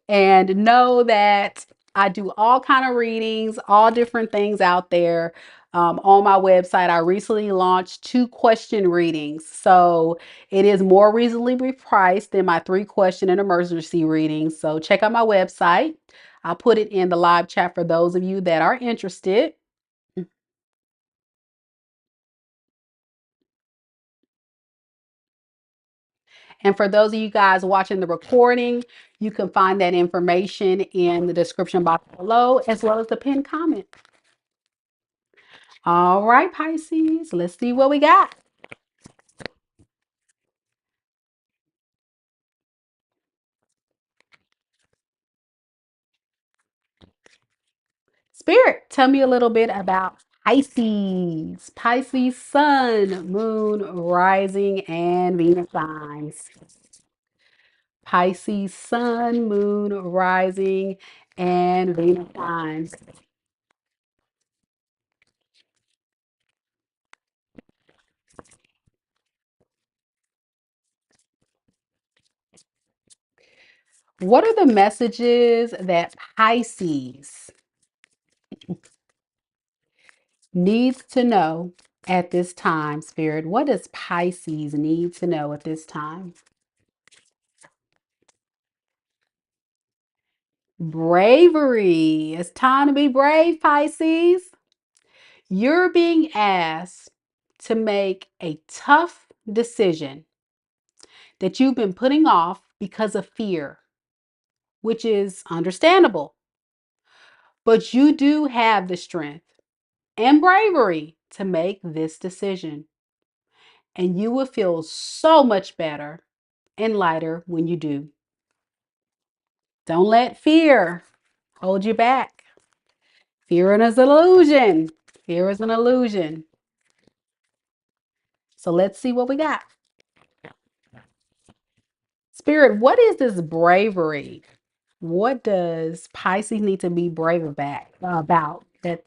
And know that I do all kind of readings, all different things out there. On my website, I recently launched 2 question readings. So it is more reasonably priced than my 3 question and emergency readings. So check out my website. I'll put it in the live chat for those of you that are interested. And for those of you guys watching the recording, you can find that information in the description box below, as well as the pinned comment. All right, Pisces, let's see what we got. Spirit, tell me a little bit about Pisces. Pisces sun, moon, rising, and Venus signs. Pisces sun, moon, rising, and Venus signs. What are the messages that Pisces needs to know at this time, Spirit? What does Pisces need to know at this time? Bravery. It's time to be brave, Pisces. You're being asked to make a tough decision that you've been putting off because of fear, which is understandable. But you do have the strength and bravery to make this decision. And you will feel so much better and lighter when you do. Don't let fear hold you back. Fear is an illusion. Fear is an illusion. So let's see what we got. Spirit, what is this bravery? What does Pisces need to be brave about that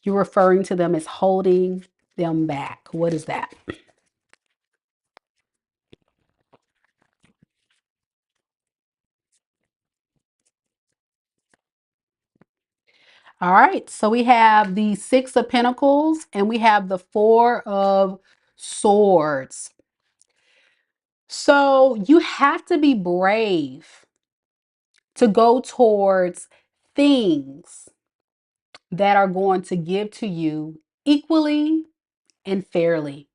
you're referring to them as holding them back? What is that? All right, so we have the Six of Pentacles and we have the Four of Swords. So you have to be brave to go towards things that are going to give to you equally and fairly.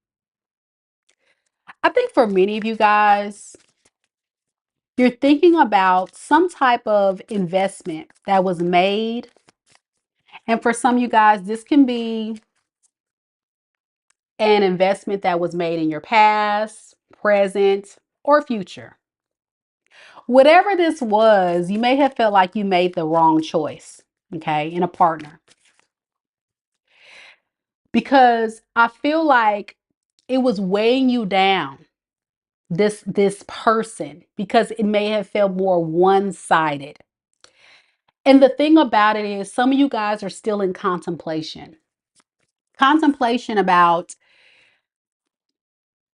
I think for many of you guys, you're thinking about some type of investment that was made. And for some of you guys, this can be an investment that was made in your past, present, or future. Whatever this was, you may have felt like you made the wrong choice, okay, in a partner. Because I feel like it was weighing you down, this person, because it may have felt more one-sided. And the thing about it is, some of you guys are still in contemplation. Contemplation about,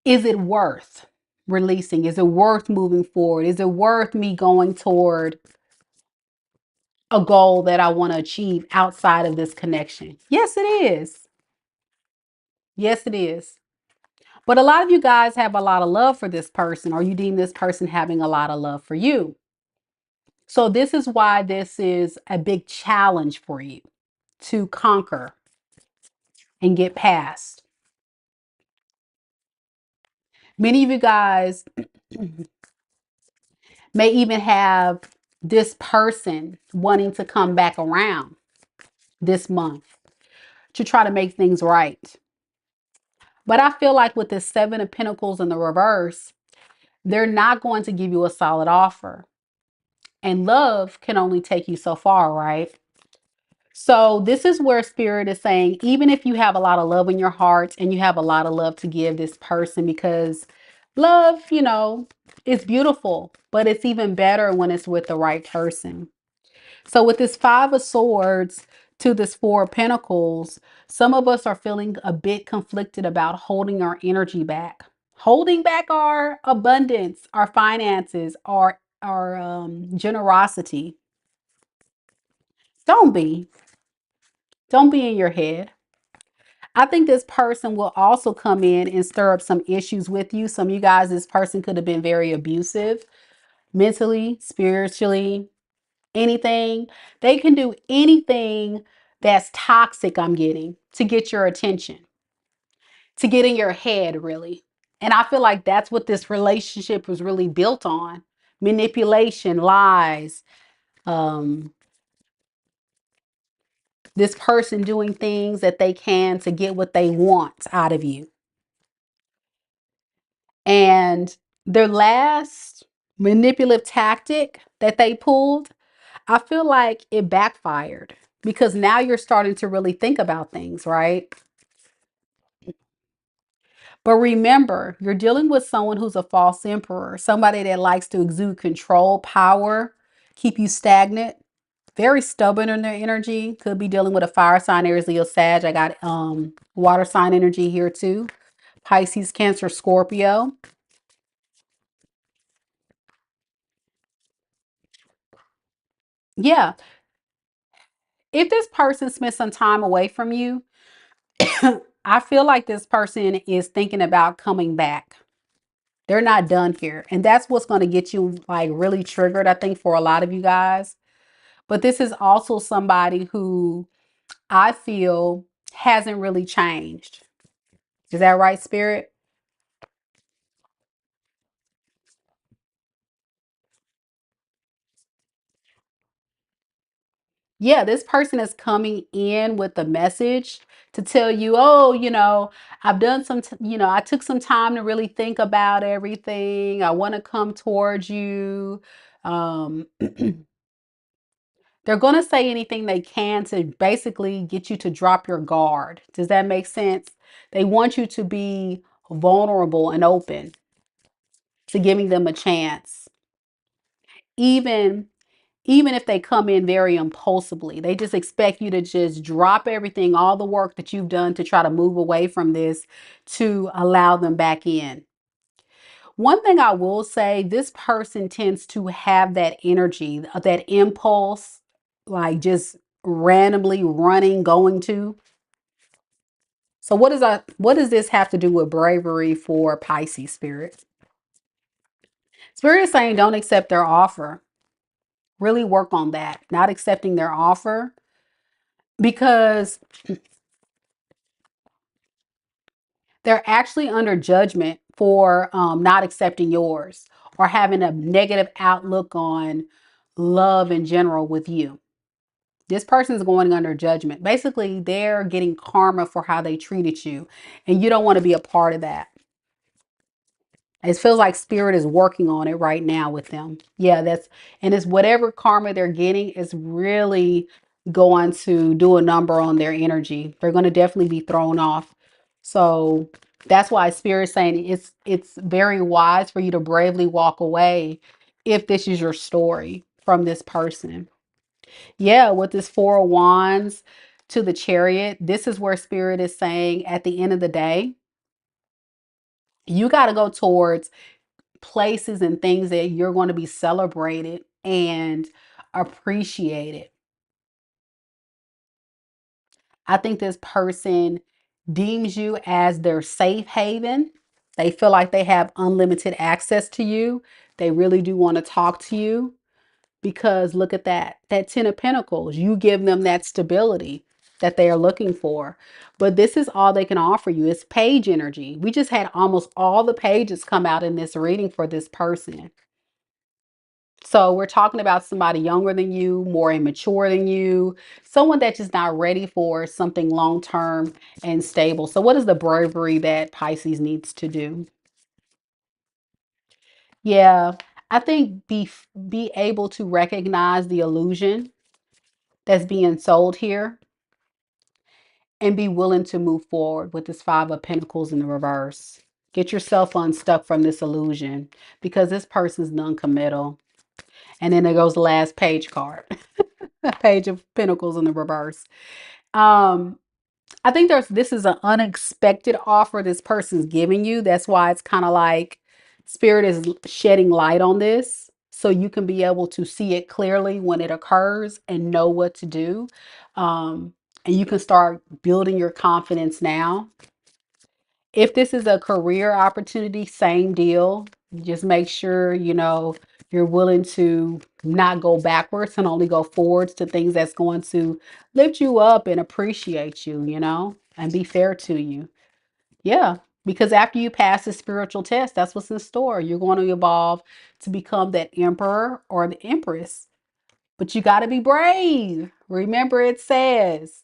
is it worth releasing? Is it worth moving forward? Is it worth me going toward a goal that I want to achieve outside of this connection? Yes, it is. Yes, it is. But a lot of you guys have a lot of love for this person, or you deem this person having a lot of love for you. So this is why this is a big challenge for you to conquer and get past. Many of you guys may even have this person wanting to come back around this month to try to make things right. But I feel like with this Seven of Pentacles in the reverse, they're not going to give you a solid offer. And love can only take you so far, right? So this is where Spirit is saying, even if you have a lot of love in your heart and you have a lot of love to give this person, because love, is beautiful, but it's even better when it's with the right person. So with this Five of Swords to this Four of Pentacles, some of us are feeling a bit conflicted about holding our energy back, holding back our abundance, our finances, our generosity. Don't be. Don't be in your head. I think this person will also come in and stir up some issues with you. Some of you guys, this person could have been very abusive, mentally, spiritually, anything. They can do anything that's toxic, I'm getting, to get your attention, to get in your head, really. And I feel like that's what this relationship was really built on: manipulation, lies, um, this person doing things that they can to get what they want out of you. And their last manipulative tactic that they pulled, I feel like it backfired, because now you're starting to really think about things, right? But remember, you're dealing with someone who's a false emperor, somebody that likes to exude control, power, keep you stagnant, very stubborn in their energy. Could be dealing with a fire sign, Aries, Leo, Sag. I got water sign energy here too. Pisces, Cancer, Scorpio. Yeah. If this person spent some time away from you, I feel like this person is thinking about coming back. They're not done here. And that's what's going to get you like really triggered, I think, for a lot of you guys. But this is also somebody who I feel hasn't really changed. Is that right, Spirit? Yeah, this person is coming in with a message to tell you, oh, I've done I took some time to really think about everything. I want to come towards you. They're going to say anything they can to basically get you to drop your guard. Does that make sense? They want you to be vulnerable and open to giving them a chance. Even even if they come in very impulsively, they just expect you to just drop everything, all the work that you've done to try to move away from this, to allow them back in. One thing I will say, this person tends to have that energy, that impulse, like just randomly running, going to. So what does this have to do with bravery for Pisces, Spirit? Spirit is saying don't accept their offer. Really work on that. Not accepting their offer, because they're actually under judgment for not accepting yours, or having a negative outlook on love in general with you. This person is going under judgment. Basically, they're getting karma for how they treated you, and you don't want to be a part of that. It feels like Spirit is working on it right now with them. Yeah, and it's whatever karma they're getting is really going to do a number on their energy. They're going to definitely be thrown off. So that's why Spirit's saying it's very wise for you to bravely walk away if this is your story from this person. Yeah, with this Four of Wands to the Chariot, this is where Spirit is saying at the end of the day, you got to go towards places and things that you're going to be celebrated and appreciated. I think this person deems you as their safe haven. They feel like they have unlimited access to you. They really do want to talk to you, because look at that Ten of Pentacles. You give them that stability that they are looking for. But this is all they can offer you. It's page energy. We just had almost all the pages come out in this reading for this person. So we're talking about somebody younger than you, more immature than you, someone that's just not ready for something long term and stable. So what is the bravery that Pisces needs to do? Yeah, I think be able to recognize the illusion that's being sold here and be willing to move forward with this Five of Pentacles in the reverse. Get yourself unstuck from this illusion because this person's non-committal. And then there goes the last page card. Page of Pentacles in the reverse. Um, I think this is an unexpected offer this person's giving you. That's why it's kind of like Spirit is shedding light on this so you can be able to see it clearly when it occurs and know what to do. And you can start building your confidence now. If this is a career opportunity, same deal. Just make sure, you're willing to not go backwards and only go forwards to things that's going to lift you up and appreciate you, and be fair to you. Yeah, because after you pass the spiritual test, that's what's in store. You're going to evolve to become that emperor or the empress. But you got to be brave. Remember, it says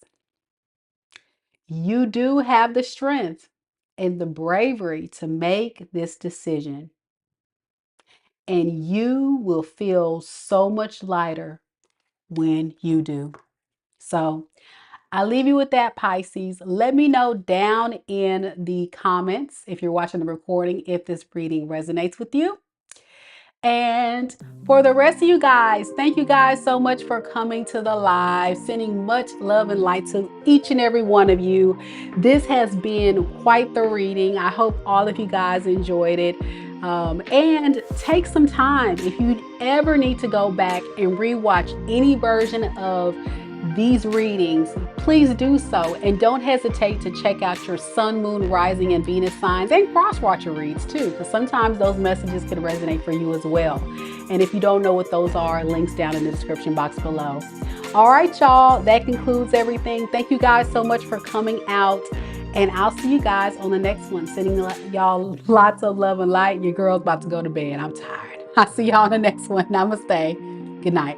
you do have the strength and the bravery to make this decision, and you will feel so much lighter when you do. So I leave you with that, Pisces. Let me know down in the comments if you're watching the recording if this reading resonates with you. And for the rest of you guys, thank you guys so much for coming to the live, sending much love and light to each and every one of you. This has been quite the reading. I hope all of you guys enjoyed it. And take some time if you ever need to go back and rewatch any version of these readings, please do so. And don't hesitate to check out your sun, moon, rising, and Venus signs and cross-watcher reads too, because sometimes those messages can resonate for you as well. And if you don't know what those are, links down in the description box below. All right, y'all, that concludes everything. Thank you guys so much for coming out. And I'll see you guys on the next one. Sending y'all lots of love and light. Your girl's about to go to bed. I'm tired. I'll see y'all on the next one. Namaste. Good night.